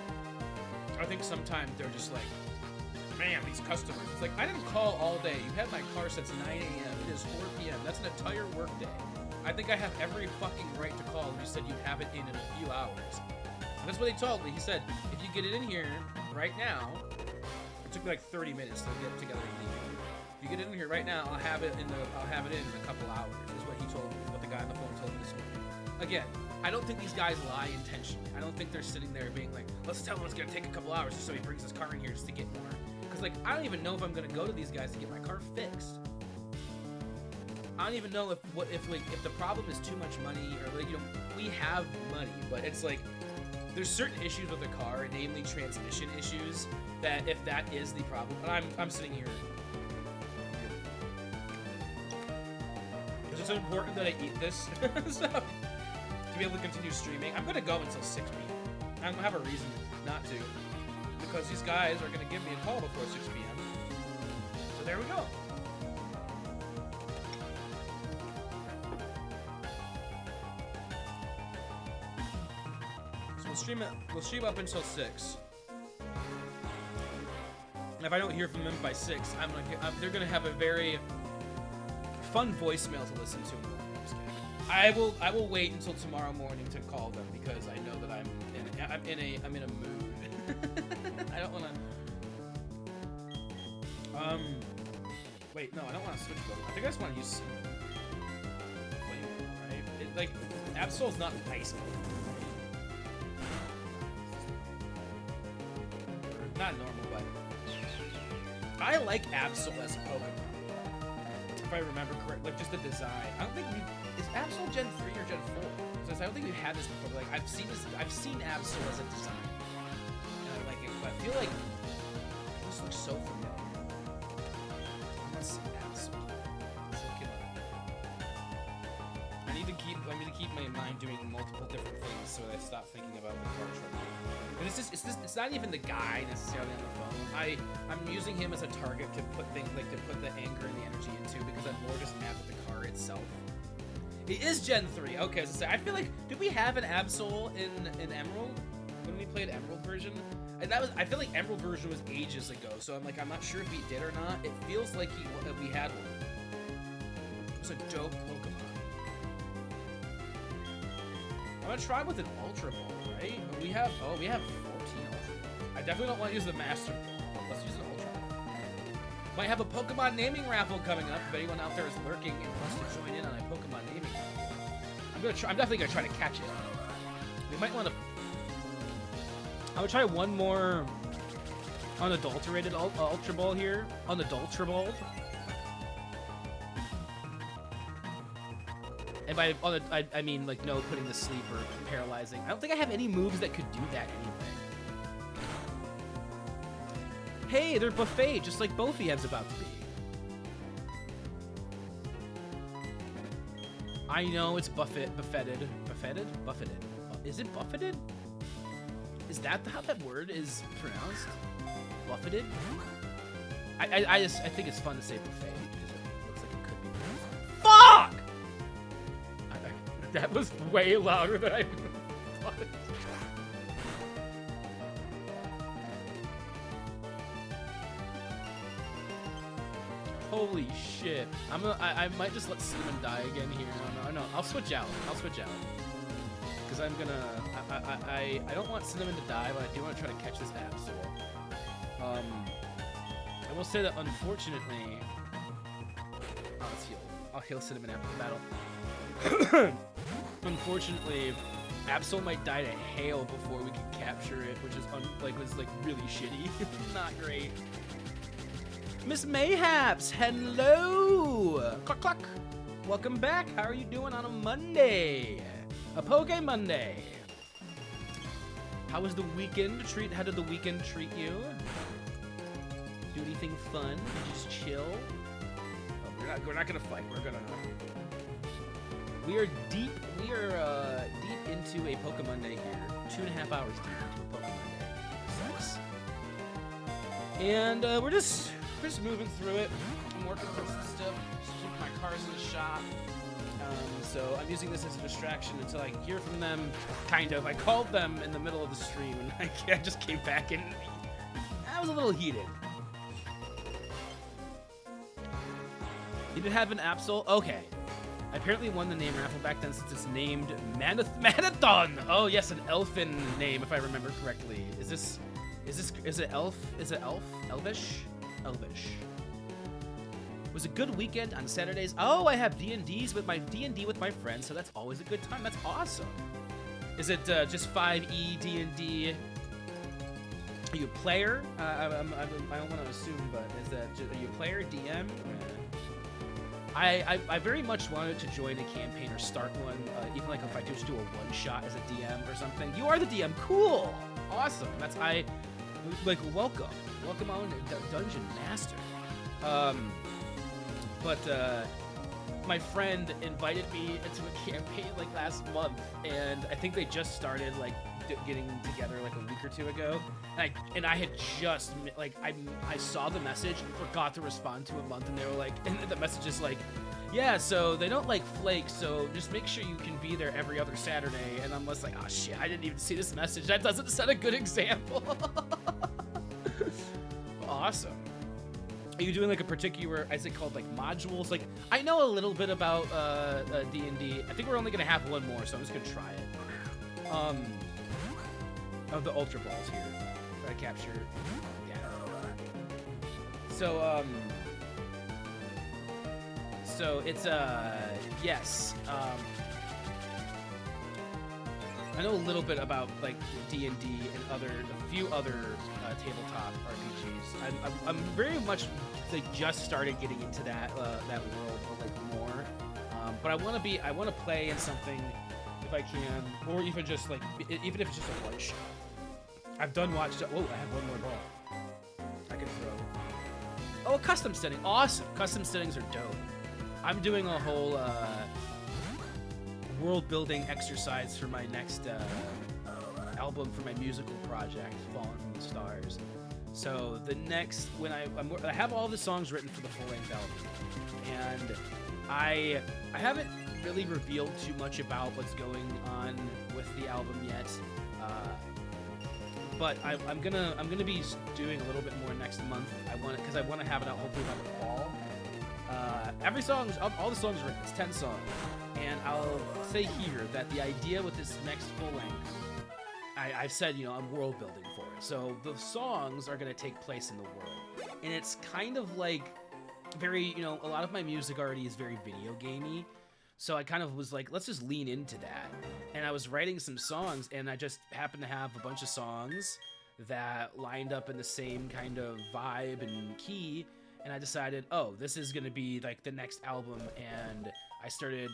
Speaker 1: I think sometimes they're just like, man, these customers. It's like, I didn't call all day. You had my car since 9 a.m. It is 4 p.m. That's an entire work day. I think I have every fucking right to call, and you said you'd have it in a few hours. And that's what he told me. He said, if you get it in here right now, it took me like 30 minutes to get together and leave. If you get it in here right now, I'll have it in a couple hours. Is what he told me. What the guy on the phone told me this morning. Again, I don't think these guys lie intentionally. I don't think they're sitting there being like, let's tell him it's gonna take a couple hours just so he brings his car in here just to get more. Because like, I don't even know if I'm gonna go to these guys to get my car fixed. I don't even know if the problem is too much money or like, you know, we have money, but it's like there's certain issues with the car, namely transmission issues, that if that is the problem, and I'm sitting here. It's important that I eat this so, to be able to continue streaming. I'm gonna go until 6 p.m. I don't have a reason not to, because these guys are gonna give me a call before 6 p.m. So there we go. So we'll stream up until 6. And if I don't hear from them by 6, they're gonna have a very fun voicemail to listen to. I will wait until tomorrow morning to call them because I know that I'm in a mood. I don't want to. Wait, no, I don't want to switch mode. I think I just want to use. Right? Like, Absol's not ice mode. Right? Not normal, but I like Absol as a Pokemon. If I remember correctly, like just the design. I don't think is Absol Gen 3 or Gen 4? Because I don't think we've had this before. But like I've seen Absol as a design, and I like it. But I feel like this looks so familiar. I want to see Absol. I need to keep my mind doing multiple different things so that I stop thinking about the car trouble. But it's not even the guy necessarily on the phone. I'm using him as a target to put things like to put the anger and the energy into because I'm more just mad at the car itself. It is Gen 3. Okay, as I say, I feel like did we have an Absol in Emerald when we played Emerald version? And I feel like Emerald version was ages ago, so I'm not sure if we did or not. It feels like we had one. It was a dope Pokemon. I'm gonna try with an Ultra Ball, right? We have 14 Ultra Balls. I definitely don't want to use the Master Ball. Let's use an Ultra Ball. Might have a Pokemon naming raffle coming up. If anyone out there is lurking and wants to join in on a Pokemon naming raffle, I'm definitely gonna try to catch it. We might want to. I would try one more unadulterated Ultra Ball here. Unadulterated. And by I mean like no putting to sleep or paralyzing. I don't think I have any moves that could do that anyway. Hey, they're buffet, just like Bofiev's about to be. I know it's buffeted. Buffeted? Is it buffeted? Is that how that word is pronounced? Buffeted? I think it's fun to say buffet because it looks like it could be. Fuck! That was way louder than I thought. Holy shit! I might just let Cinnamon die again here. No, I'll switch out. Because I'm gonna. I don't want Cinnamon to die, but I do want to try to catch this Absol. I will say that unfortunately, let's heal. I'll heal Cinnamon after the battle. Unfortunately, Absol might die to hail before we can capture it, which is was really shitty. Not great. Miss Mayhaps, hello! Cluck cluck! Welcome back. How are you doing on a Monday? A PokeMonday. How was the weekend? How did the weekend treat you? Do anything fun? Did you just chill? Oh, we're not gonna fight. We are deep into a PokeMonday here. 2.5 hours deep into a PokeMonday. Sucks. And we're just moving through it. I'm working for some stuff. My car's in the shop. So I'm using this as a distraction until I hear from them. Kind of. I called them in the middle of the stream, and I just came back, and I was a little heated. You did have an Absol? Okay. I apparently won the name raffle back then since it's named Manathon. Oh yes, an elfin name if I remember correctly. Is it elf? Is it elf? Elvish? Elvish. Was a good weekend on Saturdays. Oh, I have D&D with my friends, so that's always a good time. That's awesome. Is it just 5e D&D? Are you a player? I don't want to assume, but are you a player, DM? I very much wanted to join a campaign or start one, even if I just do a one-shot as a DM or something. You are the DM. Cool. Awesome. Welcome on Dungeon Master. But my friend invited me into a campaign last month, and I think they just started getting together a week or two ago, and I had just I saw the message and forgot to respond to a month, and they were and the message is yeah, so they don't like flakes, so just make sure you can be there every other Saturday. And I'm just oh shit, I didn't even see this message. That doesn't set a good example. Awesome. Are you doing a particular, is it called modules? I know a little bit about D&D. I think we're only gonna have one more, so I'm just gonna try it. Of the Ultra Balls here. Try to capture. Yeah. So it's yes. I know a little bit about D&D and a few other tabletop RPGs. I'm very much just started getting into that world more. But I want to play in something if I can, or even just even if it's just a one shot. I've done watch. Whoa, I have one more ball. I can throw. Oh, custom setting. Awesome. Custom settings are dope. I'm doing a whole world building exercise for my next album for my musical project, Fallen from the Stars. So the next, when I have all the songs written for the full length album, and I haven't really revealed too much about what's going on with the album yet. But I'm gonna be doing a little bit more next month. Because I want to have it out hopefully by the fall. Every song, all the songs are written. It's 10 songs, and I'll say here that the idea with this next full length, I've said I'm world building for it. So the songs are gonna take place in the world, and it's kind of very a lot of my music already is very video gamey. So I kind of was let's just lean into that. And I was writing some songs, and I just happened to have a bunch of songs that lined up in the same kind of vibe and key. And I decided, oh, this is gonna be the next album. And I started,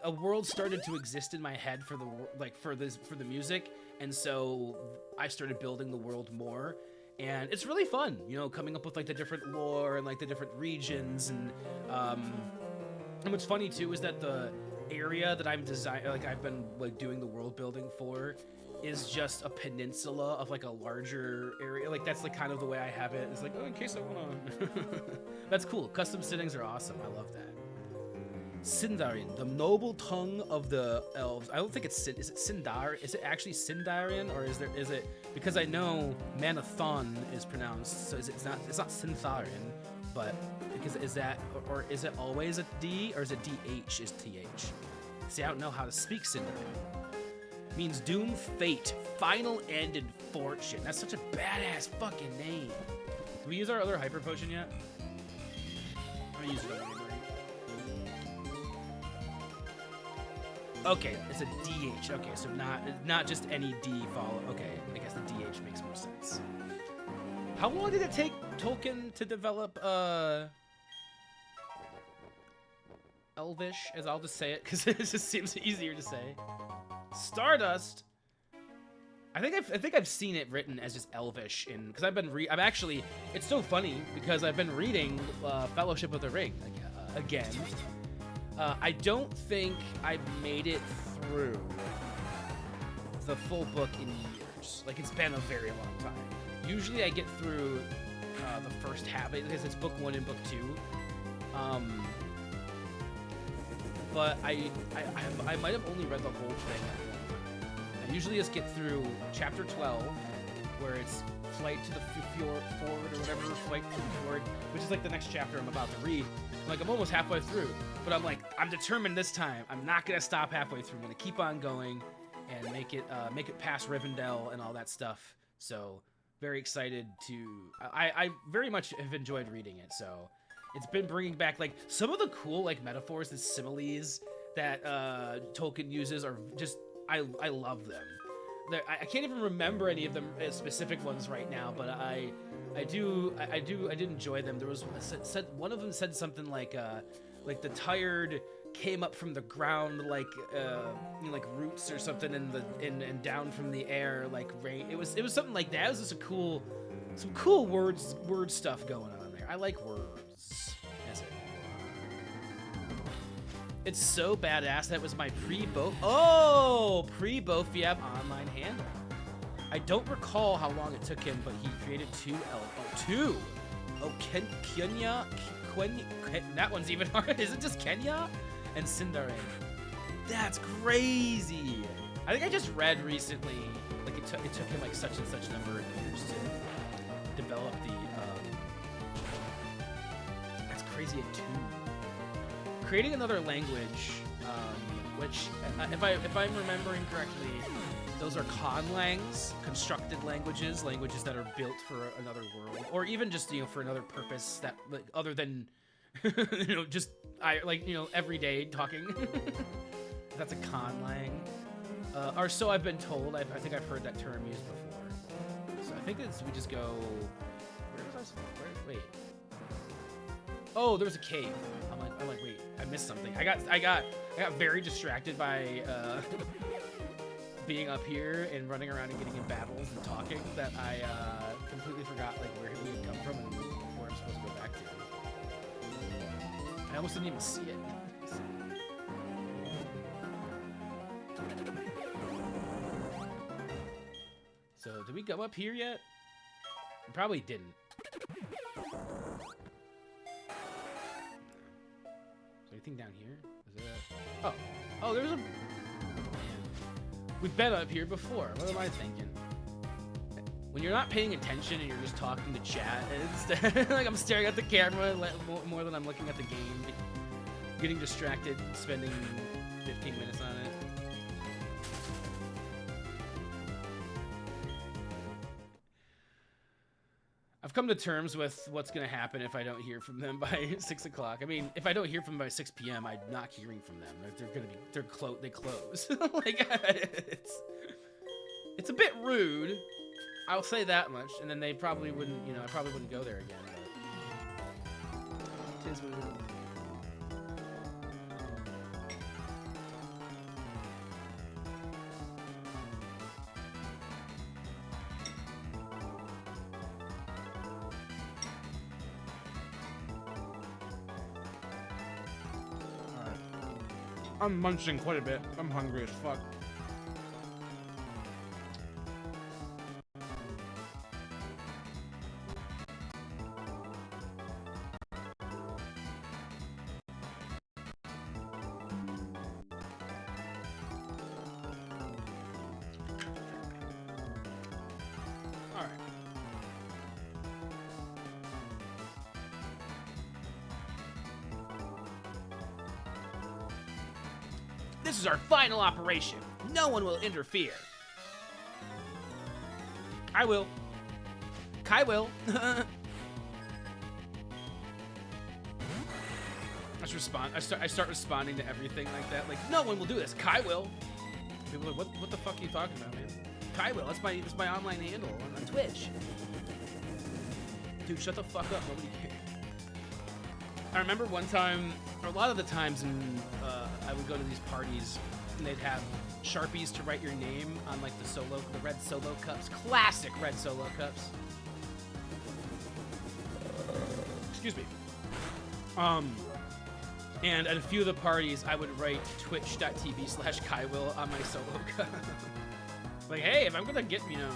Speaker 1: a world started to exist in my head for the music. And so I started building the world more. And it's really fun, coming up with the different lore and the different regions and what's funny too is that area that I'm I've been like doing the world building for is just a peninsula of like a larger area. Like that's like kind of the way I have it. It's like, oh, in case I wanna. That's cool. Custom settings are awesome. I love that. Sindarin, the noble tongue of the elves. I don't think it's is it Sindar? Is it actually Sindarin, or is it because I know Manathon is pronounced, so it's not Sintharin, but because is that or is it always a D or is it DH is TH? See, I don't know how to speak Sindarin. Means doom, fate, final end, and fortune. That's such a badass fucking name. Did we use our other hyper potion yet? I'm gonna use it already. Okay, it's a DH. Okay, so not just any D follow. Okay, I guess the DH makes more sense. How long did it take Tolkien to develop Elvish? As I'll just say it because it just seems easier to say. Stardust. I think I've seen it written as just Elvish because I'm actually. It's so funny because I've been reading Fellowship of the Ring again. I don't think I've made it through the full book in years. Like, it's been a very long time. Usually I get through the first half, because it's book 1 and book 2. But I might have only read the whole thing at one time. I usually just get through chapter 12, where it's flight to the forward or whatever, flight to the fjord, which is like the next chapter I'm about to read. I'm almost halfway through, but I'm determined this time. I'm not gonna stop halfway through. I'm gonna keep on going and make it past Rivendell and all that stuff. So very excited to. I very much have enjoyed reading it. So it's been bringing back like some of the cool like metaphors and similes that Tolkien uses are just I love them. I can't even remember any of them specific ones right now, but I did enjoy them. There was one of them said something like the tired came up from the ground like like roots or something and down from the air like rain. It was something like that. It was just some cool word stuff going on there. I like words. It's so badass. That was my pre-Bofiab online handle. I don't recall how long it took him, but he created two. Kenya. That one's even hard. Is it just Kenya? And Sindarin. That's crazy. I think I just read recently, like it took him like such and such number of years to develop the. That's crazy at 2. Creating another language, which, if I'm remembering correctly, those are conlangs, constructed languages that are built for another world, or even just for another purpose that like other than just everyday talking. That's a conlang, or so I've been told. I think I've heard that term used before. So I think we just go. Where was I? Wait. Oh, there was a cave. I'm like, wait, I missed something. I got very distracted by being up here and running around and getting in battles and talking that I completely forgot like where we had come from and where I'm supposed to go back to. I almost didn't even see it. So, did we go up here yet? We probably didn't. Anything down here? Is there oh, there's a. Man. We've been up here before. What am I thinking? When you're not paying attention and you're just talking to chat, instead, like I'm staring at the camera more than I'm looking at the game, getting distracted, spending 15 minutes on it. I've come to terms with what's going to happen if I don't hear from them by 6 o'clock. I mean, if I don't hear from them by 6 p.m., I'm not hearing from them. They close. Like, it's a bit rude. I'll say that much. And then they probably wouldn't, I probably wouldn't go there again. But it is what it is. I'm munching quite a bit. I'm hungry as fuck.
Speaker 2: This is our final operation. No one will interfere. I will. Kai will.
Speaker 1: I start responding to everything like that. Like,
Speaker 2: No one will do this. Kai will.
Speaker 1: people are like, what the fuck are you talking about, man?
Speaker 2: Kai will. That's my online handle on Twitch.
Speaker 1: Dude, shut the fuck up. Nobody cares. I remember one time, or a lot of the times, I would go to these parties, and they'd have Sharpies to write your name on like the red Solo cups, classic red Solo cups. Excuse me. And at a few of the parties, I would write twitch.tv/KaiWill on my Solo cup. Like, hey, if I'm gonna get, I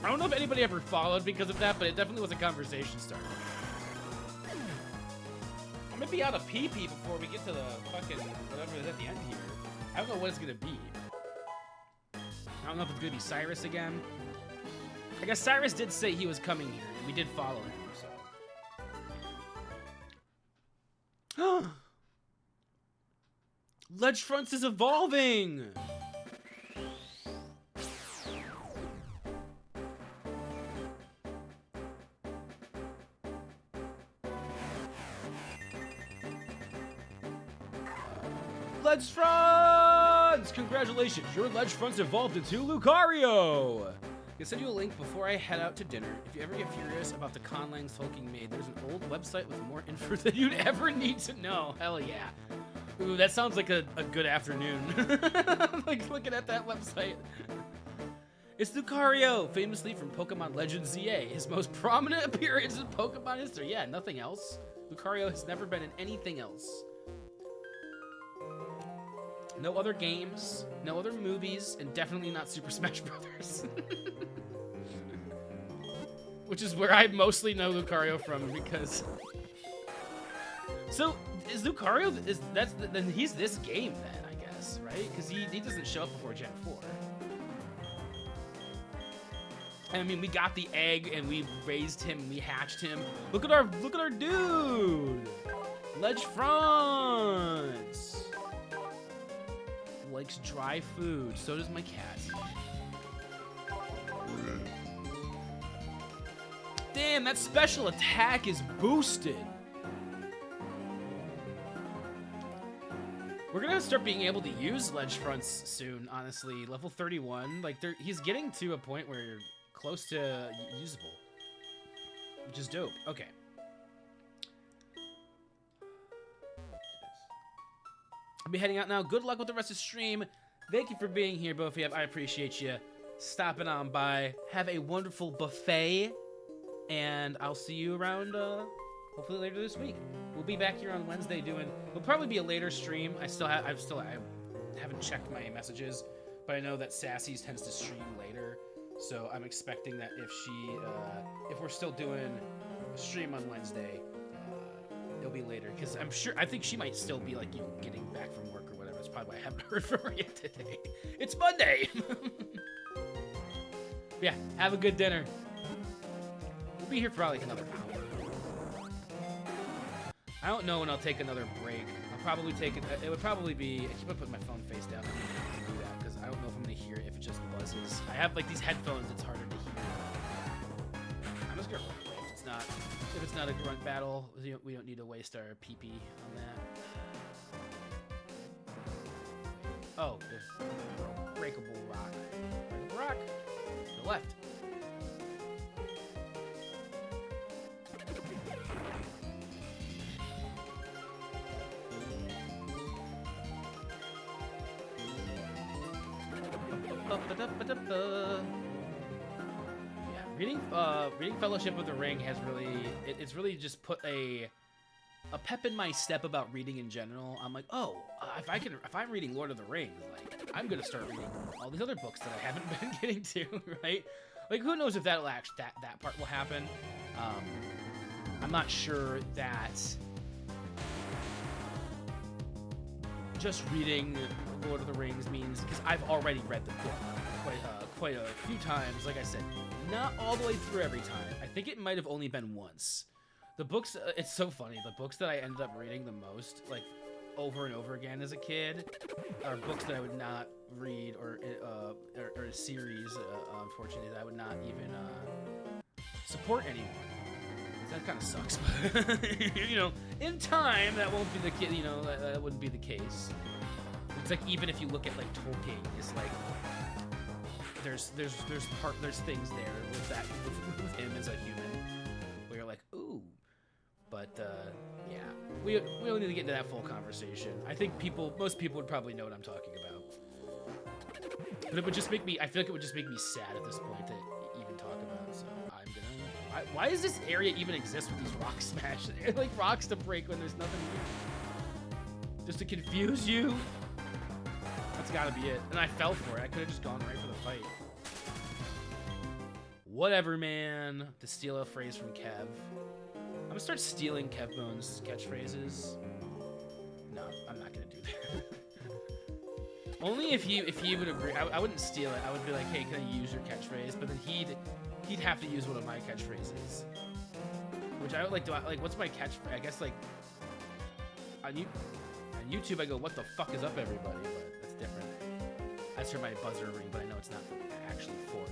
Speaker 1: don't know if anybody ever followed because of that, but it definitely was a conversation starter. I'm gonna be out of pee before we get to the fucking whatever is at the end here. I don't know what it's gonna be. I don't know if it's gonna be Cyrus again. I guess Cyrus did say he was coming here, and we did follow him, so. Ledge Fronts is evolving! Ledge Fronts! Congratulations, your Ledge Fronts evolved into Lucario! I'll send you a link before I head out to dinner. If you ever get curious about the conlangs Hulking made, there's an old website with more info than you'd ever need to know. Hell yeah. Ooh, that sounds like a good afternoon. Like looking at that website. It's Lucario, famously from Pokemon Legends ZA, his most prominent appearance in Pokemon history. Yeah, nothing else. Lucario has never been in anything else. No other games, no other movies, and definitely not Super Smash Brothers. Which is where I mostly know Lucario from, because... So, is Lucario, then he's this game then, I guess, right? Because he doesn't show up before Gen 4. And I mean, we got the egg, and we raised him, we hatched him. Look at our dude! Ledge Fronts! Likes dry food. So does my cat. Damn, that special attack is boosted. We're gonna start being able to use Ledge Fronts soon, honestly. Level 31. Like, he's getting to a point where you're close to usable. Which is dope. Okay. I'll be heading out now. Good luck with the rest of the stream. Thank you for being here, both of you. I appreciate you stopping on by. Have a wonderful buffet, and I'll see you around hopefully later this week. We'll be back here on Wednesday doing. It'll probably be a later stream. I haven't checked my messages, but I know that Sassy tends to stream later, so I'm expecting that if we're still doing a stream on Wednesday, it'll be later, because I think she might still be like, getting back from work or whatever. That's probably why I haven't heard from her yet today. It's Monday! Yeah, have a good dinner. We'll be here for probably like another hour. I don't know when I'll take another break. I'll probably take it. It would probably be. I keep on putting my phone face down. I'm gonna do that because I don't know if I'm gonna hear it if it just buzzes. I have like these headphones. It's harder to hear. I'm just gonna play if it's not. If it's not a grunt battle, we don't need to waste our PP on that. Oh, there's breakable rock. Breakable rock. To the left. Yeah, reading Fellowship of the Ring has really, it's really just put a a pep in my step about reading in general. I'm like, oh, if I'm reading Lord of the Rings, like I'm gonna start reading all these other books that I haven't been getting to, right? Like, who knows if that'll actually that part will happen. I'm not sure that just reading Lord of the Rings means, because I've already read the book quite a few times. Like I said, not all the way through every time. I think it might have only been once. The books, it's so funny. The books that I ended up reading the most, like over and over again as a kid, are books that I would not read, or a series, unfortunately, that I would not even support anymore. That kind of sucks, but you know, in time that won't be the case. You know, that wouldn't be the case. It's like, even if you look at like Tolkien, it's like there's things there with that with him as a human where you're like, ooh. But yeah, we don't need to get into that full conversation. I think most people would probably know what I'm talking about. But it would just make me, I feel like it would just make me sad at this point to even talk about it. So I'm gonna, why does this area even exist with these rocks smashed? They're like rocks to break when there's nothing here. Just to confuse you? That's gotta be it. And I fell for it. I could have just gone right for the fight. Whatever, man. To steal a phrase from Kev. I'm gonna start stealing Kev Bones' catchphrases. No, I'm not gonna do that. Only if he would agree. I wouldn't steal it. I would be like, hey, can I use your catchphrase? But then he'd have to use one of my catchphrases. Which I would like to, like, what's my catchphrase? I guess, like, on YouTube I go, what the fuck is up, everybody? But that's different. I just heard my buzzer ring, but I know it's not actually for me.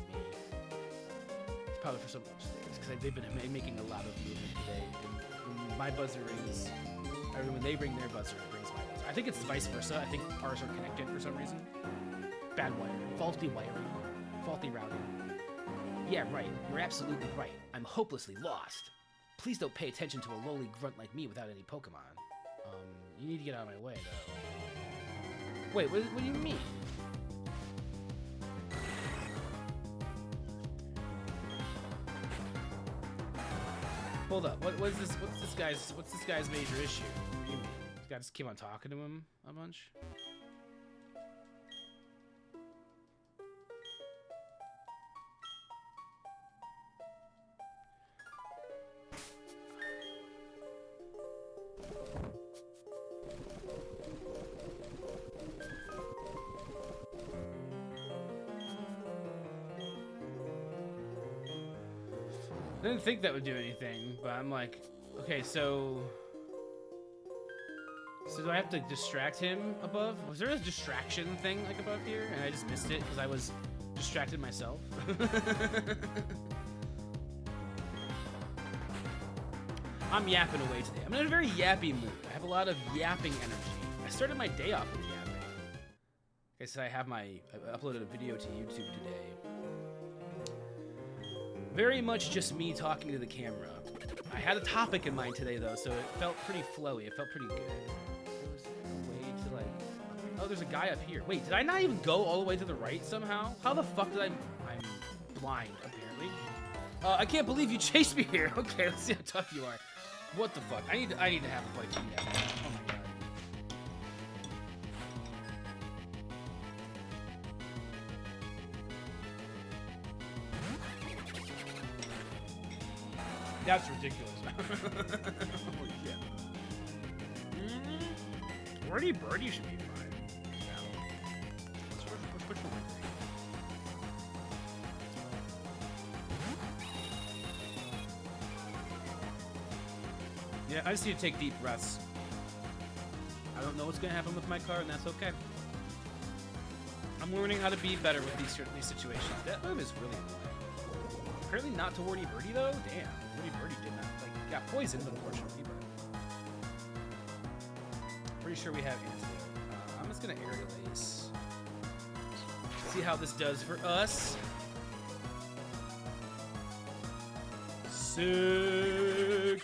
Speaker 1: It's probably for someone upstairs, because they've been making a lot of movement today. And when my buzzer rings, or when they ring their buzzer, it rings my buzzer. I think it's vice versa. I think ours are connected for some reason. Bad wiring. Faulty wiring. Faulty routing. Yeah, right. You're absolutely right. I'm hopelessly lost. Please don't pay attention to a lowly grunt like me without any Pokemon. You need to get out of my way, though. Wait, what do you mean? Hold up. What's this guy's major issue? What do you mean? This guy just keep on talking to him a bunch? I didn't think that would do anything, but I'm like, okay, so do I have to distract him above? Was there a distraction thing like above here, and I just missed it because I was distracted myself? I'm yapping away today. I'm in a very yappy mood. I have a lot of yapping energy. I started my day off with yapping. Like I said, I uploaded a video to YouTube today. Very much just me talking to the camera. I had a topic in mind today, though, so it felt pretty flowy. It felt pretty good. Was there a way to, like... Oh, there's a guy up here. Wait, did I not even go all the way to the right somehow? How the fuck did I'm blind, apparently. I can't believe you chased me here. Okay, let's see how tough you are. What the fuck? I need to have a fight. Oh my god. That's ridiculous. Holy shit. Birdie should be fine. Which one? Yeah, I just need to take deep breaths. I don't know what's gonna happen with my car, and that's okay. I'm learning how to be better with these situations. That move is really annoying. Apparently not to Warty Birdie though. Damn, Warty Birdie did not, like, got poisoned, unfortunately. But pretty sure we have antidote. I'm just gonna aerial ace. See how this does for us. Sick.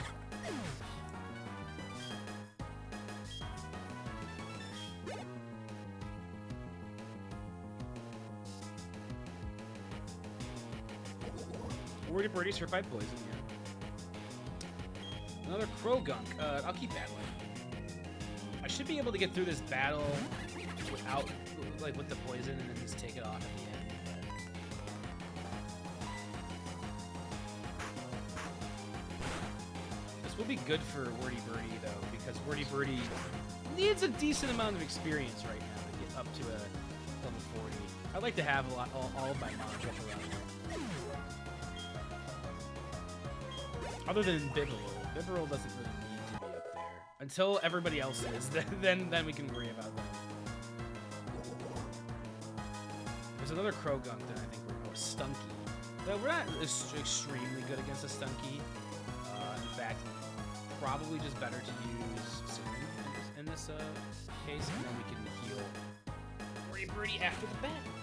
Speaker 1: Warty Birdie's hurt by poison, yeah. Another Krogunk. I'll keep battling. I should be able to get through this battle without, like, with the poison and then just take it off at the end. This will be good for Wordy Birdie, though, because Wordy Birdie needs a decent amount of experience right now to get up to a level 40. I'd like to have all of my mods up around here. Other than Bibberol. Bibberol doesn't really need to be up there. Until everybody else is, then we can worry about that. There's another Krogunk that I think we're... Oh, Stunky. But we're not extremely good against a Stunky. In fact, probably just better to use Cinnamon in this case, and then we can heal Wordy Birdie after the battle.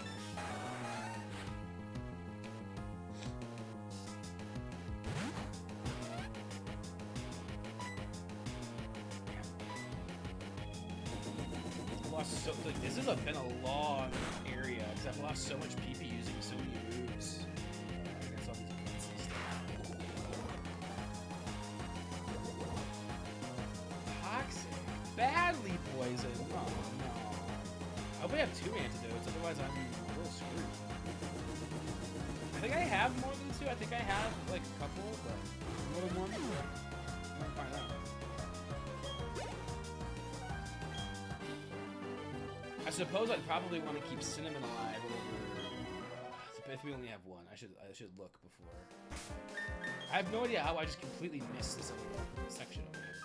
Speaker 1: So, like, this has been a long area because I've lost so much PP using so many moves against all these points and stuff. Toxic, badly poisoned. Oh no! I hope I have 2 antidotes, otherwise I'm a little screwed. I think I have more than 2. I think I have like a couple, but more than 1. I'm gonna find out. I suppose I'd probably want to keep Cinnamon alive over... If we only have 1, I should look before. I have no idea how I just completely missed this other section over here.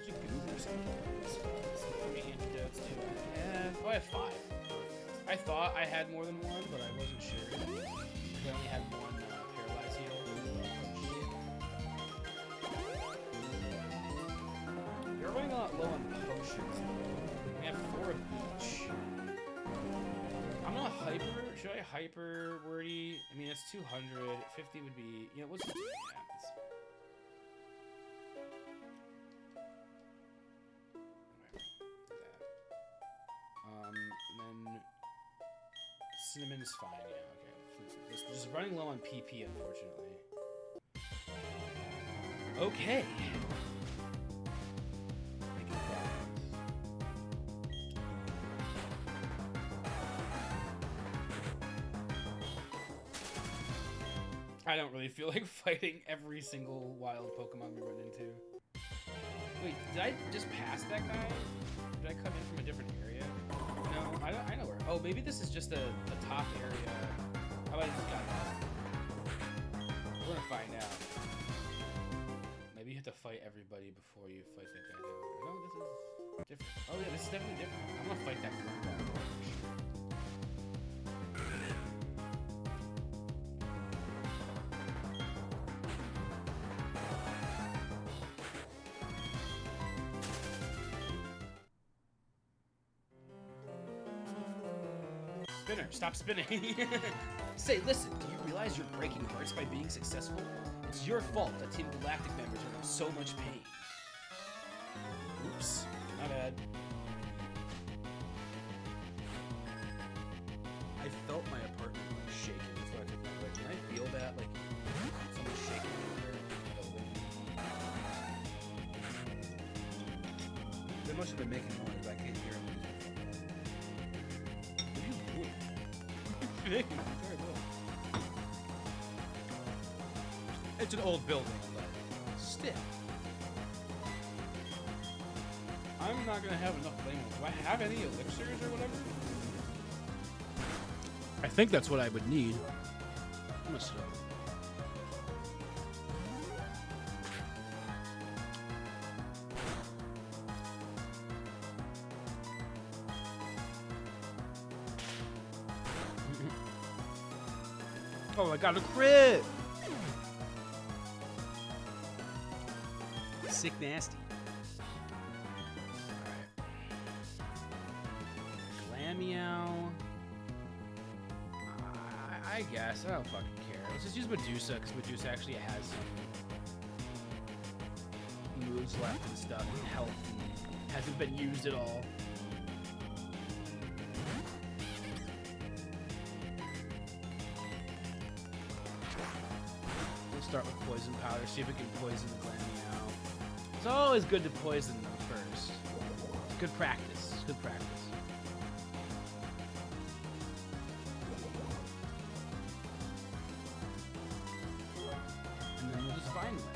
Speaker 1: Such a goober sometimes. How many antidotes do I have? Oh, I have 5. I thought I had more than 1, but I wasn't sure. I only had 1 paralyze heal. You're running a lot low on potions. We have 4 of each. I'm not hyper. Should I hyper Wordy? I mean, it's 200. 50 would be. You know, what's. Yeah, and then Cinnamon is fine. Yeah, okay. Just running low on PP, unfortunately. Okay. I don't really feel like fighting every single wild Pokemon we run into. Wait, did I just pass that guy? Did I come in from a different area? No, I know where. Oh, maybe this is just the top area. How about I just got that? We're gonna find out. Maybe you have to fight everybody before you fight that guy down there. No, this is different. Oh yeah, this is definitely different. I'm gonna fight that guy down there for sure. Spinner, stop spinning. Say, listen, do you realize you're breaking hearts by being successful? It's your fault that Team Galactic members are in so much pain. Oops, my bad. I felt my apartment shaking before I took my break. Can I feel that? Like, someone's shaking over there? They must have been making noise, but I can't hear them. It's an old building, but still. I'm not gonna have enough flame. Do I have any elixirs or whatever? I think that's what I would need. I'm gonna stop. Oh, I got a crit! Sick nasty. Alright. Glameow. I guess. I don't fucking care. Let's just use Medusa, because Medusa actually has some moves left and stuff, and health, and hasn't been used at all. Start with poison powder, see if we can poison the Glameow. It's always good to poison them first. It's good practice. It's good practice. And then we'll just find them.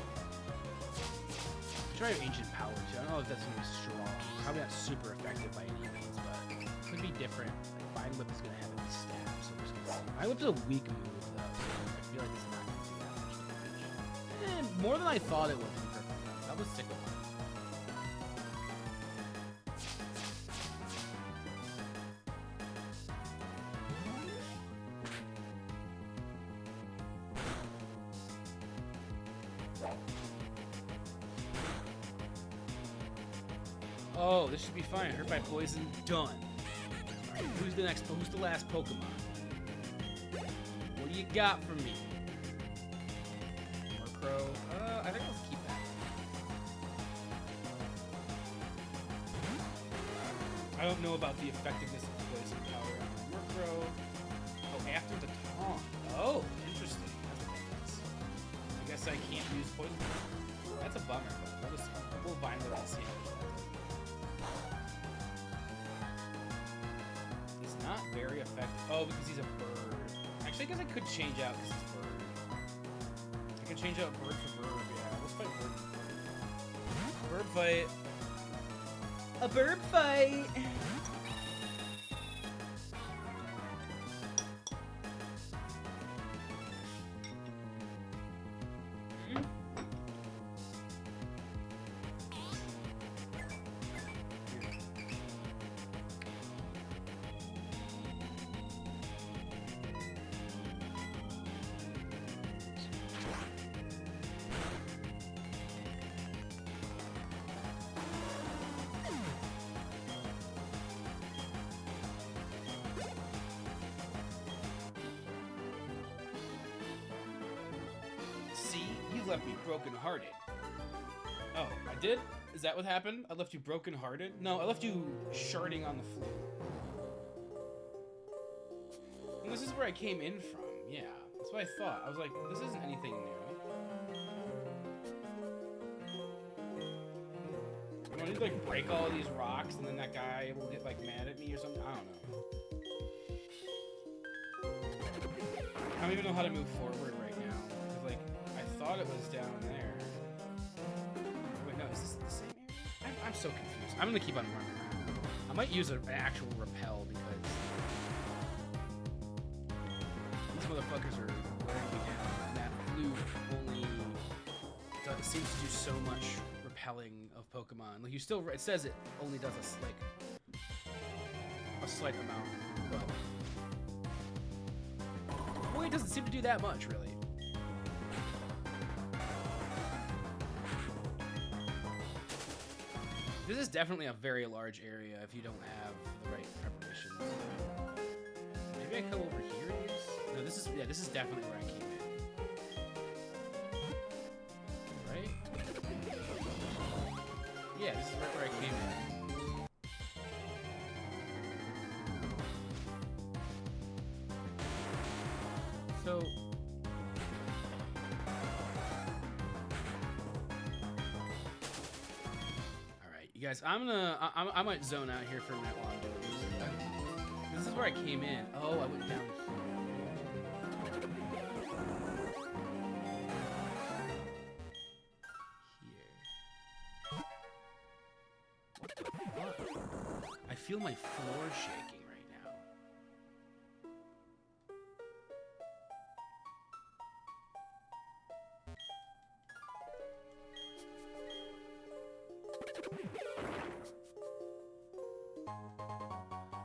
Speaker 1: Try Ancient Power too. I don't know if that's gonna be strong. Probably not super effective by any means, but it could be different. Like Vine Whip is gonna have at least stab, so we're just gonna see. Vine Whip's a weak move though, so I feel like it's not gonna do that much damage. More than I thought it would, to be perfectly honest. I'll just stick with it. Oh, this should be fine. Hurt by poison, done. Alright, who's the last Pokemon? What do you got for me? Murkrow? I think let's keep that. I don't know about the effectiveness of poison power on Murkrow. Oh, after the taunt. Oh, interesting. That's what that is. I guess I can't use poison. That's a bummer, but we'll Vine Whip and see how much that does. Not very effective. Oh, because he's a bird. Actually, I guess I could change out because he's bird. I can change out bird for bird. Yeah, let's fight bird. Bird fight. A bird fight. Left me broken-hearted. Oh, I did? Is that what happened? I left you broken-hearted? No, I left you sharding on the floor. And this is where I came in from. Yeah, that's what I thought. I was like, this isn't anything new. I need to like break all of these rocks and then that guy will get like mad at me or something. I don't know. I don't even know how to move forward right now. Like, I thought it was down there. Wait, no, is this the same area? I'm so confused. I'm gonna keep on running around. I might use an actual repel because these motherfuckers are wearing me down. And that blue only seems to do so much repelling of Pokemon. Like, you still, it says it only does a slight amount, but boy, it doesn't seem to do that much, really. This is definitely a very large area if you don't have the right preparations. Maybe I come over here and use... No, this is... Yeah, this is definitely where I came in. Right? Yeah, this is right where I came in. So... You guys, I might zone out here for a minute while I'm doing this. This is where I came in. Oh, I went down here. What the fuck? I feel my floor shaking right now.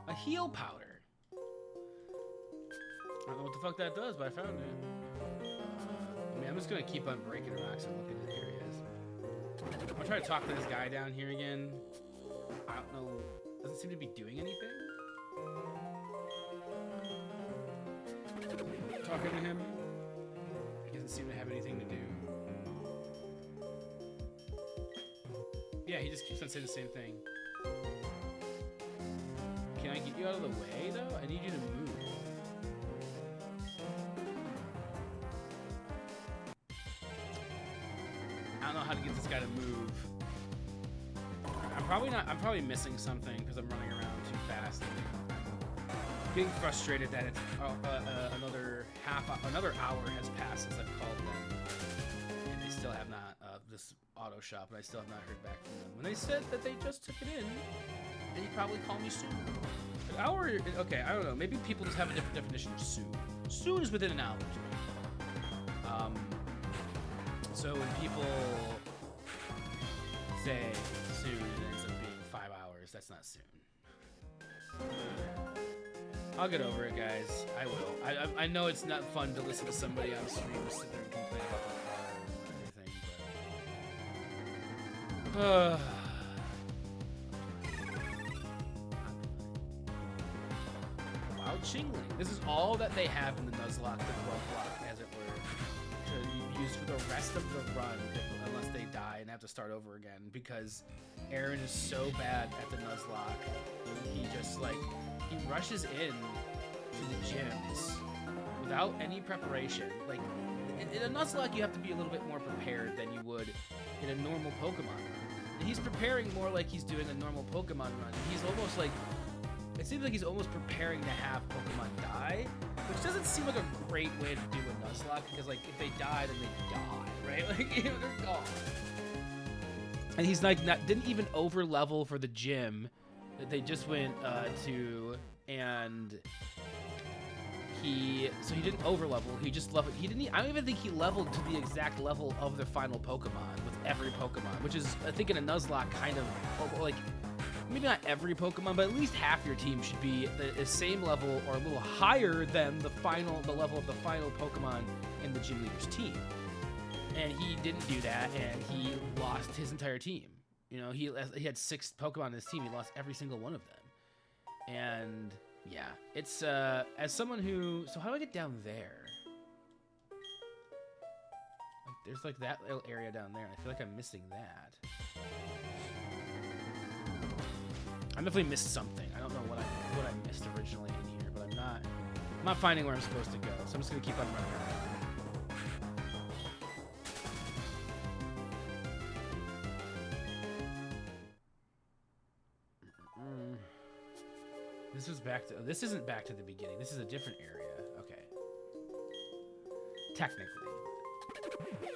Speaker 1: A heal powder. I don't know what the fuck that does, but I found it. I mean, I'm just gonna keep on breaking rocks and looking at areas. I'm gonna try to talk to this guy down here again. I don't know. Doesn't seem to be doing anything. Talking to him. He doesn't seem to have anything to do. Yeah, he just keeps on saying the same thing. Can I get you out of the way, though? I need you to move. I don't know how to get this guy to move. probably not. I'm probably missing something because I'm running around too fast. And being frustrated that it's another hour has passed since I've called them, and they still have not this auto shop, and I still have not heard back from them. When they said that they just took it in, they'd probably call me soon. An hour? Okay, I don't know. Maybe people just have a different definition of soon. Soon is within an hour to me. So when people say soon and it ends up being 5 hours, that's not soon. I'll get over it, guys. I will. I know it's not fun to listen to somebody on stream sit there and complain about the car and everything, but... Wild Chingling. This is all that they have in the Nuzlocke, the Grub Block, as it were, to use for the rest of the run, unless they die and have to start over again, because Aaron is so bad at the Nuzlocke. He just, like... He rushes in to the gyms without any preparation. Like, in a Nuzlocke, you have to be a little bit more prepared than you would in a normal Pokemon run. And he's preparing more like he's doing a normal Pokemon run. He's almost like... It seems like he's almost preparing to have Pokemon die, which doesn't seem like a great way to do a Nuzlocke, because, like, if they die, then they die, right? Like, you know, they're gone. And he's, like, didn't even over-level for the gym that they just went to, and he didn't over level. He just leveled. I don't even think he leveled to the exact level of the final Pokemon with every Pokemon, which is, I think, in a Nuzlocke kind of like, maybe not every Pokemon, but at least half your team should be the same level or a little higher than the level of the final Pokemon in the gym leader's team. And he didn't do that, and he lost his entire team. You know, he had 6 Pokemon in his team. He lost every single one of them. And yeah, it's as someone who... So how do I get down there? Like, there's like that little area down there. And I feel like I'm missing that. I definitely missed something. I don't know what I missed originally in here, but I'm not finding where I'm supposed to go. So I'm just gonna keep on running around. This isn't back to the beginning. This is a different area. Okay. Technically.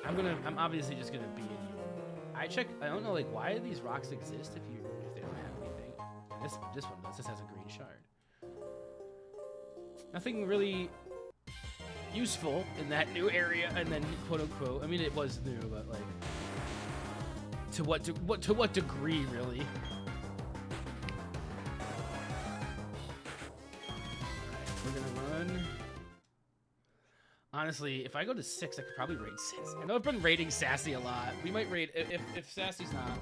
Speaker 1: I'm obviously just gonna be in here. I don't know, like, why do these rocks exist if they don't have anything? This one does. This has a green shard. Nothing really useful in that new area, and then quote unquote. I mean, it was new, but like, to what degree, really? We're gonna run. Honestly, if I go to 6, I could probably raid 6. I know I've been raiding Sassy a lot. We might raid if Sassy's not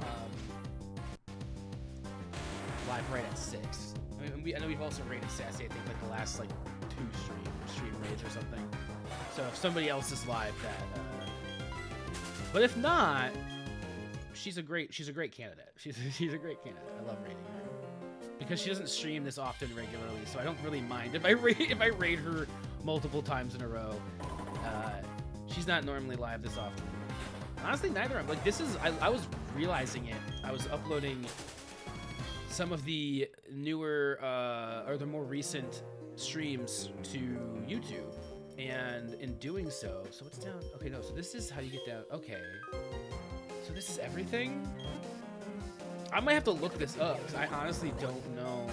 Speaker 1: live right at 6. I mean, I know we've also raided Sassy. I think like the last like 2 stream raids or something. So if somebody else is live, that. But if not, she's a great candidate. She's a great candidate. I love raiding her. Because she doesn't stream this often regularly, so I don't really mind if I raid her multiple times in a row. She's not normally live this often. Honestly, neither am. Like, this is I was realizing it. I was uploading some of the newer or the more recent streams to YouTube, and in doing so it's down. Okay, no. So this is how you get down. Okay. So this is everything. I might have to look this up, because I honestly don't know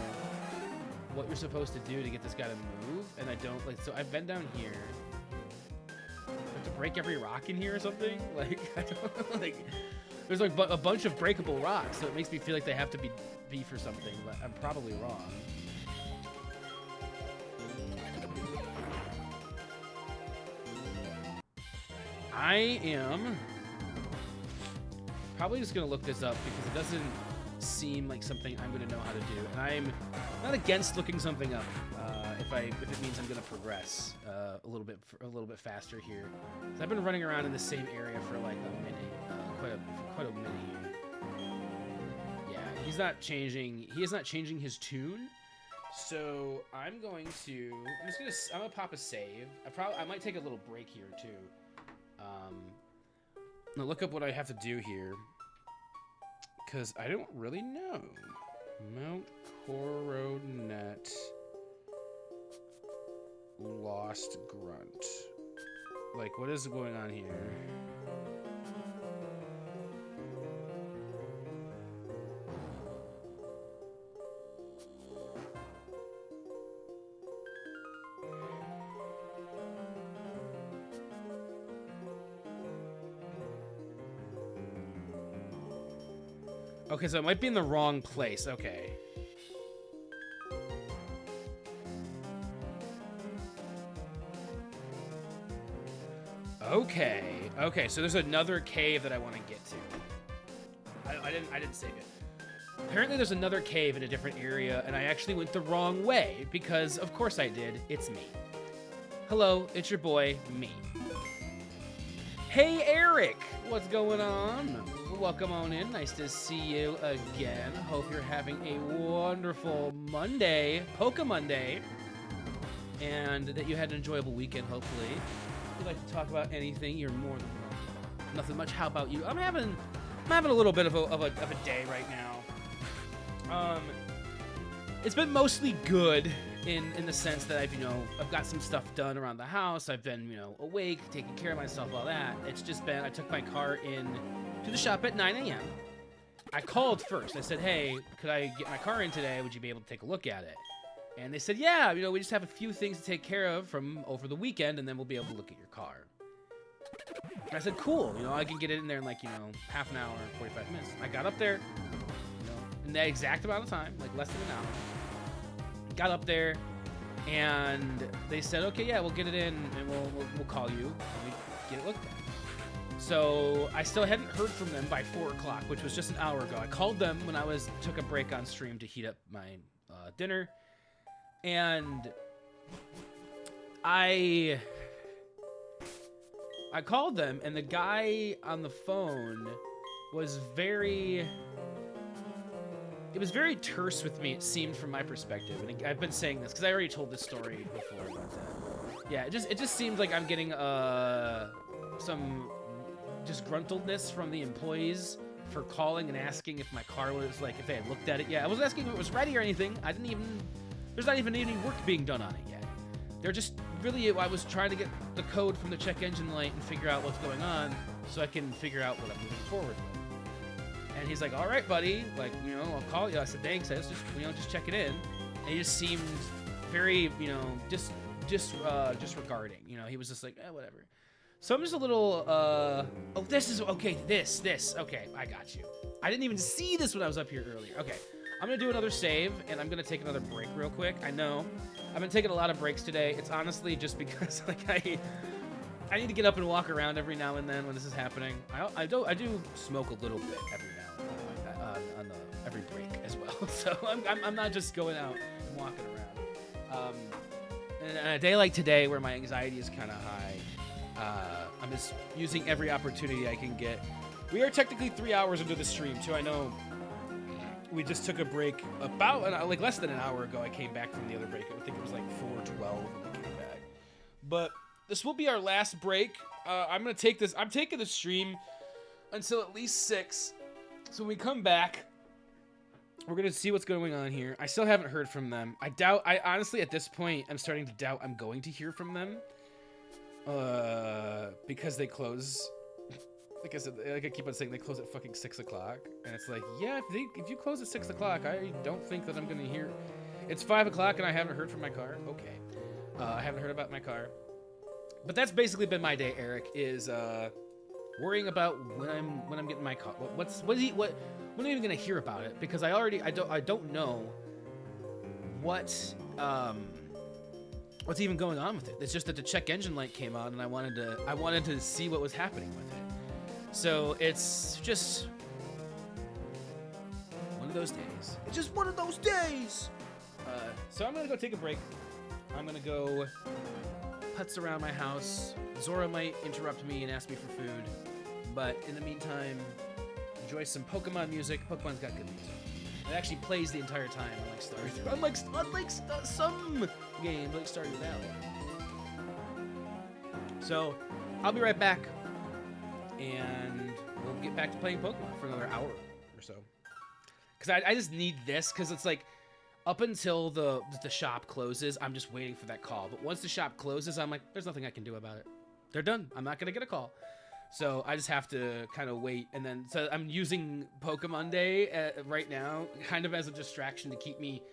Speaker 1: what you're supposed to do to get this guy to move, and I don't, like, so I've been down here. Do I have to break every rock in here or something? Like, I don't know, like, there's like a bunch of breakable rocks, so it makes me feel like they have to be for something, but I'm probably wrong. I am probably just gonna look this up because it doesn't seem like something I'm gonna know how to do, and I'm not against looking something up if it means I'm gonna progress a little bit faster here. So I've been running around in the same area for like a minute, quite a minute here. Yeah, he is not changing his tune. So I'm gonna pop a save. I might take a little break here too. Now look up what I have to do here, because I don't really know. Mount Coronet Lost Grunt. Like, what is going on here? Okay, so it might be in the wrong place. Okay. Okay, so there's another cave that I want to get to. I didn't save it. Apparently there's another cave in a different area, and I actually went the wrong way, because of course I did. It's me. Hello, it's your boy, me. Hey, Eric! What's going on? Welcome on in. Nice to see you again. Hope you're having a wonderful Monday, PokeMonday, and that you had an enjoyable weekend, hopefully. If you'd like to talk about anything, you're more than welcome. Nothing much. How about you? I'm having a little bit of a day right now. It's been mostly good in the sense that I've got some stuff done around the house. I've been, awake, taking care of myself, all that. It's just been, I took my car in to the shop at 9 a.m. I called first. I said, hey, could I get my car in today? Would you be able to take a look at it? And they said, yeah, we just have a few things to take care of from over the weekend, and then we'll be able to look at your car. And I said, cool, I can get it in there in like, half an hour, 45 minutes. I got up there, in that exact amount of time, like less than an hour. Got up there, and they said, okay, yeah, we'll get it in, and we'll call you, and we get it looked at. So I still hadn't heard from them by 4 o'clock, which was just an hour ago. I called them when I took a break on stream to heat up my dinner, and I called them, and the guy on the phone was very terse with me, it seemed, from my perspective. And I've been saying this because I already told this story before about that. Yeah, it just seems like I'm getting some disgruntledness from the employees for calling and asking if my car was, like, if they had looked at it yet. I wasn't asking if it was ready or anything. There's not even any work being done on it yet. They're just really, I was trying to get the code from the check engine light and figure out what's going on so I can figure out what I'm moving forward with. And he's like, all right, buddy, like, I'll call you. I said, thanks. I just check it in. And he just seemed very, disregarding. He was just like, whatever. So I'm just a little, okay, I got you. I didn't even see this when I was up here earlier. Okay, I'm gonna do another save, and I'm gonna take another break real quick. I know, I've been taking a lot of breaks today. It's honestly just because, like, I need to get up and walk around every now and then when this is happening. I do smoke a little bit every now and then on every break as well. So I'm not just going out and walking around. And on a day like today where my anxiety is kind of high, I'm just using every opportunity I can get. We are technically 3 hours into the stream too. I know we just took a break about less than an hour ago. I came back from the other break. I think it was like 4:12 when we came back. But this will be our last break. I'm taking the stream until at least 6. So when we come back, we're gonna see what's going on here. I still haven't heard from them. I honestly, at this point, I'm starting to doubt I'm going to hear from them. Because they close, like I said, like I keep on saying, they close at fucking 6 o'clock. And it's like, yeah, if you close at 6 o'clock, I don't think that I'm gonna hear. It's 5 o'clock and I haven't heard from my car. Okay. I haven't heard about my car. But that's basically been my day, Eric, is worrying about when I'm getting my car. When am I even gonna hear about it? Because I don't know what's even going on with it. It's just that the check engine light came on, and I wanted to see what was happening with it. So it's just one of those days. It's just one of those days. So I'm gonna go take a break. I'm gonna go putz around my house. Zora might interrupt me and ask me for food, but in the meantime, enjoy some Pokemon music. Pokemon's got good music. It actually plays the entire time, unlike some games like Stardew Valley. So I'll be right back, and we'll get back to playing Pokemon for another hour or so. Because I just need this, because it's like, up until the shop closes, I'm just waiting for that call. But once the shop closes, I'm like, there's nothing I can do about it. They're done. I'm not going to get a call. So I just have to kind of wait. And then, so I'm using PokeMonday right now, kind of as a distraction to keep me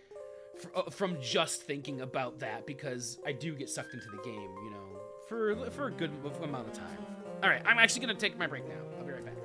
Speaker 1: from just thinking about that, because I do get sucked into the game, you know, for a good amount of time. All right, I'm actually going to take my break now. I'll be right back.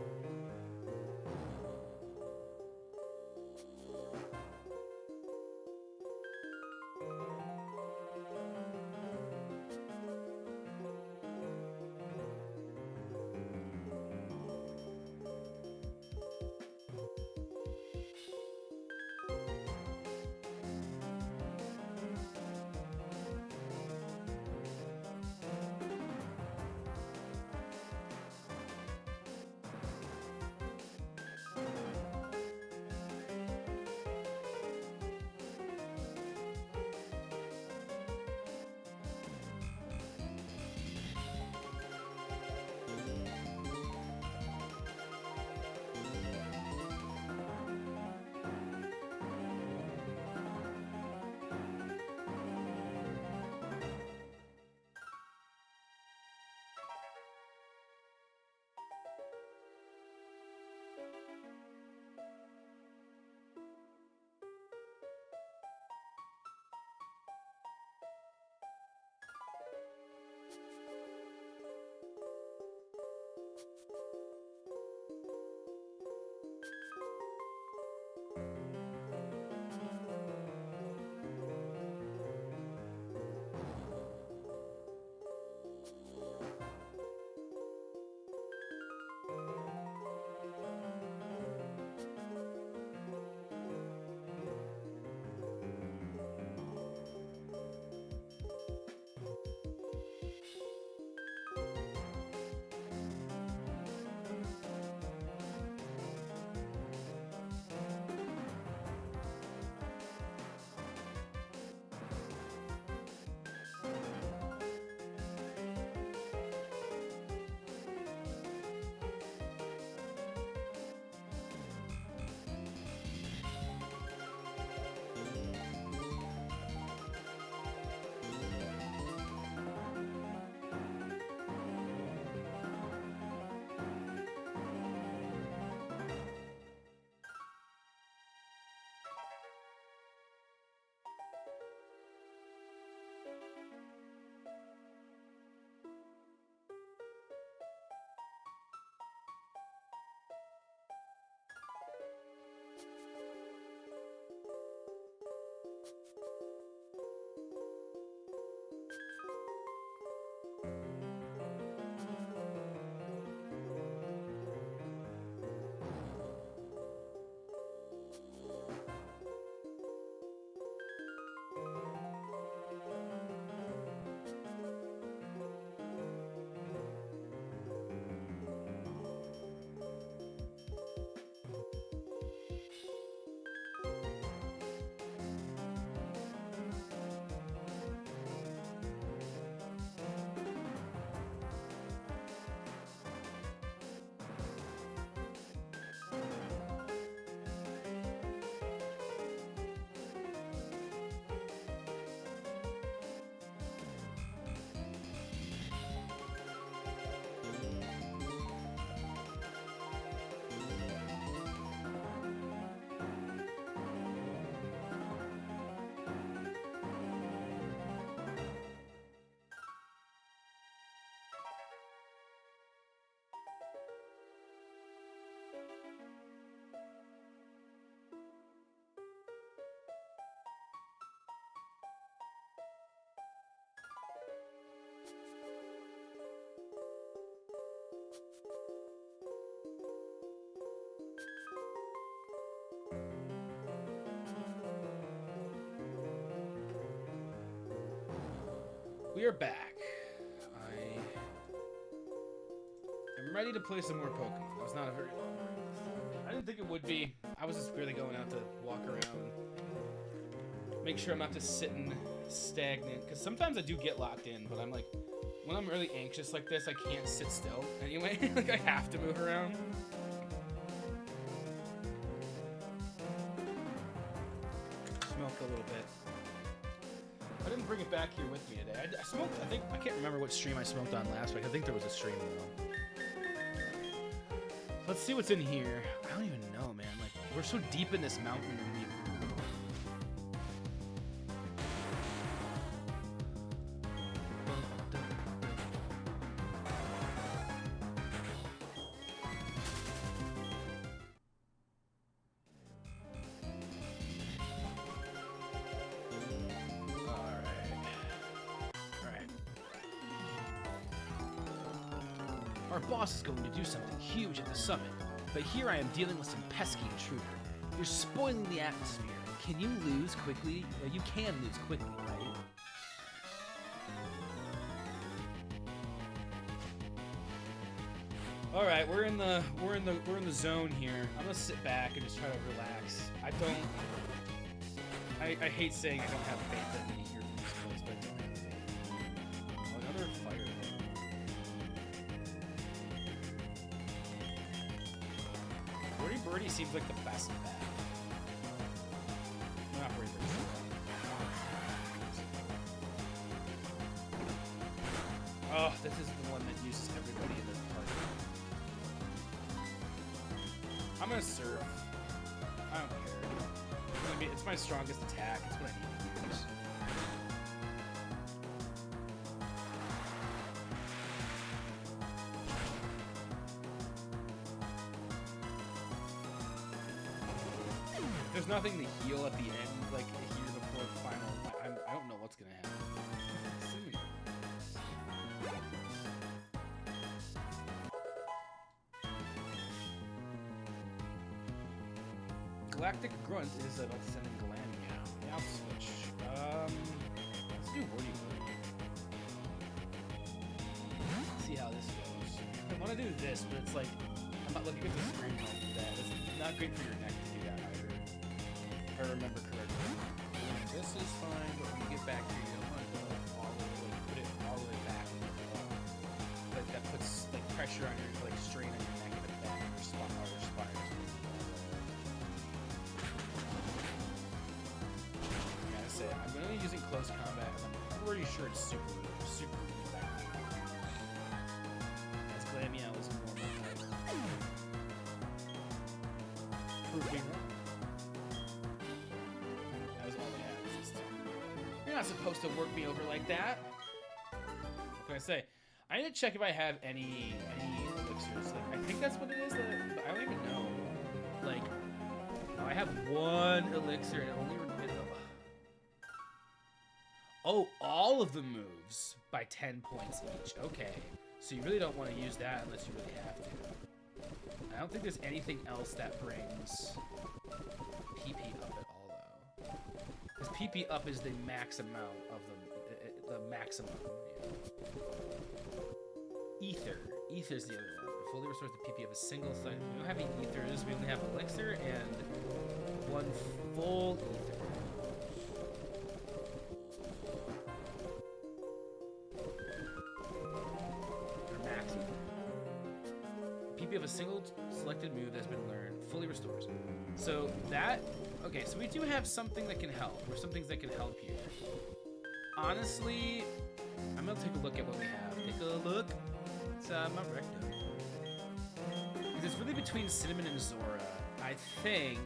Speaker 1: We are back. I am ready to play some more Pokemon. That was not a very long break. I didn't think it would be. I was just really going out to walk around and make sure I'm not just sitting stagnant. Because sometimes I do get locked in, but I'm like, when I'm really anxious like this, I can't sit still anyway. Like, I have to move around. didn't bring it back here with me today. I smoked. I think I can't remember what stream I smoked on last week. I think there was a stream though. Let's see what's in here. I don't even know, man. Like we're so deep in this mountain. And our boss is going to do something huge at the summit, but here I am dealing with some pesky intruder. You're spoiling the atmosphere. Can you lose quickly? Well, you can lose quickly, right? All right, we're in the zone here. I'm gonna sit back and just try to relax. I hate saying I don't have faith in me here from this place, but I don't have faith. Oh, another fire. Birdie seems like the best of that. Not Birdie. Oh, this is the one that uses everybody in their party. I'm gonna serve. I don't care. It's my strongest attack. It's what I need to use. There's nothing to heal at the end, like here before the final. I don't know what's gonna happen. Galactic Grunt is about sending Galamia. Yeah, I'll switch. Let's do Wordy Wordy. See how this goes. I want to do this, but it's like I'm not looking at the screen like that. It's not great for your neck to do that either. If I remember correctly. This is fine, but when you get back here, you don't want to go all the way, like, put it all the way back. Like that puts like pressure on your, like strain on your neck and the back or spine. Yeah, I say I'm going to be using close combat. I'm pretty sure it's super effective. As Glamia was normal. Prove me wrong. That was all they had. You're not supposed to work me over like that. What can I say? I need to check if I have any elixirs. Like, I think that's what it is. But I don't even know. Like, I have one elixir and it only oh, all of the moves by 10 points each. Okay, so you really don't want to use that unless you really have to. I don't think there's anything else that brings PP up at all, though. Because PP up is the max amount of the maximum. Yeah. Ether's the other one. It fully restores the PP of a single site. We don't have any ethers. We only have elixir and one full ether. PP of a single selected move that's been learned fully restores. So that, okay, so we do have something that can help, or some things that can help here. Honestly, I'm gonna take a look at what we have. Take a look. It's my rectum. Because it's really between Cinnamon and Zora. I think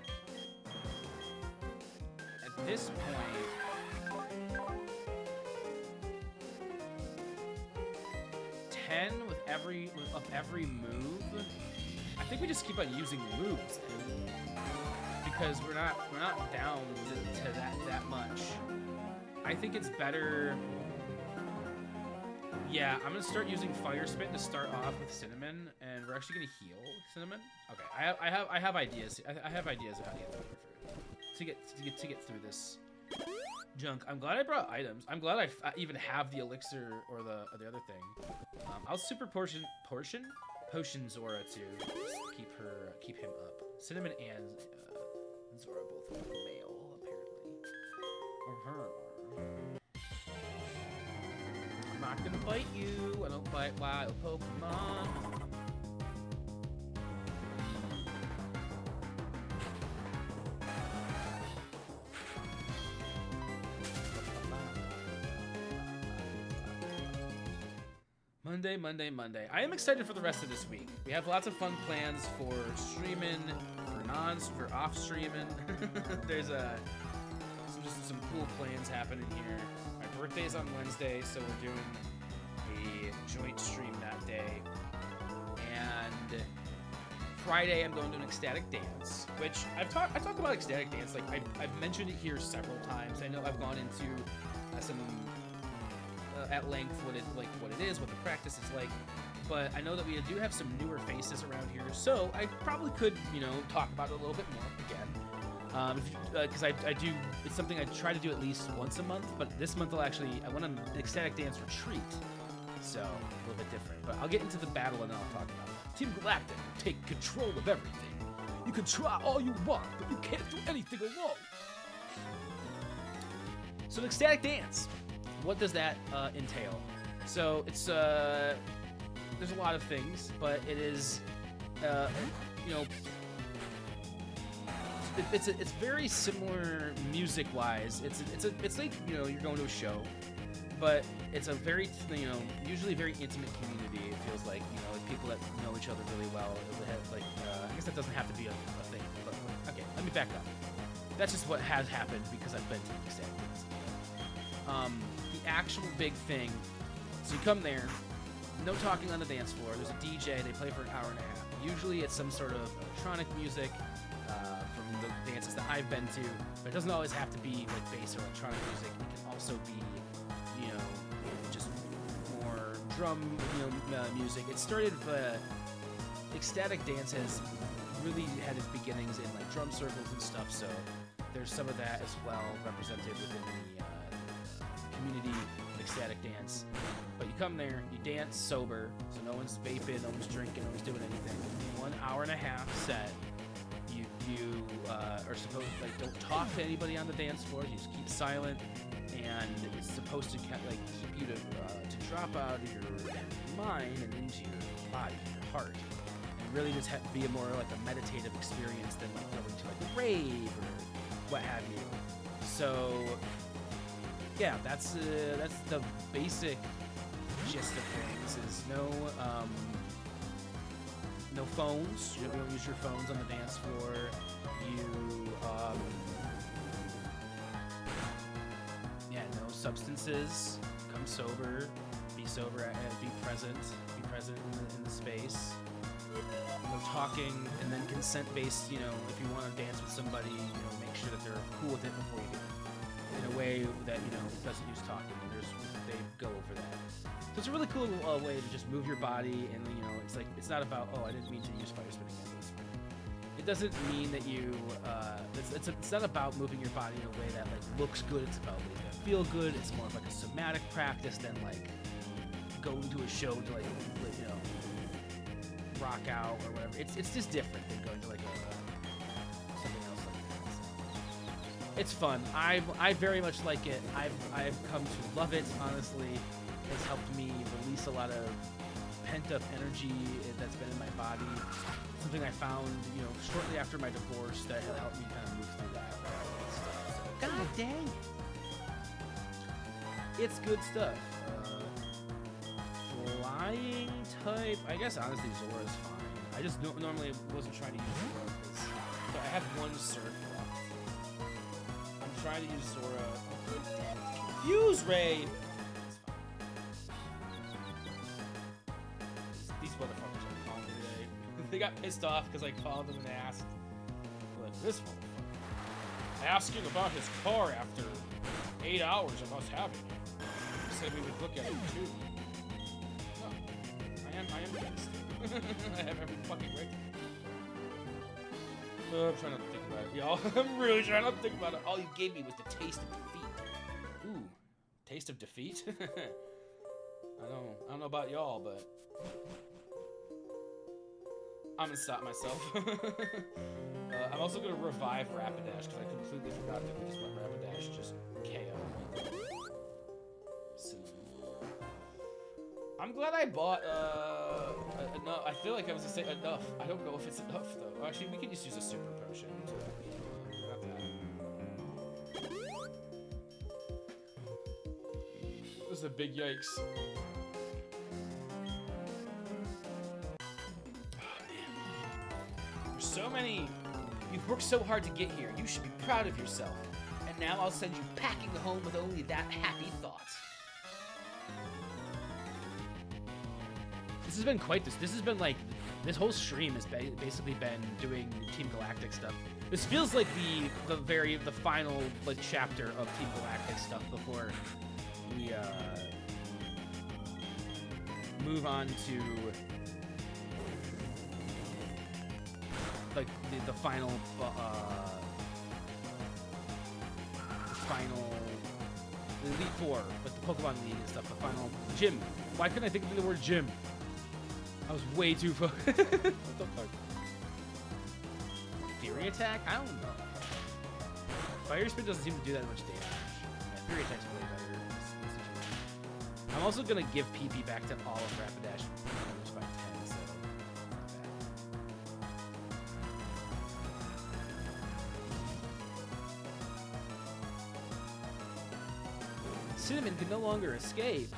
Speaker 1: at this point, 10 with every move. I think we just keep on using moves because we're not down to that much. I think it's better. Yeah, I'm gonna start using Fire Spit to start off with Cinnamon, and we're actually gonna heal Cinnamon. Okay, I have ideas. I have ideas of how to get through here to get through this junk. I'm glad I brought items. I'm glad I even have the elixir or the other thing. I'll super potion Zora to keep him up. Cinnamon and Zora both are male apparently, or her. I'm not gonna bite you. I don't bite wild Pokemon. Monday. I am excited for the rest of this week. We have lots of fun plans for streaming, for off streaming. There's some cool plans happening here. My birthday's on Wednesday, so we're doing a joint stream that day. And Friday, I'm going to an ecstatic dance, which I talked about ecstatic dance. Like I've mentioned it here several times. I know I've gone into some at length what it is, what the practice is like. But I know that we do have some newer faces around here, so I probably could, talk about it a little bit more again. Because I do, it's something I try to do at least once a month. But this month I went on an ecstatic dance retreat, so a little bit different. But I'll get into the battle and then I'll talk about it. Team Galactic will take control of everything. You can try all you want, but you can't do anything alone. So an ecstatic dance, what does that entail? So it's there's a lot of things, but it is it's very similar music-wise. It's like you're going to a show, but it's a very usually very intimate community. It feels like like people that know each other really well. I guess that doesn't have to be a thing, but okay, let me back up. That's just what has happened because I've been to the ecstatic dance. The actual big thing. So you come there, no talking on the dance floor. There's a DJ. They play for an hour and a half. Usually it's some sort of electronic music from the dances that I've been to. But it doesn't always have to be like bass or electronic music. It can also be, just more drum, music. It started. Ecstatic dance has really had its beginnings in like drum circles and stuff. So there's some of that as well represented within the community of ecstatic dance. But you come there, you dance sober, so no one's vaping, no one's drinking, no one's doing anything. 1 hour and a half set. You are supposed don't talk to anybody on the dance floor. You just keep silent, and it's supposed to keep you to drop out of your mind and into your body, your heart, and really just be a more like a meditative experience than like going to like a rave or what have you. So yeah, that's the basic gist of things. Is no phones. You don't use your phones on the dance floor. No substances. Come sober. Be sober. Be present. Be present in the space. No talking, and then consent-based. If you want to dance with somebody, make sure that they're cool with it before you do it. In a way that doesn't use talking. They go over that. So it's a really cool way to just move your body, and it's not about I didn't mean to use fire spinning. It doesn't mean that you. It's not about moving your body in a way that looks good. It's about making it feel good. It's more of like a somatic practice than going to a show to rock out or whatever. It's just different than going to something else like that. So it's fun. I very much like it. I've come to love it. Honestly, it's helped me release a lot of pent-up energy that's been in my body. Something I found, shortly after my divorce that helped me kind of move through that stuff. So, God dang it. It's good stuff. Flying type, I guess honestly Zora's fine. I just normally wasn't trying to use Zora because I have one surf left. I'm trying to use Zora. Fuse Ray! It's fine. These motherfuckers are calling me today. They got pissed off because I called them and asked. This motherfucker. Asking about his car after 8 hours of us having it. He said we would look at it too. I am pissed. I have every fucking right. I'm trying not to think about it, y'all. I'm really trying not to think about it. All you gave me was the taste of defeat. Ooh, taste of defeat? I don't know about y'all, but I'm gonna stop myself. I'm also gonna revive Rapidash because I completely forgot that we just let Rapidash just KO. So, I'm glad I bought enough. I feel like I was gonna say enough. I don't know if it's enough though. Actually, we can just use a super potion to not that. This is a big yikes. You've worked so hard to get here. You should be proud of yourself. And now I'll send you packing home with only that happy thought. This has been quite this. This has been like, this whole stream has basically been doing Team Galactic stuff. This feels like the final like chapter of Team Galactic stuff before we move on to like the final the Elite Four, like the Pokemon League and stuff. The final gym. Why couldn't I think of the word gym? I was way too focused. What the fuck? Fury attack? I don't know. Fire Spin doesn't seem to do that much damage. Yeah, Fury attack's way better in this situation. I'm also gonna give PP back to all of Rapidash by 10, so it's not bad. Cinnamon can no longer escape.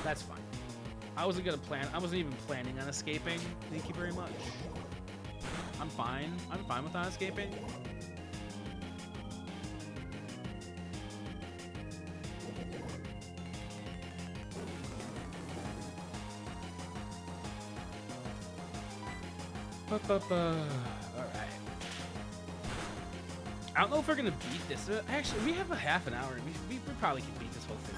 Speaker 1: That's fine. I wasn't even planning on escaping. Thank you very much. I'm fine. I'm fine with not escaping. Alright. I don't know if we're gonna beat this. Actually, we have a half an hour. We probably can beat this whole thing.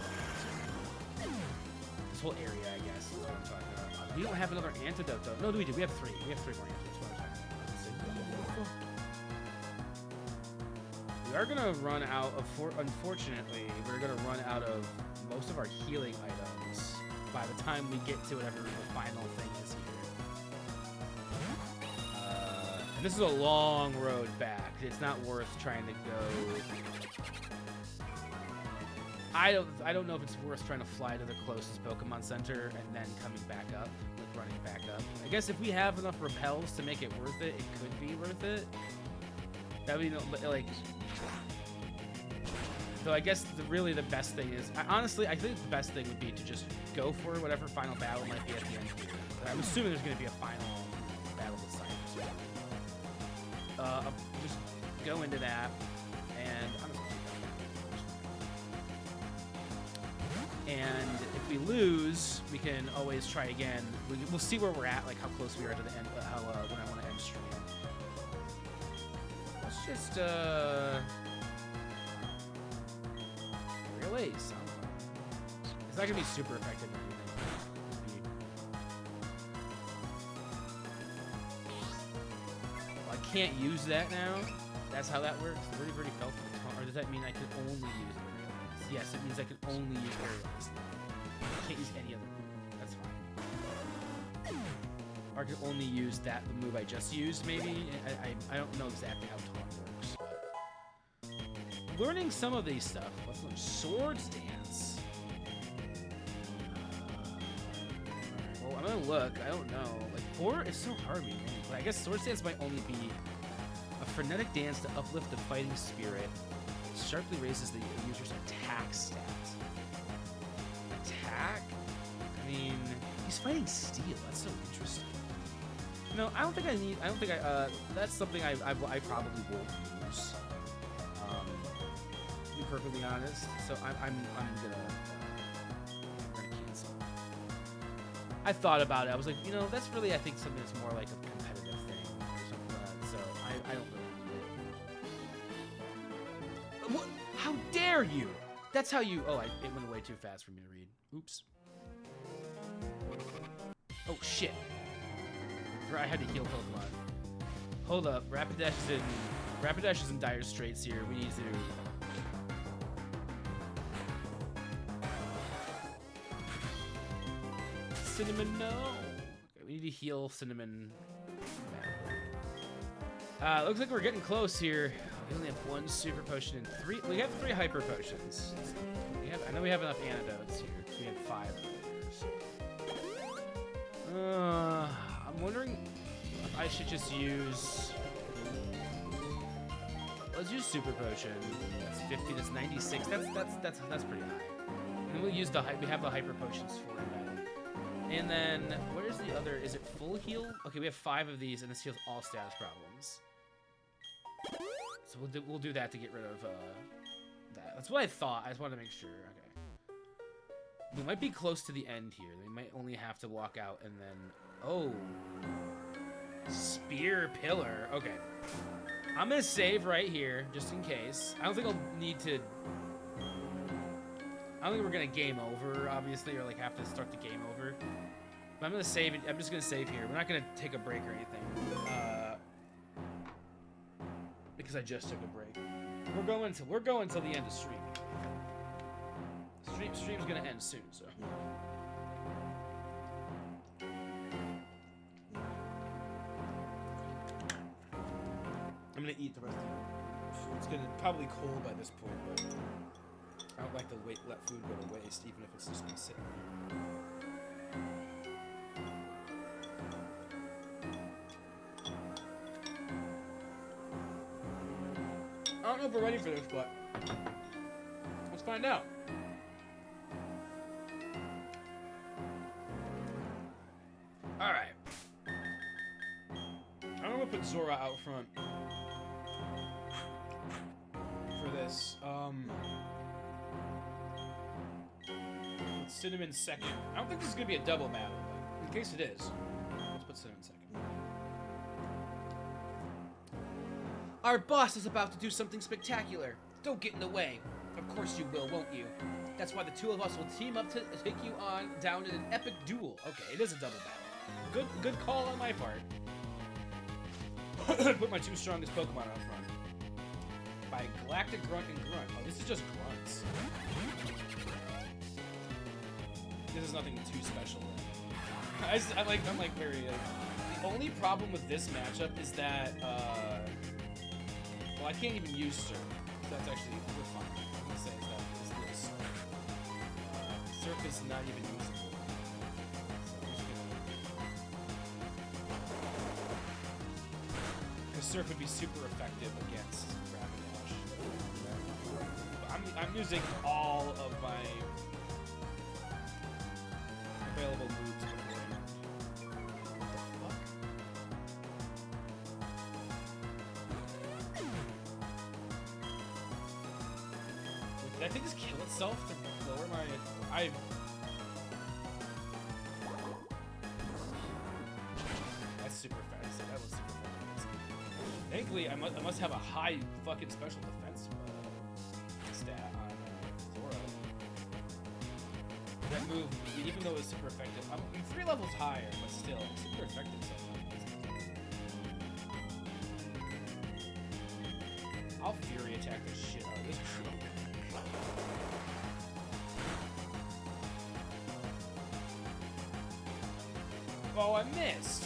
Speaker 1: This whole area, I guess, is what I'm talking about. We don't have another antidote, though. No, we do. We have three. We have 3 more antidotes. We are gonna run out of. Unfortunately, we're gonna run out of most of our healing items by the time we get to whatever the final thing is here. And this is a long road back. It's not worth trying to go. I don't know if it's worth trying to fly to the closest Pokemon Center and then coming back up, like running back up. I guess if we have enough repels to make it worth it, it could be worth it. That would be like. So I guess really the best thing is, honestly, I think the best thing would be to just go for whatever final battle might be at the end here. I'm assuming there's going to be a final battle with Cyber. Just go into that, and I'm just gonna keep going. And if we lose, we can always try again. We'll see where we're at, like how close we are to the end, when I want to end stream. Let's just Ace. It's not gonna be super effective or anything. Well, I can't use that now. That's how that works. The already fell for the taunt. Or does that mean I can only use Aerial Ace? Yes, it means I can only use Aerial Ace. I can't use any other move. That's fine. Or I can only use the move I just used, maybe? I don't know exactly how taunt works. Learning some of these stuff. Let's learn Swords Dance. Well, I'm gonna look. I don't know. Like 4 is so hard. But I guess Swords Dance might only be a frenetic dance to uplift the fighting spirit. It sharply raises the user's attack stat. Attack? I mean, he's fighting steel. That's so interesting. No, I don't think I need. I don't think I. That's something I probably won't use. To be perfectly honest, so I'm gonna cancel. I thought about it. I was like, you know, that's really I think something that's more like a competitive thing or something like that. So I don't really need it. What? How dare you? That's how you. Oh, it went way too fast for me to read. Oops. Oh shit. I had to heal Pokemon. Hold up, Rapidash is in dire straits here. We need to. Cinnamon, no. Okay, we need to heal Cinnamon. Looks like we're getting close here. We only have 1 super potion and 3. We have 3 hyper potions. I know we have enough antidotes here. We have 5 over here. I'm wondering if I should just use. Let's use super potion. That's 50. That's 96. That's pretty high. And then we'll use we have the hyper potions for that. And then, where's the other? Is it full heal? Okay, we have 5 of these, and this heals all status problems. So we'll do that to get rid of that. That's what I thought. I just wanted to make sure. Okay. We might be close to the end here. We might only have to walk out and then... Oh. Spear pillar. Okay. I'm going to save right here, just in case. I don't think I'll need to... I don't think we're going to game over, obviously, or like have to start the game over. But I'm going to save it. I'm just going to save here. We're not going to take a break or anything. Because I just took a break. We're going till the end of stream. Stream's gonna end soon, so. I'm gonna eat the rest of it. It's gonna probably cold by this point, but I don't like to let food go to waste, even if it's just gonna sit in here. I don't know if we're ready for this, but let's find out. Alright. I'm gonna put Zora out front for this. Let's Cinnamon second. I don't think this is gonna be a double battle, but in case it is, let's put Cinnamon second. Our boss is about to do something spectacular. Don't get in the way. Of course you will, won't you? That's why the two of us will team up to take you on down in an epic duel. Okay, it is a double battle. Good call on my part. Put my 2 strongest Pokemon out front. By Galactic Grunt and Grunt. Oh, this is just grunts. This is nothing too special. I'm like very. The only problem with this matchup is that well, I can't even use Surf. So that's actually we're fine. I'm gonna say is this. Surf is not even usable. Because Surf would be super effective against Rapidash. I'm using all of my available moves beforehand. What the fuck? Did I think this kill itself to lower my... That's super fast. That was super fast. Thankfully, I must have a high fucking special defense stat on Zora. That move, even though it's super effective, I'm 3 levels higher, but still, it's super effective sometimes. I'll Fury attack the shit out of this troll. Oh, I missed!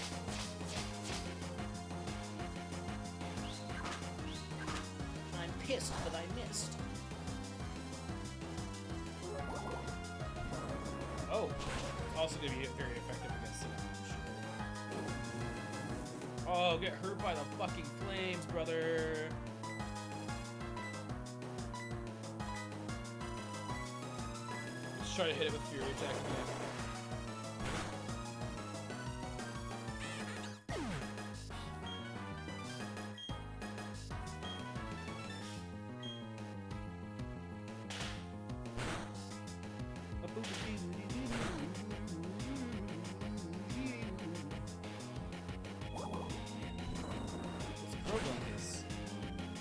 Speaker 1: I'm pissed that I missed. Oh, it's also going to be very effective against Cinnamon. Oh, get hurt by the fucking flames, brother. Let's try to hit it with Fury attack again.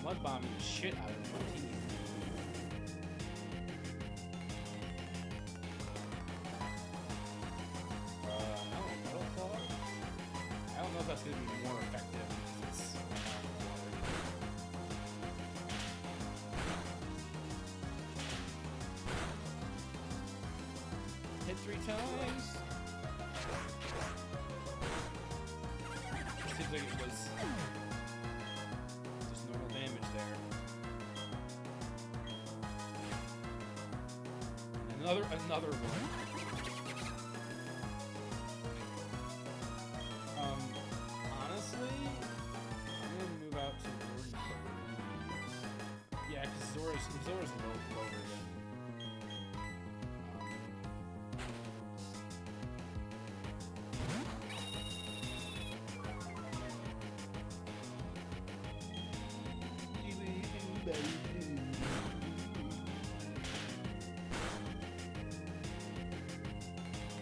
Speaker 1: Mud bombing the shit out of my team. I don't know if that's going to be more effective. It's hit 3 times. Seems like it was just normal damage there. And another one. Honestly, I'm gonna move out to Warden. Yeah, because Zora's lower than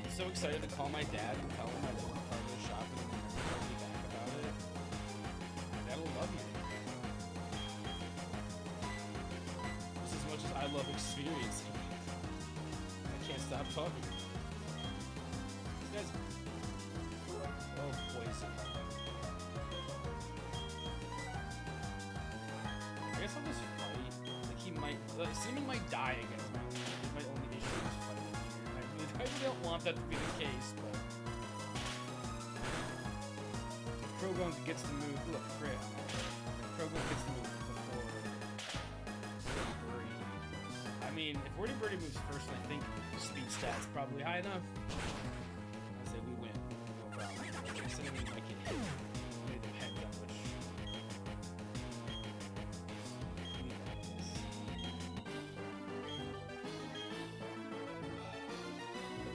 Speaker 1: I'm so excited to call my dad and tell him I took part of the shop and he'll tell me back about it. My dad will love me. Just as much as I love experiencing it. I can't stop talking. These guys. Oh, poison. I guess I'll just fight. Like he might. Seaman might die against me. My only issue is fighting. I really don't want that to be the case, but Krogon gets to move. Look, crit. Krogon gets to move before Birdie. I mean, if Wordy Birdie moves first, I think speed stats probably high enough. I say we win. No problem. Cinnamon might get hit. It depends on which.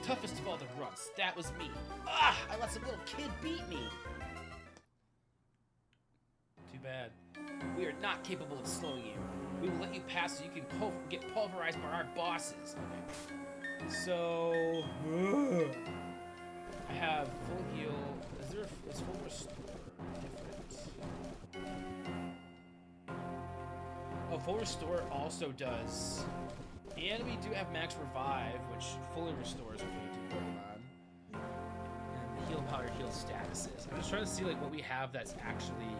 Speaker 1: Toughest of all the grunts. That was me. Ah! I let some little kid beat me. Too bad. We are not capable of slowing you. We will let you pass so you can get pulverized by our bosses. Okay. So... I have full heal. Is full restore different? Oh, full restore also does... And we do have max revive, which fully restores when we do Pokemon. And heal power, heal statuses. I'm just trying to see like what we have that's actually.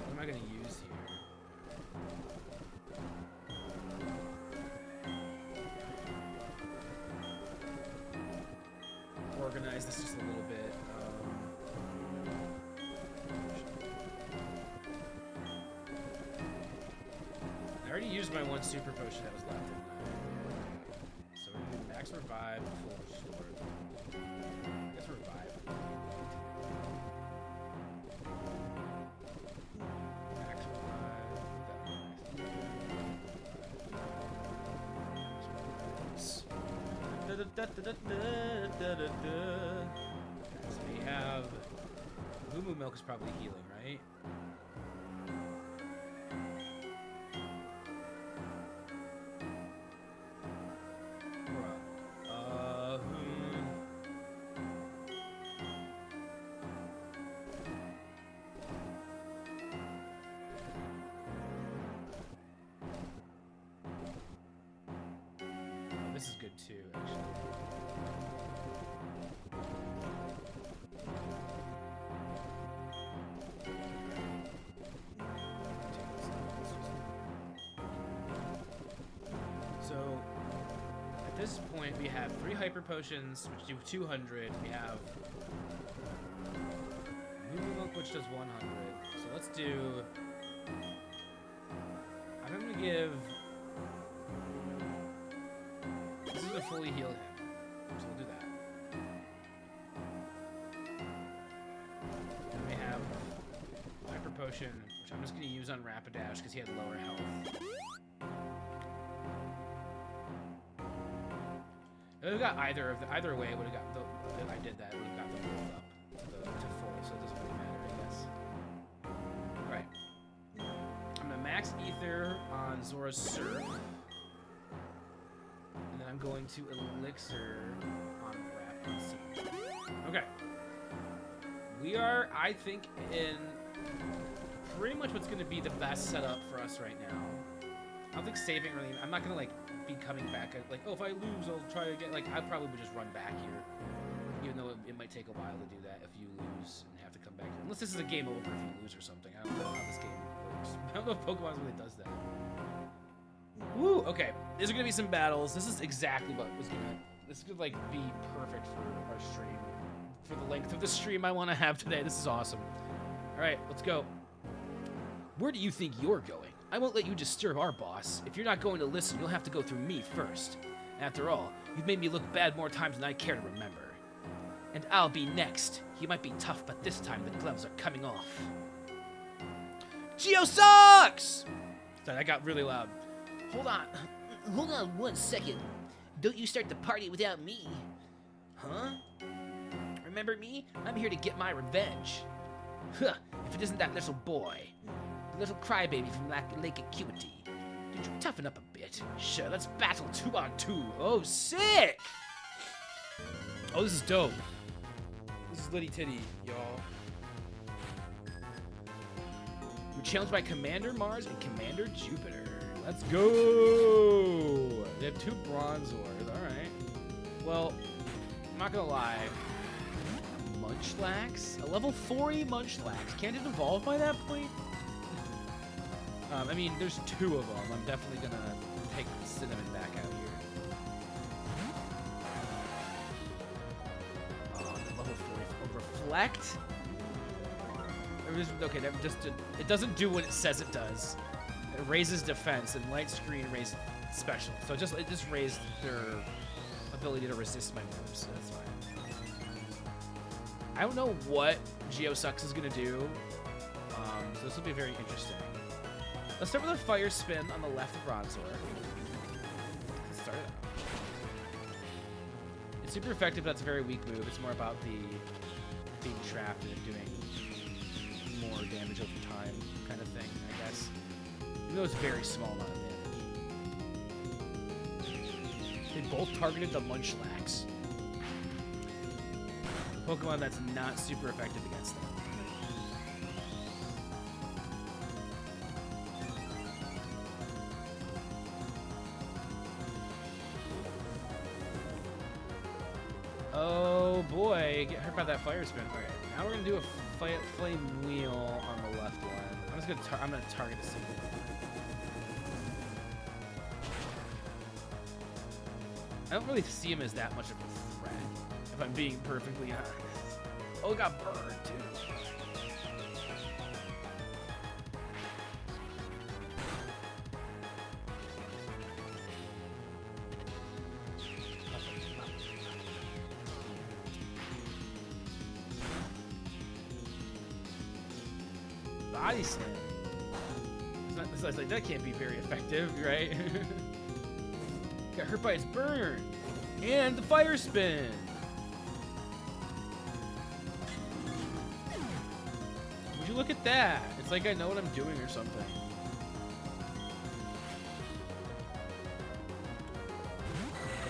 Speaker 1: What am I gonna use here? Organize this just a little bit. I already used my one super potion that was left. So we're gonna do max revive, full restore. I guess revive. Max revive. So we have Moo Milk is probably healing, right? This is good too, actually. So, at this point, we have 3 hyper potions, which do 200. We have Moo Milk, which does 100. So let's do. I'm gonna give. This is to fully heal him, so we'll do that. Then we have Hyper Potion, which I'm just going to use on Rapidash because he had lower health. If we got either way, would have got the. If I did that, would have got them both up to full, so it doesn't really matter, I guess. All right. I'm gonna max Ether on Zora's Surf. And then I'm going to Elixir on Rapid. Okay. We are, I think, in pretty much what's going to be the best setup for us right now. I don't think saving really... I'm not going to, like, be coming back. Like, oh, if I lose, I'll try again. Like, I probably would just run back here. Even though it might take a while to do that if you lose and have to come back here. Unless this is a game over if you lose or something. I don't know how this game works. I don't know if Pokemon really does that. Woo! Okay, these are gonna be some battles. This is exactly what was gonna. This could like be perfect for our stream, for the length of the stream I want to have today. This is awesome. All right, let's go. Where do you think you're going? I won't let you disturb our boss. If you're not going to listen, you'll have to go through me first. After all, you've made me look bad more times than I care to remember. And I'll be next. You might be tough, but this time the gloves are coming off. Geo sucks! Sorry, that got really loud. Hold on 1 second. Don't you start the party without me. Huh? Remember me? I'm here to get my revenge. Huh, if it isn't that little boy.
Speaker 2: little crybaby from Lake Acuity. Did you toughen up a bit? Sure, let's battle 2-on-2. Oh, sick!
Speaker 1: Oh, this is dope. This is Litty Titty, y'all.
Speaker 2: We're challenged by Commander Mars and Commander Jupiter.
Speaker 1: Let's go! They have 2 Bronzors. Alright. Well, I'm not gonna lie.
Speaker 2: Munchlax? A level 40 Munchlax. Can't it evolve by that point?
Speaker 1: I mean, there's 2 of them. I'm definitely gonna take Cinnamon back out here.
Speaker 2: Oh, the level 40. Reflect?
Speaker 1: Okay, it doesn't do what it says it does. It raises defense, and Light Screen raised special. So it just raised their ability to resist my moves, so that's fine. I don't know what Geosucks is gonna do, so this will be very interesting. Let's start with a Fire Spin on the left of Bronzor. Let's start it out. It's super effective, but that's a very weak move. It's more about the being trapped and doing more damage over time kind of thing, I guess. Even though it's a very small amount of damage. They both targeted the Munchlax. A Pokemon that's not super effective against them. Oh boy, get hurt by that Fire Spin. Okay, now we're gonna do a Flame Wheel on the left one. I'm gonna target a single. I don't really see him as that much of a threat, if I'm being perfectly honest. Oh, it got burned too. Body slam. It's like, that can't be very effective, right? Got hurt by his burn. And the Fire Spin. Would you look at that? It's like I know what I'm doing or something.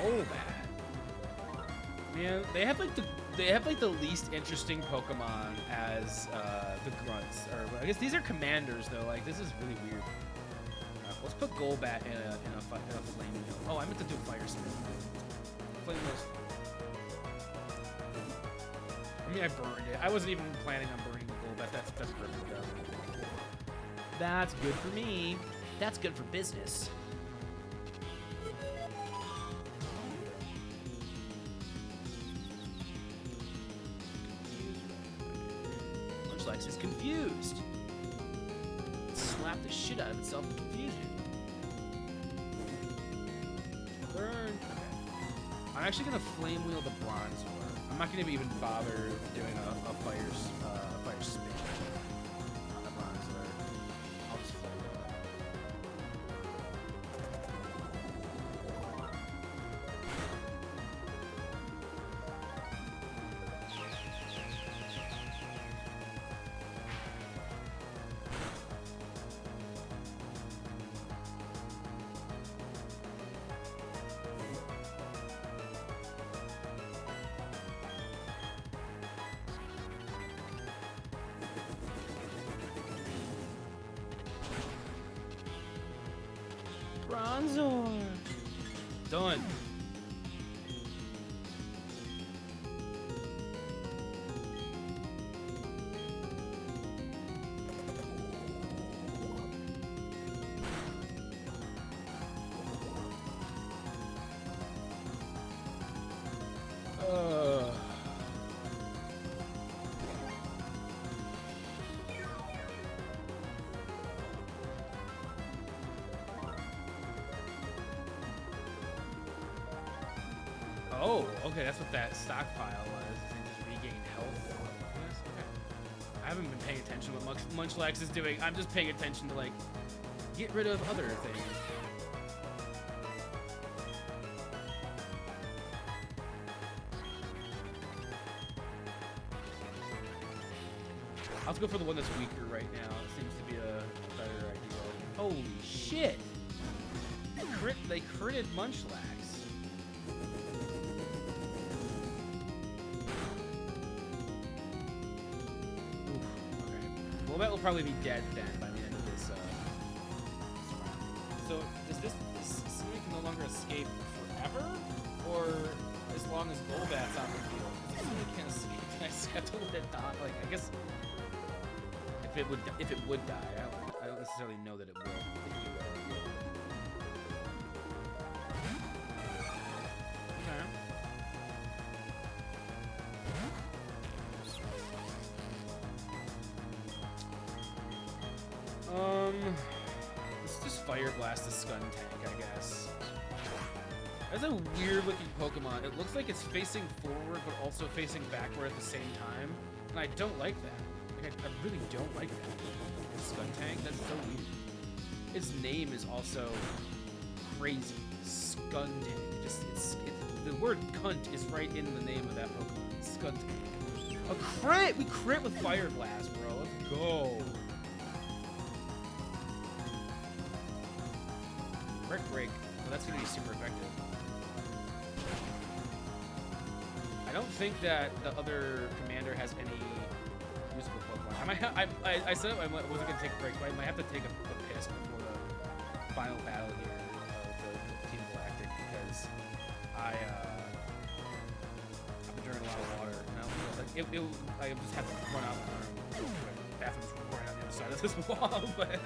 Speaker 1: Golbat. Man, they have like the least interesting Pokemon as the Grunts. Or I guess these are commanders though. Like this is really weird. Let's put Golbat in a Flame Wheel. Oh, I meant to do Fire Spin. Flame Wheel's. I mean, I burned it. I wasn't even planning on burning the Golbat. That's perfect though. That's good for me.
Speaker 2: That's good for business. Munchlax is confused. It slapped the shit out of itself in confusion.
Speaker 1: Burn. I'm actually gonna Flame Wheel the Bronzor. I'm not gonna even bother doing a fire spin on the Bronzor. I'll just Flame Wheel it. Bronzor. Done. Oh, okay, that's what that stockpile was. They just regained health. Okay. I haven't been paying attention to what Munchlax is doing. I'm just paying attention to, like, get rid of other things. I'll go for the one that's weaker right now. It seems to be a better Holy shit! They critted Munchlax. Oof, okay. Well, that will probably be dead then by the end of this round. So, does this Sneak can no longer escape forever? Or as long as Golbat's on the field? Because if Sneak can't escape, I just have to let it die. Like, I guess if it would die, I don't necessarily know that it will. Let's just Fire Blast the Skuntank, I guess. That's a weird looking Pokemon. It looks like it's facing forward, but also facing backward at the same time. And I don't like that. Like, I really don't like that. Skuntank? That's so weird. Its name is also crazy. Skuntank. The word cunt is right in the name of that Pokemon. Skuntank. A crit! We crit with Fire Blast, bro. Let's go. Brick Break. Well, that's gonna be super effective. I don't think that the other commander has any usable Pokemon. I said I wasn't gonna take a break, but I might have to take a piss before the final battle here of the Team Galactic because I've been drinking a lot of water. I just have to run out of the room. My bathroom's right on the other side of this wall, but.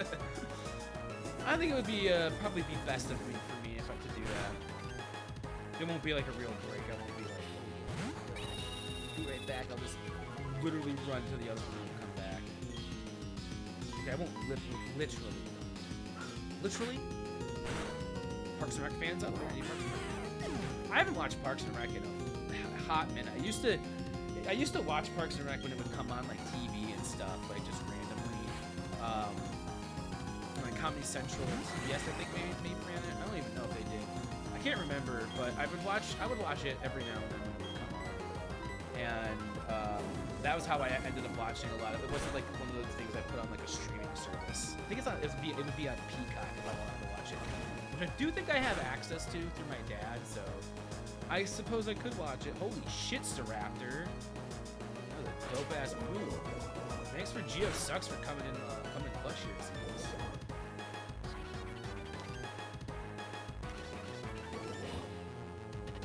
Speaker 1: I think it would be probably be best of me for me if I could do that. It won't be like a real break. I won't be like, be right back. I'll just literally run to the other room and come back. Okay, I won't literally run. Literally? Parks and Rec fans out there? Any Parks and Rec? I haven't watched Parks and Rec in a hot minute. I used to watch Parks and Rec when it would come on like TV and stuff, like just randomly. Like Comedy Central and CBS, I think maybe ran it. I don't even know if they did. I can't remember, but I would watch it every now and then when it would come on. And that was how I ended up watching a lot of it. It wasn't like one of those things I put on like a streaming service. I think it would be on Peacock if I wanted to watch it, which I do think I have access to through my dad. So I suppose I could watch it. Holy shit, Staraptor! That was a dope ass move. Thanks for Geo Sucks for coming in clutch here.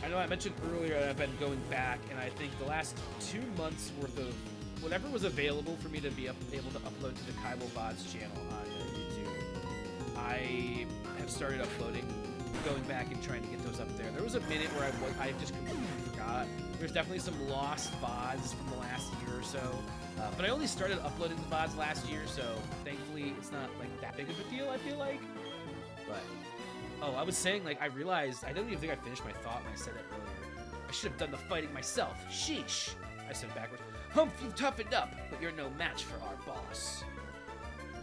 Speaker 1: I know I mentioned earlier that I've been going back, and I think the last 2 months worth of whatever was available for me to be able to upload to the Kaibo Bods channel on YouTube, I have started uploading, going back and trying to get those up there. There was a minute where I just completely forgot. There's definitely some lost VODs from the last year or so, but I only started uploading the VODs last year, so thankfully it's not like that big of a deal, I feel like. But oh, I was saying, like, I realized, I don't even think I finished my thought when I said that earlier. I should have done the fighting myself. Sheesh. I said backwards. Humph, you've toughened up, but you're no match for our boss.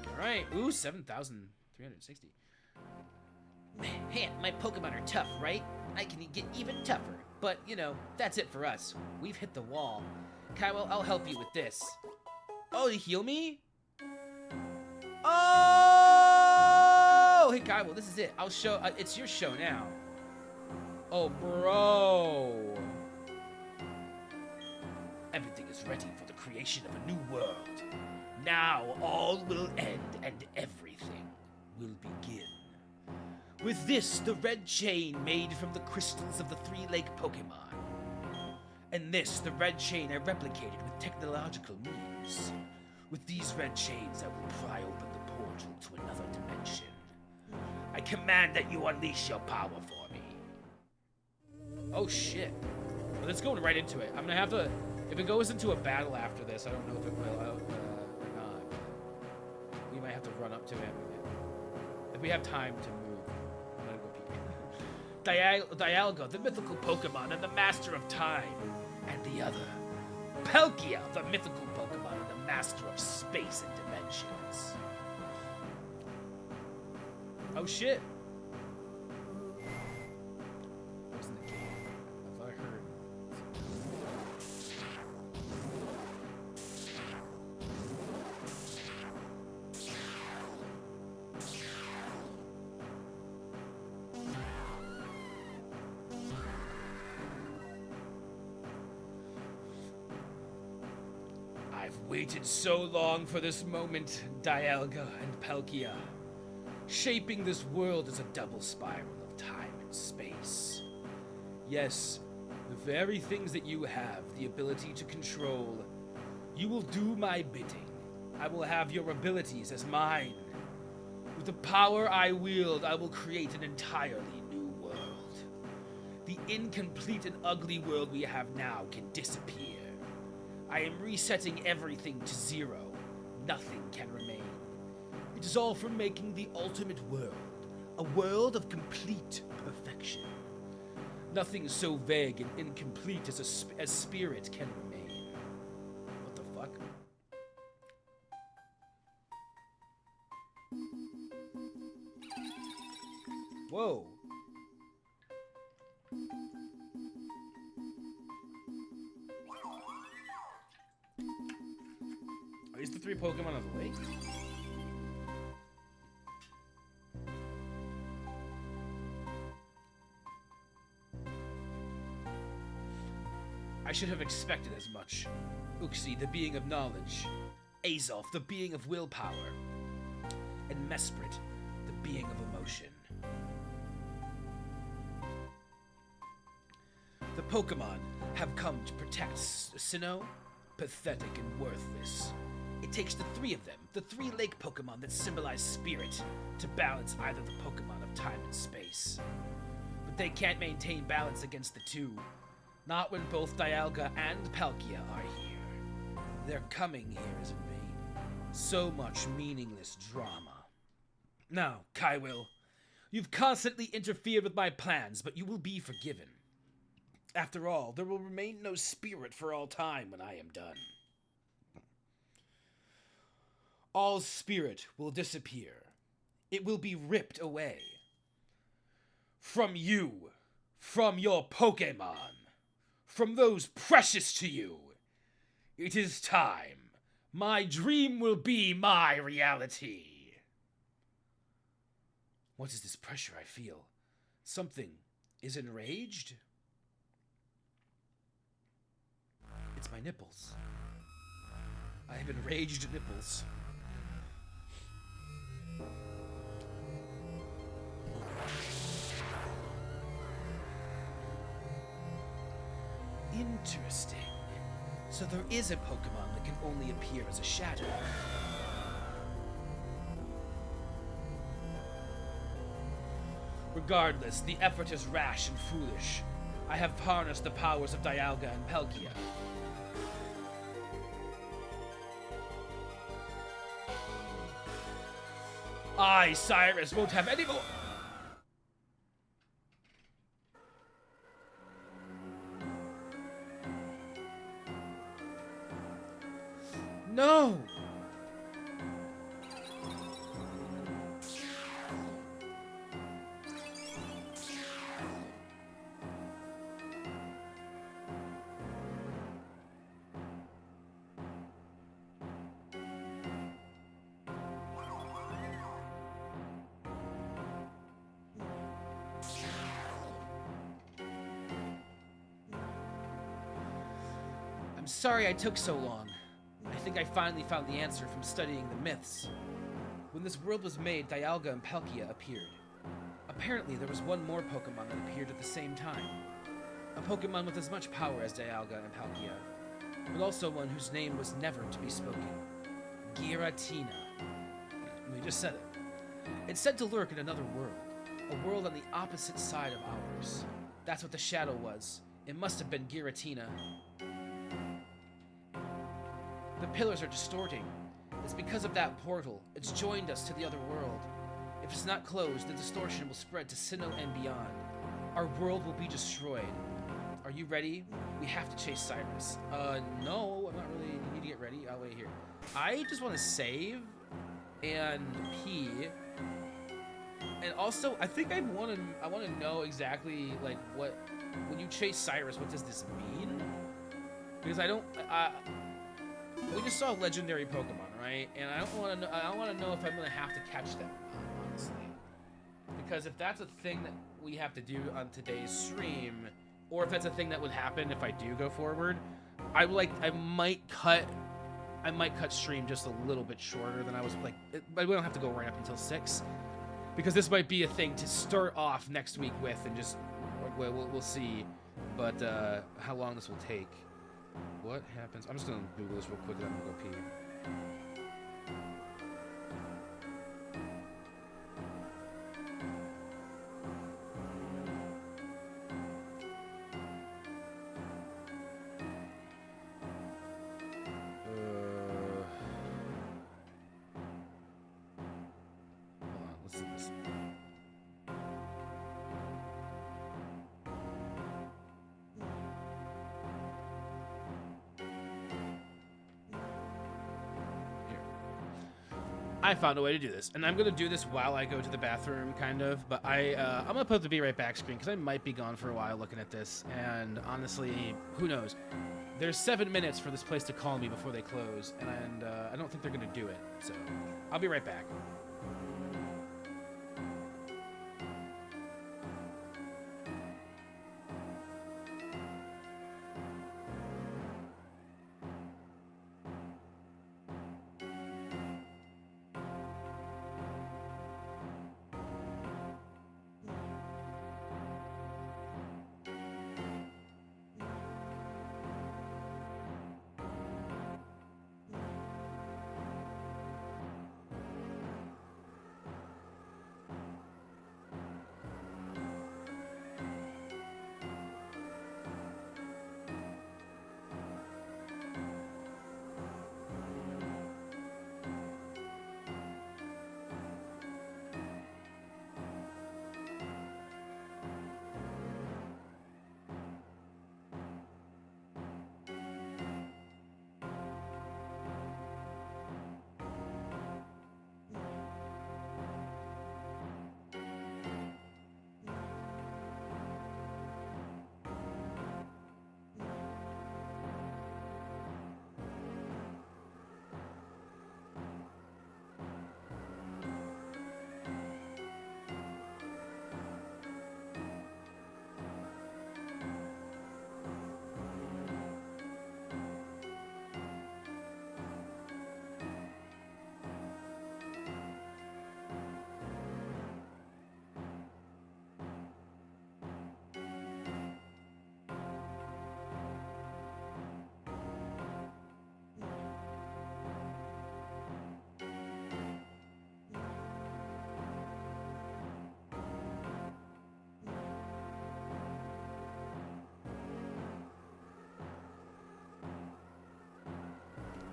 Speaker 1: All right. Ooh, 7,360. Man, my Pokemon are tough, right? I can get even tougher. But, you know, that's it for us. We've hit the wall. Kyle, I'll help you with this. Oh, you heal me? Oh, hey Kyle, this is it. I'll show. It's your show now. Oh, bro. Everything is ready for the creation of a new world. Now all will end and everything will begin. With this, the red chain made from the crystals of the three-leg Pokemon. And this, the red chain I replicated with technological means. With these red chains, I will pry open the portal to another dimension. I command that you unleash your power for me. Oh shit. Well, let's go right into it. I'm gonna have to, if it goes into a battle after this, I don't know if it will or not. We might have to run up to him. If we have time to move. I'm gonna go peek. Dialga, the mythical Pokemon and the master of time. And the other, Palkia, the mythical Pokemon and the master of space and dimensions. Oh shit! What's in the game? Have I heard? waited so long for this moment, Dialga and Palkia. Shaping this world is a double spiral of time and space. Yes, the very things that you have the ability to control, you will do my bidding. I will have your abilities as mine. With the power I wield, I will create an entirely new world. The incomplete and ugly world we have now can disappear. I am resetting everything to zero. Nothing can remain. It is all for making the ultimate world, a world of complete perfection. Nothing so vague and incomplete as spirit can remain. What the fuck? Whoa. Are these the 3 Pokemon of the lake? I should have expected as much. Uxie, the being of knowledge. Azelf, the being of willpower. And Mesprit, the being of emotion. The Pokemon have come to protect Sinnoh. Pathetic and worthless. It takes the 3 of them, the 3 lake Pokemon that symbolize spirit, to balance either the Pokemon of time and space. But they can't maintain balance against the 2. Not when both Dialga and Palkia are here. Their coming here is in vain. So much meaningless drama. Now, Kaiwill, you've constantly interfered with my plans, but you will be forgiven. After all, there will remain no spirit for all time when I am done. All spirit will disappear. It will be ripped away. From you. From your Pokemon. From those precious to you. It is time. My dream will be my reality. What is this pressure I feel? Something is enraged? It's my nipples. I have enraged nipples. Interesting. So there is a Pokemon that can only appear as a shadow. Regardless, the effort is rash and foolish. I have harnessed the powers of Dialga and Palkia. I, Cyrus, won't have any more... No! I'm sorry I took so long. I think I finally found the answer from studying the myths. When this world was made, Dialga and Palkia appeared. Apparently, there was one more Pokemon that appeared at the same time. A Pokemon with as much power as Dialga and Palkia, but also one whose name was never to be spoken. Giratina. We just said it. It's said to lurk in another world. A world on the opposite side of ours. That's what the shadow was. It must have been Giratina. The pillars are distorting. It's because of that portal. It's joined us to the other world. If it's not closed, the distortion will spread to Sinnoh and beyond. Our world will be destroyed. Are you ready? We have to chase Cyrus. No, I'm not really. You need to get ready. I'll wait here. I just want to save and pee. And also, I think I want to know exactly like what when you chase Cyrus, what does this mean? Because I don't. We just saw a legendary Pokemon, right? And I don't want to know. I don't want to know if I'm gonna have to catch them, honestly. Because if that's a thing that we have to do on today's stream, or if that's a thing that would happen if I do go forward, I might cut I might cut stream just a little bit shorter than I was like. But we don't have to go right up until 6, because this might be a thing to start off next week with, and just we'll see. But how long this will take? What happens? I'm just gonna Google this real quick, and I'm gonna go pee. Hold on, let's see this. I found a way to do this, and I'm gonna do this while I go to the bathroom, kind of. But I'm gonna put the "Be Right Back" screen because I might be gone for a while looking at this, and honestly, who knows? There's 7 minutes for this place to call me before they close, and I don't think they're gonna do it. So I'll be right back.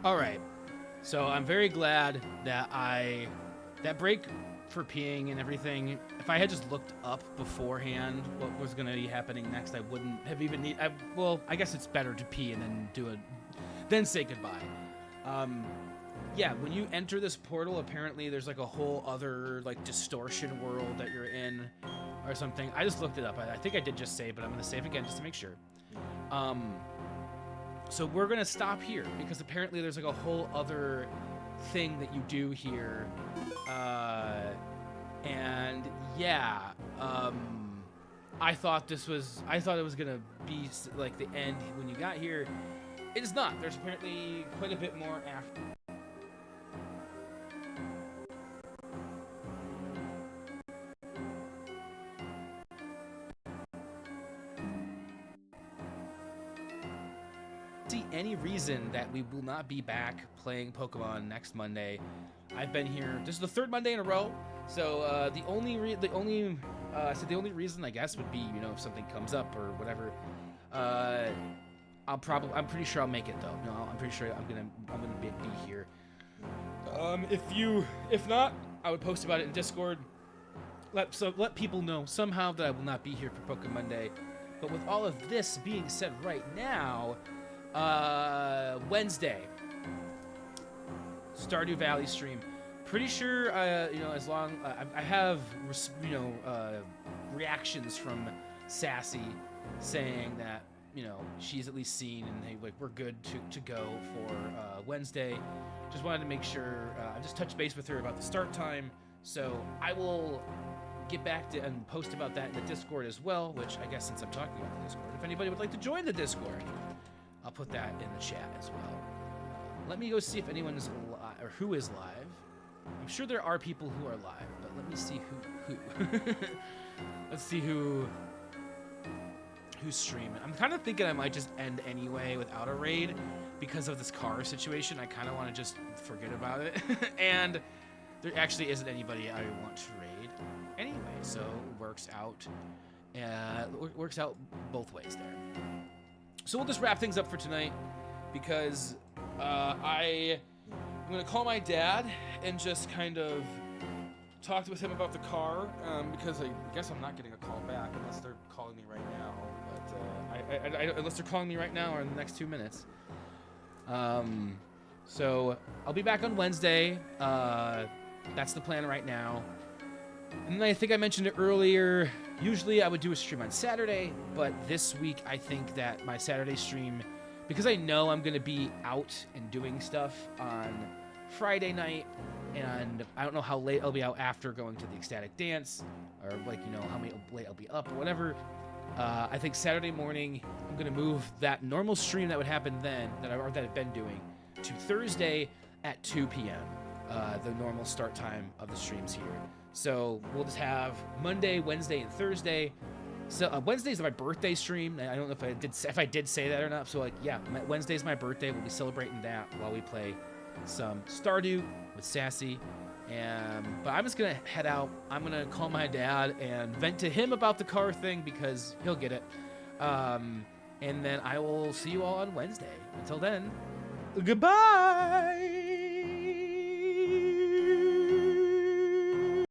Speaker 1: All right, so I'm very glad that that break for peeing and everything. If I had just looked up beforehand what was going to be happening next, I wouldn't have even well, I guess it's better to pee and then then say goodbye. Yeah, when you enter this portal, apparently there's like a whole other like distortion world that you're in or something. I just looked it up. I think I did just save, but I'm going to save again just to make sure. So we're gonna stop here because apparently there's like a whole other thing that you do here, and yeah, I thought it was gonna be like the end when you got here. It is not. There's apparently quite a bit more after. Any reason that we will not be back playing Pokemon next Monday. I've been here. This is the 3rd Monday in a row. So the only reason I guess would be, you know, if something comes up or whatever. I'm pretty sure I'll make it though. No, I'm pretty sure I'm gonna be here. If not, I would post about it in Discord. Let people know somehow that I will not be here for PokeMonday. But with all of this being said right now, Wednesday, Stardew Valley stream. Pretty sure, you know, as long I have, you know, reactions from Sassy saying that, you know, she's at least seen and we're good to go for Wednesday. Just wanted to make sure. I just touched base with her about the start time, so I will get back to and post about that in the Discord as well. Which I guess since I'm talking about the Discord, if anybody would like to join the Discord, I'll put that in the chat as well. let me go see if anyone's live or who is live. I'm sure there are people who are live, but let me see who. Let's see who's streaming. I'm kind of thinking I might just end anyway without a raid because of this car situation. I kind of want to just forget about it. And there actually isn't anybody I want to raid anyway, so it works out. Works out both ways there. So we'll just wrap things up for tonight because I'm gonna call my dad and just kind of talk with him about the car because I guess I'm not getting a call back unless they're calling me right now. But unless they're calling me right now or in the next 2 minutes. So I'll be back on Wednesday. That's the plan right now. And then I think I mentioned it earlier. Usually I would do a stream on Saturday, but this week I think that my Saturday stream, because I know I'm going to be out and doing stuff on Friday night, and I don't know how late I'll be out after going to the ecstatic dance, or like, you know, how late I'll be up or whatever. I think Saturday morning I'm going to move that normal stream that would happen then, that I've been doing, to Thursday at 2 p.m., the normal start time of the streams here. So we'll just have Monday, Wednesday, and Thursday. So Wednesday's my birthday stream. I don't know if I did say that or not. So like, yeah, Wednesday's my birthday. We'll be celebrating that while we play some Stardew with Sassy. But I'm just gonna head out. I'm gonna call my dad and vent to him about the car thing because he'll get it. And then I will see you all on Wednesday. Until then, goodbye.